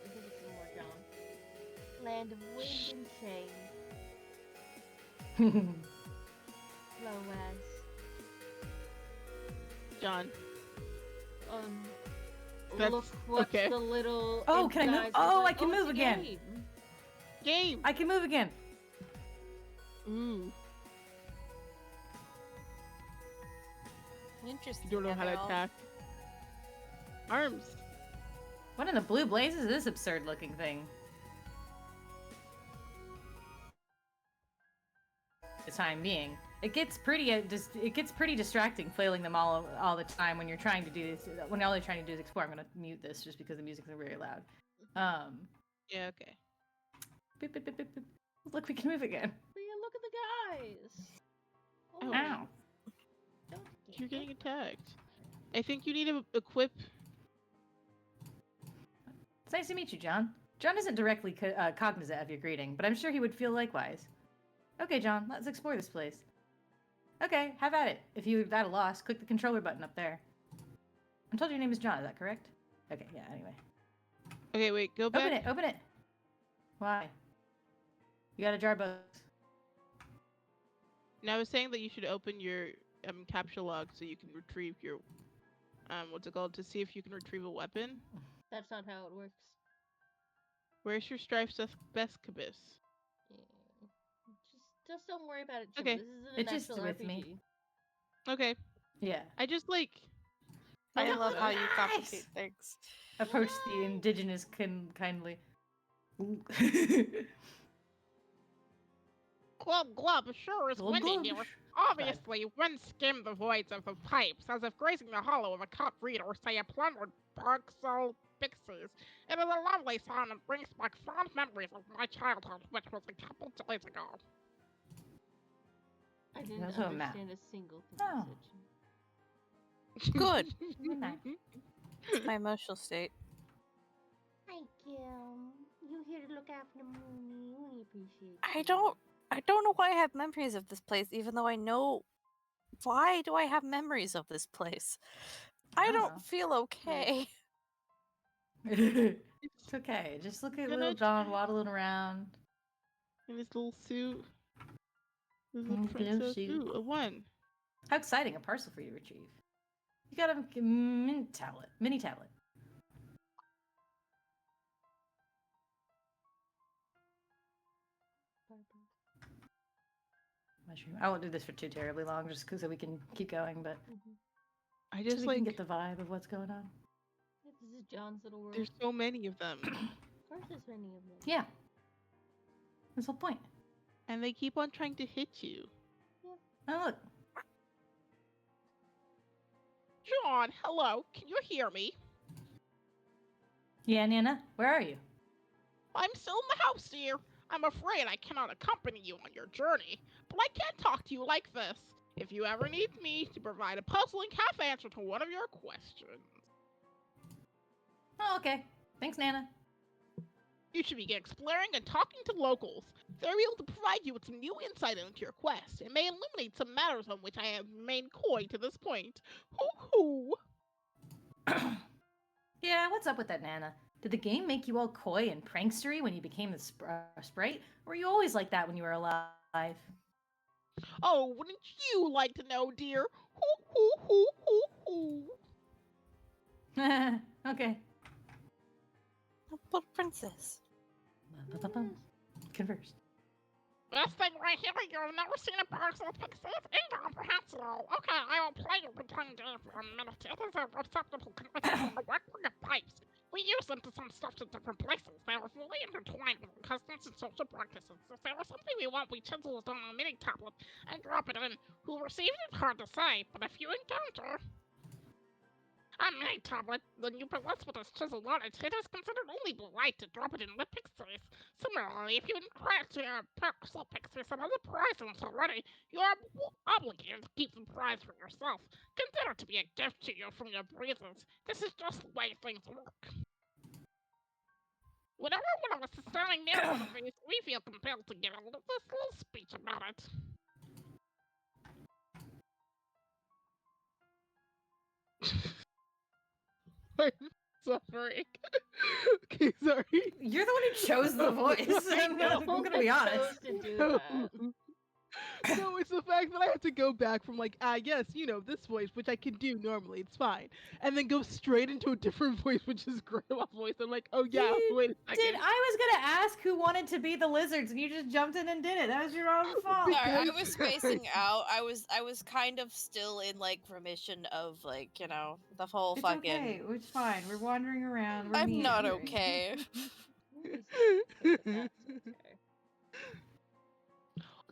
I think it's more John. Land of wind and shame. Low-as. John. That's- Look what okay. the little. Oh, can I move? guys Oh, are I can it's move a again. game. Game. I can move again. Ooh. Interesting. You don't know how to attack. Arms. What in the blue blazes is this absurd looking thing? The time being, it gets pretty distracting flailing them all the time when you're trying to do this. When all you're trying to do is explore. I'm gonna mute this just because the music's very loud. Yeah, okay. Beep, beep, beep, beep, beep. Look, we can move again. But yeah, look at the guys. Oh. Ow. Don't You're getting attacked. I think you need to equip. It's nice to meet you, John. John isn't directly cognizant of your greeting, but I'm sure he would feel likewise. Okay, John, let's explore this place. Okay, have at it. If you're at a loss, click the controller button up there. I'm told your name is John, is that correct? Okay, yeah, anyway. Okay, wait, go back. Open it! Why? You got a jar box. Now I was saying that you should open your capture log so you can retrieve your what's it called, to see if you can retrieve a weapon. That's not how it works. Where's your Strife's Bescabus? Yeah. Just don't worry about it. Too. Okay. This isn't It's an just actual with RPG. me. Okay. Yeah. I just like I Oh, love how you nice. complicate things. Approach the indigenous kindly. Glub glub sure is Glub, windy glub. here. Obviously, wind skimmed the voids of the pipes, as if grazing the hollow of a cup reed or say a plundered pixel pixies. It is a lovely sound and brings back fond memories of my childhood, which was a couple days ago. I didn't Also a map. understand a single thing. Oh. you said. Good. Nice. It's my emotional state. Thank you. You here to look after Moony. We appreciate I you. don't know why I have memories of this place, even though I know. Why do I have memories of this place? I don't know. don't feel okay. It's okay. Just look at Gonna little John waddling around. in his little suit. His Mm, little little princess. suit. Ooh, a 1. How exciting! A parcel for you to retrieve. You got a mini tablet. Mushroom. I won't do this for too terribly long, just so we can keep going. But I so just we like can get the vibe of what's going on. This is John's little world. there's so many of them. Of course, there's many of them. Yeah. That's the whole point. And they keep on trying to hit you. Oh look. John, hello. Can you hear me? Yeah, Nana. Where are you? I'm still in the house, dear. I'm afraid I cannot accompany you on your journey, but I can talk to you like this. If you ever need me to provide a puzzling half answer to one of your questions. Oh, okay. Thanks, Nana. You should begin exploring and talking to locals. They're able to provide you with some new insight into your quest and may illuminate some matters on which I have remained coy to this point. Hoo hoo! Yeah, what's up with that, Nana? Did the game make you all coy and prankstery when you became the sprite? Or were you always like that when you were alive? Oh, wouldn't you like to know, dear? Hoo hoo hoo hoo hoo! Okay. Little princess. Converse. This thing right here, you've never seen a parcel of pixies? Incomprehensible! Okay, I will play you pretend game for a minute. It is a receptacle connected to the network of pipes. We use them to send stuff to different places. They are fully intertwined with customs and social practices. If there is something we want, we chisel it on a mini tablet and drop it in. Who received it? Hard to say, but if you encounter... A mini tablet, then you possess with its chiseled on it, it is considered only polite to drop it in the pixies. Similarly, if you encroach your pixel pixies and other presents already, you are obligated to keep the prize for yourself. Consider it to be a gift to you from your breezes. This is just the way things work. Whenever one of us is standing near one of these, we feel compelled to give a little speech about it. I'm suffering. Okay, sorry. You're the one who chose the voice. I'm gonna be honest. Chose to do that. No, it's the fact that I have to go back from like, yes, this voice, which I can do normally, it's fine, and then go straight into a different voice, which is Grandma's voice. I'm like, oh yeah, You wait a second. I was gonna ask who wanted to be the lizards, and you just jumped in and did it. That was your own fault. Sorry, I was spacing out. I was kind of still in like remission of like, the whole It's fucking okay. It's fine. We're wandering around. We're I'm not meandering. okay.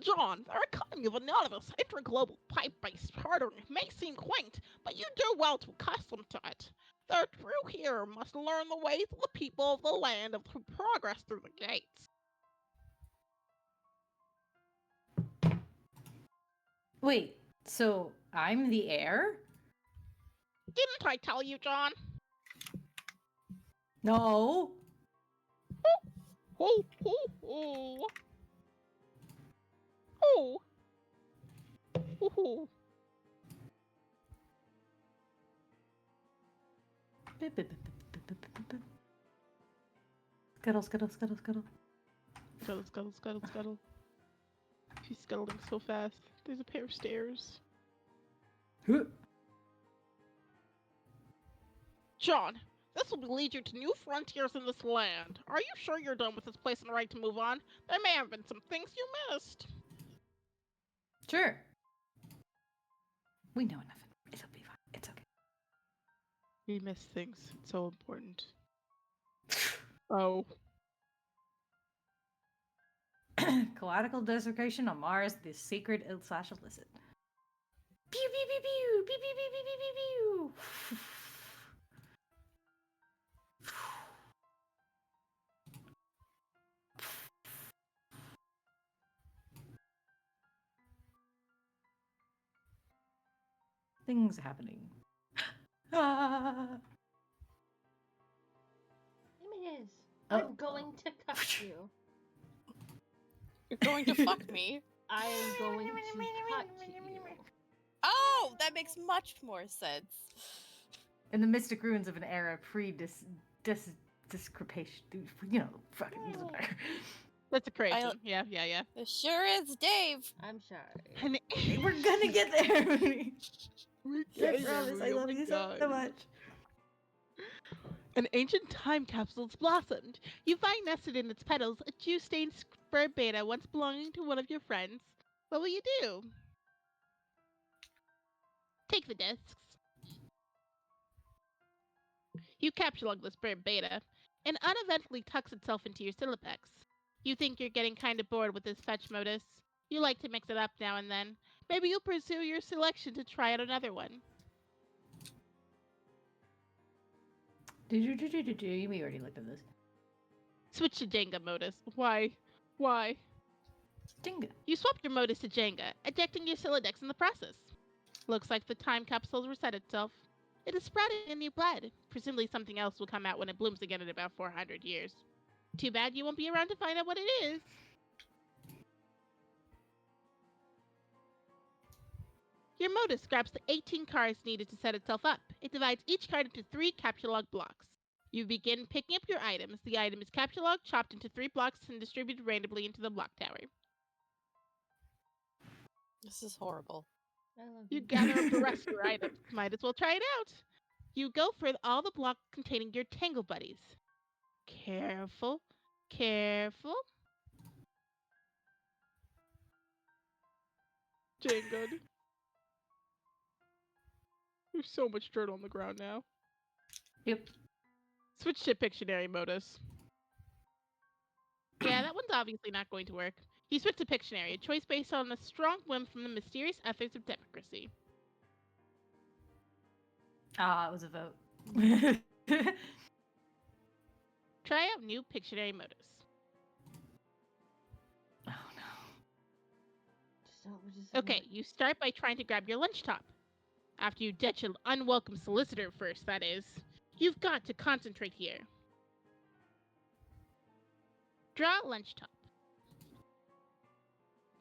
John, the economy of anonymous interglobal pipe-based bartering may seem quaint, but you do well to accustom to it. The true hero must learn the ways of the people of the land of progress through the gates. Wait, so I'm the heir? Didn't I tell you, John? No. Oh, oh, oh. Oh. Oh. Scuttle, scuttle, scuttle, scuttle. Scuttle, scuttle, scuttle, scuttle. She's scuttling so fast. There's a pair of stairs. John, this will lead you to new frontiers in this land. Are you sure you're done with this place and ready to move on? There may have been some things you missed. Sure. We know enough. It'll be fine. It's okay. We miss things. It's so important. Oh. Collidical desecration on Mars, the secret / illicit. Pew pew pew pew pew pew pew pew pew pew. Things happening. Ah. Images. Oh. I'm going to cut you. You're going to fuck me. I am going to cut you. Oh, that makes much more sense. In the mystic ruins of an era discrepation. Fucking doesn't matter. That's a crazy. Yeah. It sure is, Dave. I'm sorry. And We're gonna get there. we're I getting promise. there, I oh love my you so God. much. An ancient time capsule's blossomed. You find nested in its petals a juice-stained sperm beta once belonging to one of your friends. What will you do? Take the discs. You capsulog the sperm beta, and uneventfully tucks itself into your syllabex. You think you're getting kind of bored with this fetch modus. You like to mix it up now and then. Maybe you'll pursue your selection to try out another one. We already looked at this. Switch to Jenga modus. Why? Jenga. You swapped your modus to Jenga, ejecting your Sylladex in the process. Looks like the time capsule reset itself. It is sprouting a new blood. Presumably something else will come out when it blooms again in about 400 years. Too bad you won't be around to find out what it is. Your modus grabs the 18 cards needed to set itself up. It divides each card into 3 capsulog blocks. You begin picking up your items. The item is capsulog, chopped into 3 blocks, and distributed randomly into the block tower. This is horrible. I love You gather up the rest of your items. Might as well try it out. You go for all the blocks containing your tangle buddies. Careful. Careful. Jenga. There's so much dirt on the ground now. Yep. Switch to Pictionary modus. Yeah, that one's obviously not going to work. You switch to Pictionary, a choice based on a strong whim from the mysterious ethers of democracy. Ah, it was a vote. Try out new Pictionary modus. Oh no. Okay, you start by trying to grab your lunch top. After you ditch an unwelcome solicitor first, that is. You've got to concentrate here. Draw a lunch top.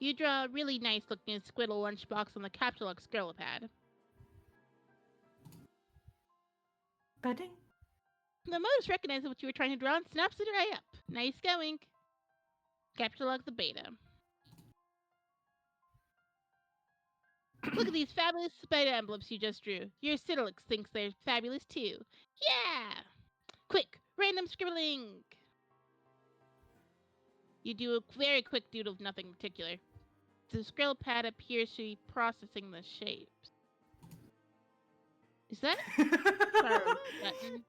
You draw a really nice looking squiddle lunchbox on the Capsule Lock Skrilla pad. Budding? The modus recognizes what you were trying to draw and snaps it right up. Nice going. Capsule Lock the beta. Look at these fabulous spider emblems you just drew. Your Citylix thinks they're fabulous too. Yeah! Quick, random scribbling! You do a very quick doodle of nothing in particular. The Skrill pad appears to be processing the shapes. Is that a button?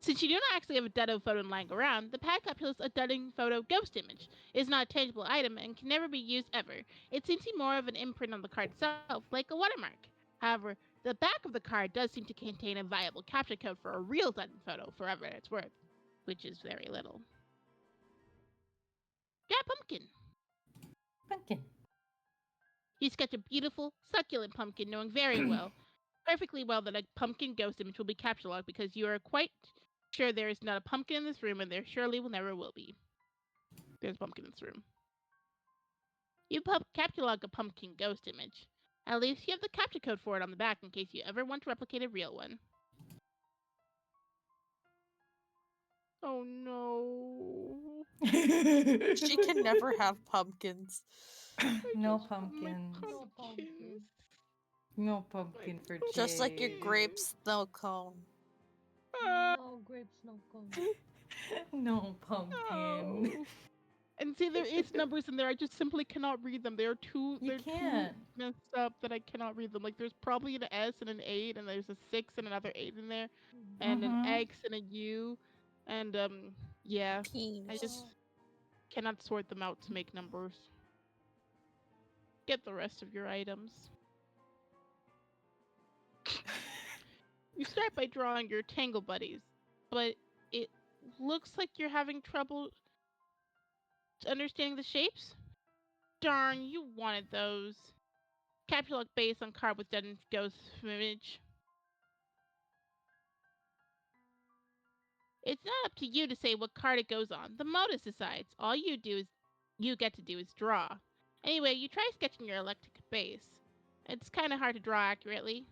Since you do not actually have a Dutto photo lying around, the pad captures a Dutting photo ghost image. It is not a tangible item and can never be used ever. It seems to be more of an imprint on the card itself, like a watermark. However, the back of the card does seem to contain a viable capture code for a real Dutton photo, for whatever it's worth, which is very little. Yeah, pumpkin. Pumpkin. You sketch a beautiful, succulent pumpkin, knowing perfectly well that a pumpkin ghost image will be capture locked because you are quite sure there is not a pumpkin in this room and there surely will never will be. There's a pumpkin in this room. You capture log a pumpkin ghost image. At least you have the capture code for it on the back in case you ever want to replicate a real one. Oh no. She can never have pumpkins. No just want my pumpkins. pumpkins. No pumpkin for Jade. Just like your grape snow cone. No grapes, no gold. No pumpkin. Oh. And see, there is numbers in there. I just simply cannot read them. They're too can't. messed up that I cannot read them. Like there's probably an S and an 8, and there's a 6 and another 8 in there, and an X and a U, and yeah. I just cannot sort them out to make numbers. Get the rest of your items. You start by drawing your tangle buddies, but it looks like you're having trouble understanding the shapes? Darn, you wanted those. Capture lock base on card with dead ghost image. It's not up to you to say what card it goes on. The modus decides. All you get to do is draw. Anyway, you try sketching your electric base. It's kind of hard to draw accurately.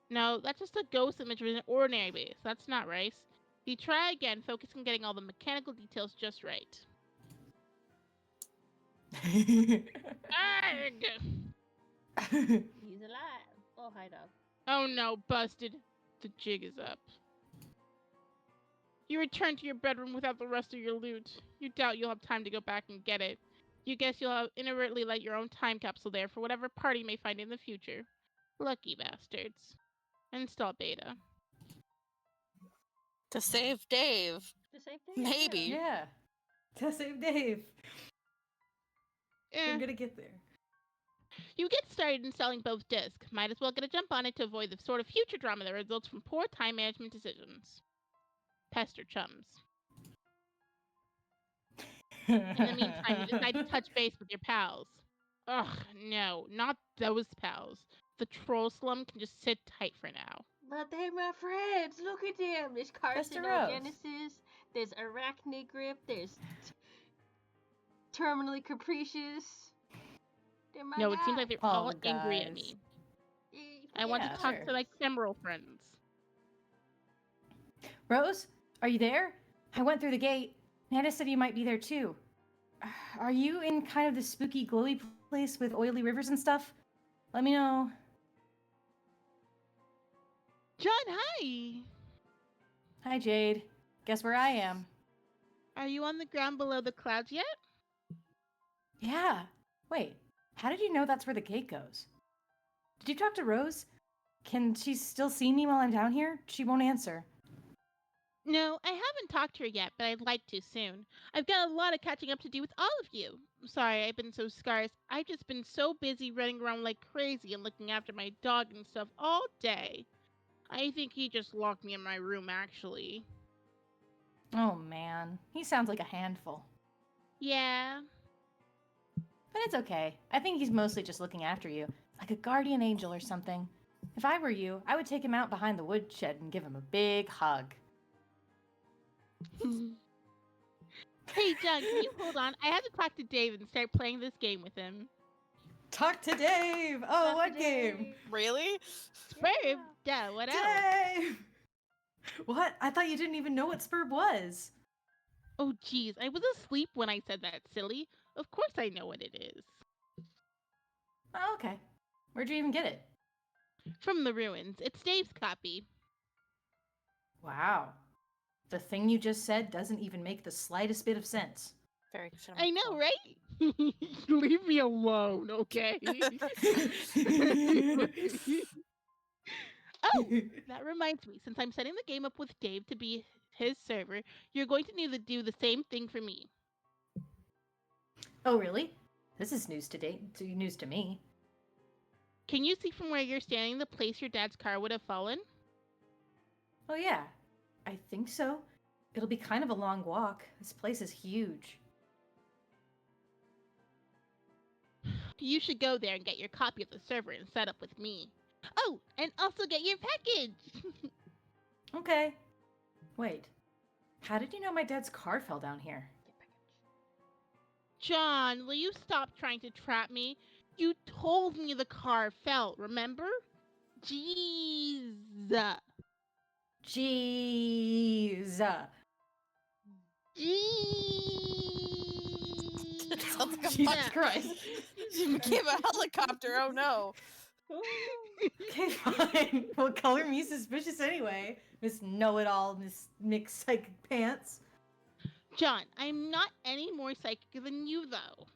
No, that's just a ghost image with an ordinary base. That's not right. You try again, focus on getting all the mechanical details just right. Arg! He's alive. Oh, hi, dog. Oh no, busted. The jig is up. You return to your bedroom without the rest of your loot. You doubt you'll have time to go back and get it. You guess you'll inadvertently light your own time capsule there for whatever party you may find in the future. Lucky bastards. Install beta. To save Dave. To save Dave, Maybe. Yeah. To save Dave. We're gonna get there. You get started installing both discs. Might as well get a jump on it to avoid the sort of future drama that results from poor time management decisions. Pester chums. In the meantime, you decide to touch base with your pals. Ugh, no, not those pals. The troll slum can just sit tight for now. But they're my friends. Look at them. There's carcinogenesis. There's arachne grip. There's terminally capricious. No, it seems like they're all angry at me. I want to talk to like femoral friends. Rose, are you there? I went through the gate. Nana said you might be there too. Are you in kind of the spooky glowy place with oily rivers and stuff? Let me know. John, hi! Hi, Jade. Guess where I am? Are you on the ground below the clouds yet? Yeah. Wait, how did you know that's where the gate goes? Did you talk to Rose? Can she still see me while I'm down here? She won't answer. No, I haven't talked to her yet, but I'd like to soon. I've got a lot of catching up to do with all of you. Sorry, I've been so scarce. I've just been so busy running around like crazy and looking after my dog and stuff all day. I think he just locked me in my room, actually. Oh man, he sounds like a handful. Yeah. But it's okay. I think he's mostly just looking after you, like a guardian angel or something. If I were you, I would take him out behind the woodshed and give him a big hug. Hey, John, can you hold on? I have to talk to Dave and start playing this game with him. Talk to Dave! Oh, Talk what to game? Dave. Really? Spurb? Duh, what else? Dave! What? I thought you didn't even know what Spurb was. Oh, geez, I was asleep when I said that, silly. Of course I know what it is. Oh, okay. Where'd you even get it? From the ruins. It's Dave's copy. Wow. The thing you just said doesn't even make the slightest bit of sense. Very I know, right? Leave me alone, okay? Oh, that reminds me. Since I'm setting the game up with Dave to be his server, you're going to need to do the same thing for me. Oh, really? This is news news to me. Can you see from where you're standing the place your dad's car would have fallen? Oh, yeah. I think so. It'll be kind of a long walk. This place is huge. You should go there and get your copy of the server and set up with me. Oh, and also get your package! Okay. Wait. How did you know my dad's car fell down here? John, will you stop trying to trap me? You told me the car fell, remember? Jeez. Jeez. Sounds like a Jesus fuck- Christ. Became a helicopter. Oh no. Okay, fine. Well, color me suspicious anyway. Miss Know-It-All, Miss Mixed Psychic Pants. John, I'm not any more psychic than you, though.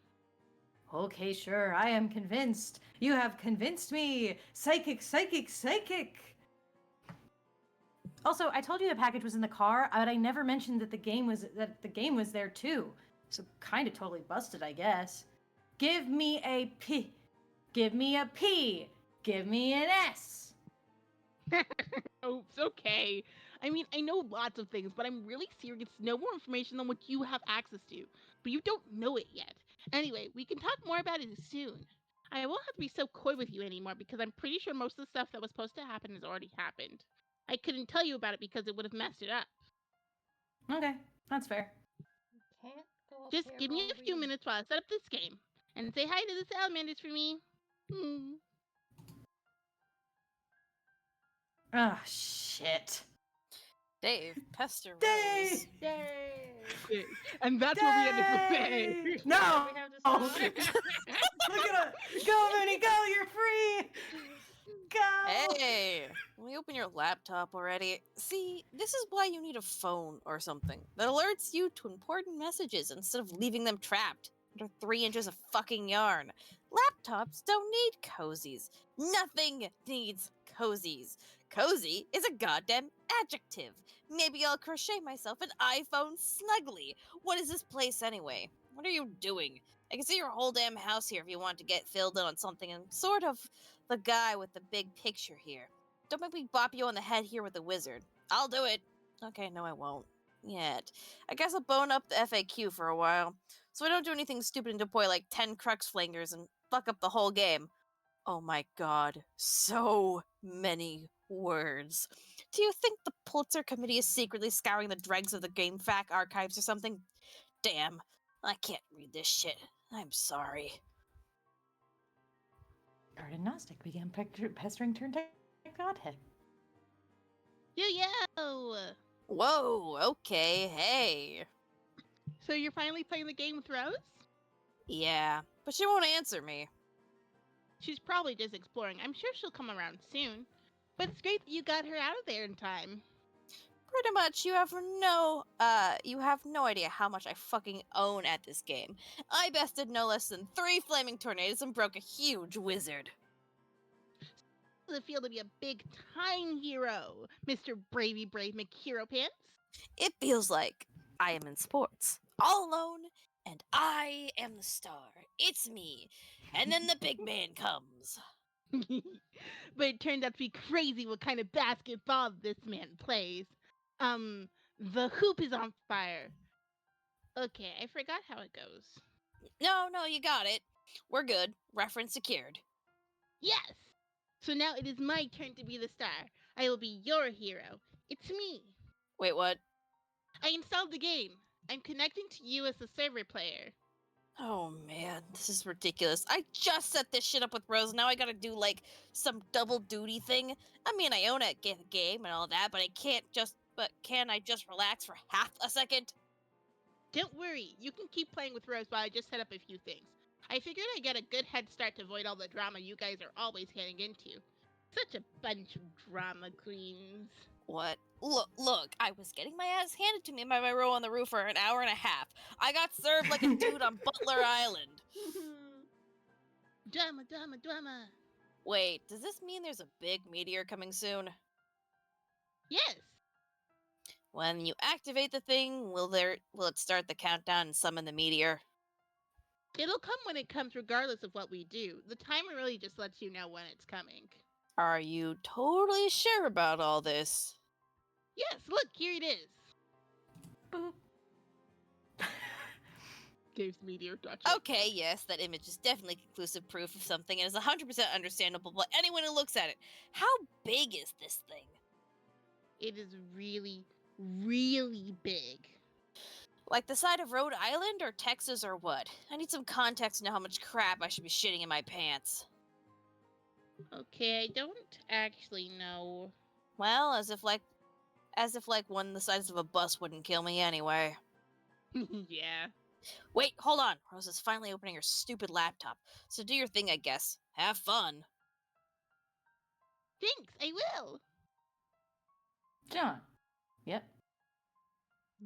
Okay, sure. I am convinced. You have convinced me. Psychic, psychic, psychic. Also, I told you the package was in the car, but I never mentioned that the game was there too. So kind of totally busted, I guess. Give me a P. Give me a P. Give me an S. Oops, okay. I mean, I know lots of things, but I'm really serious. No more information than what you have access to. But you don't know it yet. Anyway, we can talk more about it soon. I won't have to be so coy with you anymore because I'm pretty sure most of the stuff that was supposed to happen has already happened. I couldn't tell you about it because it would have messed it up. Okay, that's fair. Can't go up Just there give me while a few reading. minutes while I set up this game. And say hi to the salamanders for me. Ah, shit. Dave, pester Dave! Rose. Yay! And that's where we ended for today. Dave! No! We have to Oh. stop. Look at it! Go, Moony, go! You're free! Go! Hey, will you open your laptop already? See, this is why you need a phone or something that alerts you to important messages instead of leaving them trapped under 3 inches of fucking yarn. Laptops don't need cozies. Nothing needs cozies. Cozy is a goddamn adjective. Maybe I'll crochet myself an iPhone snuggly. What is this place anyway? What are you doing? I can see your whole damn house here if you want to get filled in on something and sort of the guy with the big picture here. Don't make me bop you on the head here with the wizard. I'll do it. Okay, no I won't. Yet. I guess I'll bone up the FAQ for a while, so I don't do anything stupid and deploy like 10 crux flingers and fuck up the whole game. Oh my god, so many words. Do you think the Pulitzer Committee is secretly scouring the dregs of the GameFAQ archives or something? Damn, I can't read this shit. I'm sorry. Garden Gnostic began pestering Turntide Godhead. Yo! Whoa, okay, hey. So you're finally playing the game with Rose? Yeah, but she won't answer me. She's probably just exploring. I'm sure she'll come around soon. But it's great that you got her out of there in time. Pretty much, you have no idea how much I fucking own at this game. I bested no less than 3 flaming tornadoes and broke a huge wizard. Does it feel to be a big time hero, Mr. Bravey Brave McHero Pants? It feels like I am in sports, all alone, and I am the star. It's me. And then the big man comes. But it turned out to be crazy what kind of basketball this man plays. The hoop is on fire. Okay, I forgot how it goes. No, you got it. We're good. Reference secured. Yes! So now it is my turn to be the star. I will be your hero. It's me. Wait, what? I installed the game. I'm connecting to you as the server player. Oh man, this is ridiculous. I just set this shit up with Rose. Now I gotta do like some double duty thing. I mean, I own a game and all that, but can I just relax for half a second? Don't worry, you can keep playing with Rose while I just set up a few things. I figured I'd get a good head start to avoid all the drama you guys are always getting into. Such a bunch of drama queens. What? Look, I was getting my ass handed to me by my row on the roof for an hour and a half. I got served like a dude on Butler Island. Drama. Wait, does this mean there's a big meteor coming soon? Yes. When you activate the thing, will it start the countdown and summon the meteor? It'll come when it comes regardless of what we do. The timer really just lets you know when it's coming. Are you totally sure about all this? Yes, look, here it is. Boop. Dave's meteor touch. Okay, yes, that image is definitely conclusive proof of something and is 100% understandable by anyone who looks at it. How big is this thing? It is really, really big. Like the side of Rhode Island or Texas or what? I need some context to know how much crap I should be shitting in my pants. Okay, I don't actually know. Well, as if one the size of a bus wouldn't kill me anyway. Yeah. Wait, hold on. Rose is finally opening her stupid laptop. So do your thing, I guess. Have fun. Thanks, I will. John. Yep.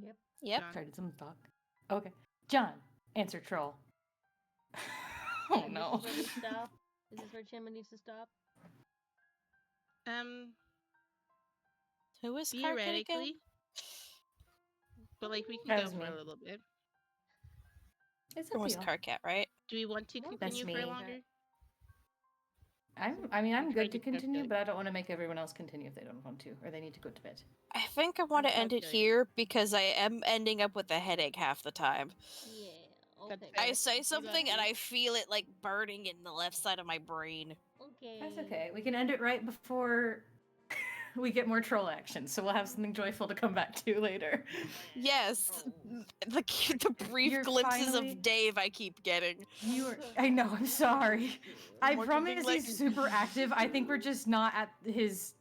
Yep. John. Started some talk. Okay. John. Answer troll. Oh And no. This is where we stop. Is this where Chimma needs to stop? Who is Carcat Theoretically. again? But like we can That go was for me. a little bit. It's Who up to was you. Carcat, right? Do we want to No, that's continue for me. longer? I'm tried good to to continue, calculate. but I don't want to make everyone else continue if they don't want to, or they need to go to bed. I think I want to I'm end it calculating. here because I am ending up with a headache half the time. Yeah. That's Okay. fair. I say You something and lucky. I feel it like burning in the left side of my brain. Okay. That's okay. We can end it right before we get more troll action, so we'll have something joyful to come back to later. Yes, Oh. the brief You're glimpses finally- of Dave I keep getting. I know, I'm sorry. I More promise something like- he's super active. I think we're just not at his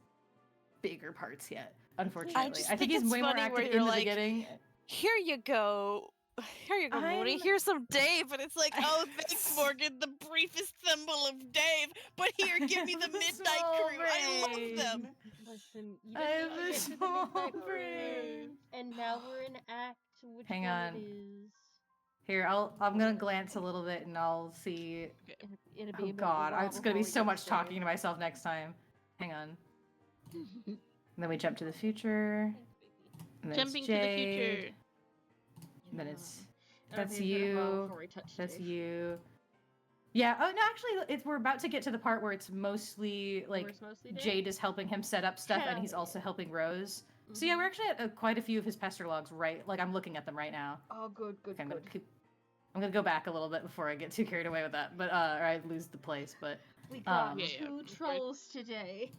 bigger parts yet, unfortunately. just I think think he's it's way more funny where active you're in the like, beginning. Here you go. Here you go, Moony. I'm- Here's some Dave. And it's like, oh, thanks, Morgan. The briefest symbol of Dave. But here, give me the I'm a Midnight small Crew. I love them. brain. Listen, you I didn't have even a get to the small midnight crew, brain. and now we're in Act. Which Hang one on. it is? Here, I'm gonna glance a little bit and I'll see. It'll be Oh a bit of a god, while it's gonna be before we so get much started. talking to myself next time. Hang on. And then we jump to the future. And then Jumping it's to the Jade. future. And then it's It'll that's be a bit of a while you. before we touch That's Dave. you. Yeah. Oh no, actually, we're about to get to the part where it's mostly Where like it's mostly Dave? Jade is helping him set up stuff, and Hell he's also yeah. helping Rose. So yeah, Mhm. we're actually at quite a few of his pester logs, right? Like I'm looking at them right now. Oh, good. Okay, I'm gonna go back a little bit before I get too carried away with that, but or I lose the place. But We got Yeah, yeah. two trolls today.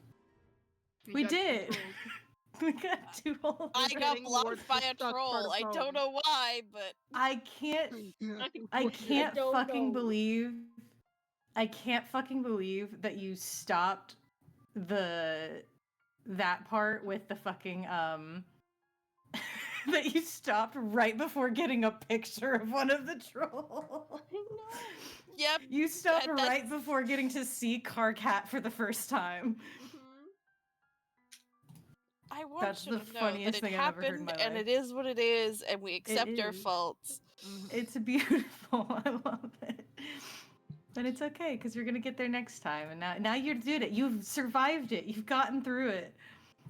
We got did. trolls. we got two whole. I We're got getting more blocked by a stuck part troll. of I don't home. know why, but I can't I can't don't fucking know. believe I can't fucking believe that you stopped that part with the fucking that you stopped right before getting a picture of one of the trolls. I know. yep. You stopped That's- right before getting to see Carcat for the first time. Mhm. I want That's you the to know funniest that it thing I've ever heard in happened, my and life. it is what it is, and we accept our is. faults. It's beautiful. I love it. But it's okay because you're gonna get there next time, and now you did it. You've survived it. You've gotten through it.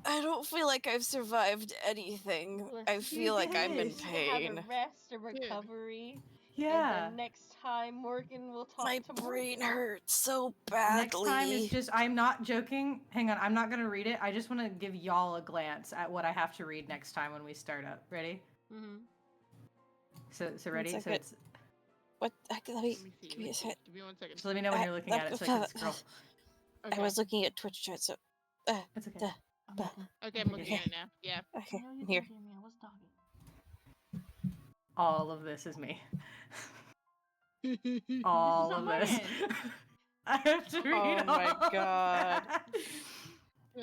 I don't feel like I've survived anything. I feel like I'm in You have pain. a rest, a recovery, Yeah. and then next time Morgan will talk My to brain Morgan. hurts so badly. Next time is just, I'm not joking. Hang on, I'm not going to read it. I just want to give y'all a glance at what I have to read next time when we start up. Ready? Mm-hmm. So ready? So second. it's, What? Let me Let me see. give me a sec. Give me 1 second. just let me know when you're looking at it so I can scroll. Okay. I was looking at Twitch chat, so It's okay. Okay, I'm looking at it now. Yeah. okay. No, you Here. didn't hear me. I was talking. All of this is me. All This is of not this. I have to read Oh my all of God. that.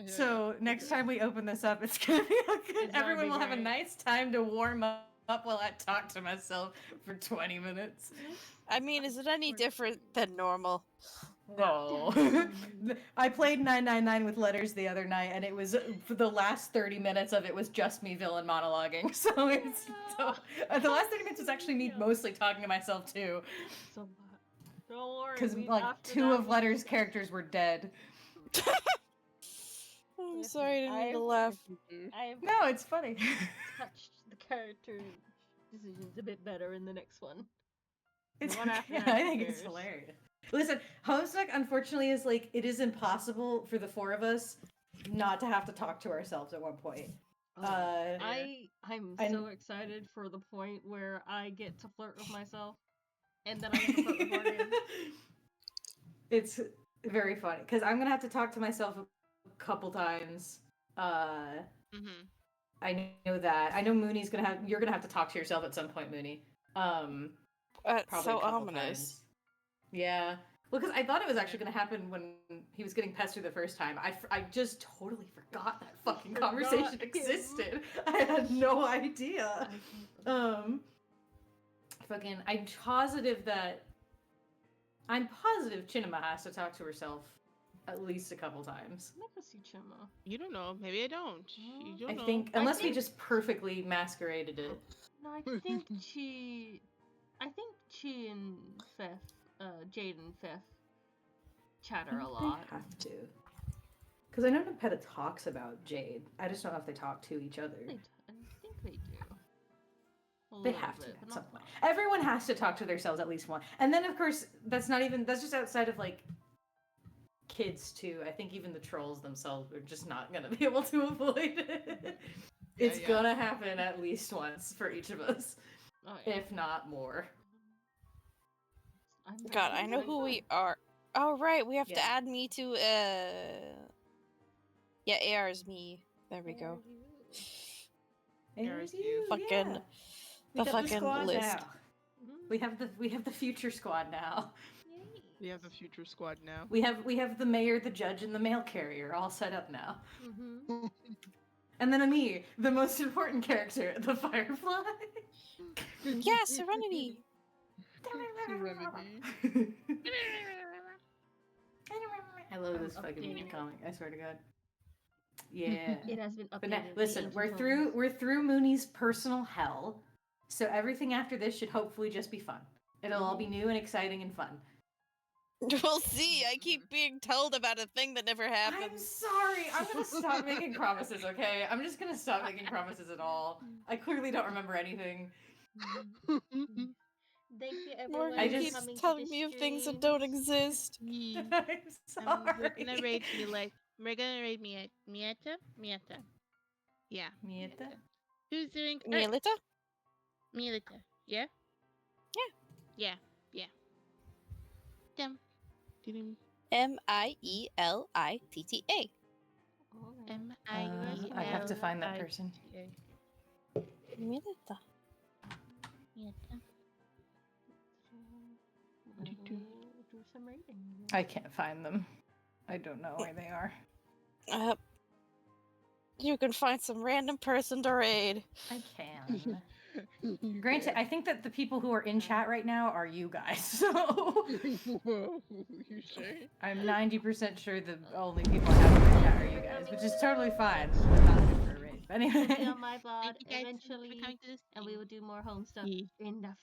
So next time we open this up, it's gonna be good. It's gonna Everyone be will have a great. nice time to warm up while I talk to myself for 20 minutes. I mean, is it any different than normal? No. I played 999 with letters the other night, and it was for the last 30 minutes of it was just me villain monologuing. So it's the last 30 minutes was actually me mostly talking to myself too, So, don't worry. because we- like after 2 that, of we letters just- characters were dead. I'm Listen, sorry, I didn't mean to laugh. I've No, it's funny. touched the character decisions a bit better in the next one. It's one after okay. that, I who think it's cares? hilarious. Listen, Homestuck unfortunately is like it is impossible for the 4 of us not to have to talk to ourselves at one point. I'm and- so excited for the point where I get to flirt with myself, and then I get to flirt with Morgan. It's very funny because I'm gonna have to talk to myself a couple times. Mm-hmm. I know that. I know Mooney's gonna have. You're gonna have to talk to yourself at some point, Mooney. Probably So a couple ominous. times. Yeah. Well, because I thought it was actually gonna happen when he was getting pestered the first time. I just totally forgot that fucking Forgot conversation him. existed. I had no idea. Fucking. I'm positive Chinema has to talk to herself at least a couple times. Never see Chima. You don't know. Maybe I don't. You don't I know. think, I unless we think- just perfectly masqueraded it. No, I think Chi and Jade and Fef chatter a lot. They have to. Because I know Nepeta talks about Jade. I just don't know if they talk to each other. I think they do. A They little have to bit, at but some not point. much. Everyone has to talk to themselves at least once. And then, of course, that's just outside of, like, kids, too. I think even the trolls themselves are just not going to be able to avoid it. It's yeah. gonna happen at least once for each of us, Oh, yeah. if not more. I'm God, ready I know for who it. we are. Oh, right, we have to Yeah. add me to, Yeah, AR is me. There we go. There's you. you, Fucking- yeah. We the got fucking squad list. now. Mhm. We have the future squad now. Yay. We have the future squad now. We have the mayor, the judge, and the mail carrier all set up now. Mhm. And then me, the most important character, the Firefly. Yeah, Serenity. I love this I'm fucking updating it. comic. I swear to God. Yeah. It has been But now, updated. listen, we're through Mooney's personal hell, so everything after this should hopefully just be fun. It'll all be new and exciting and fun. We'll see. I keep being told about a thing that never I'm happened. sorry. I'm gonna stop making promises, okay? I'm just gonna stop making promises at all. I clearly don't remember anything. Thank you, everyone. Morgan I for just- coming keeps to telling the me of things that don't streams. exist. Yeah. I'm We're gonna sorry. raid you like we're gonna raid Mieta. Yeah. Mieta? Who's doing Mielita? Mieta? Yeah. Yeah. Dum. Dum. Mielitta. M-I-E-L. I have to find that person. Mielita. Mieta. We'll do some raiding. I can't find them. I don't know where they are. You can find some random person to raid. I can. Granted, I think that the people who are in chat right now are you guys, so Whoa, you say? I'm 90% sure the only people I have in chat are you guys, which is totally fine. I'm not good for a raid. But It'll be anyway. on my VOD Thank you guys so much for eventually, coming to this and we stream. will do more home stuff Yeah. in the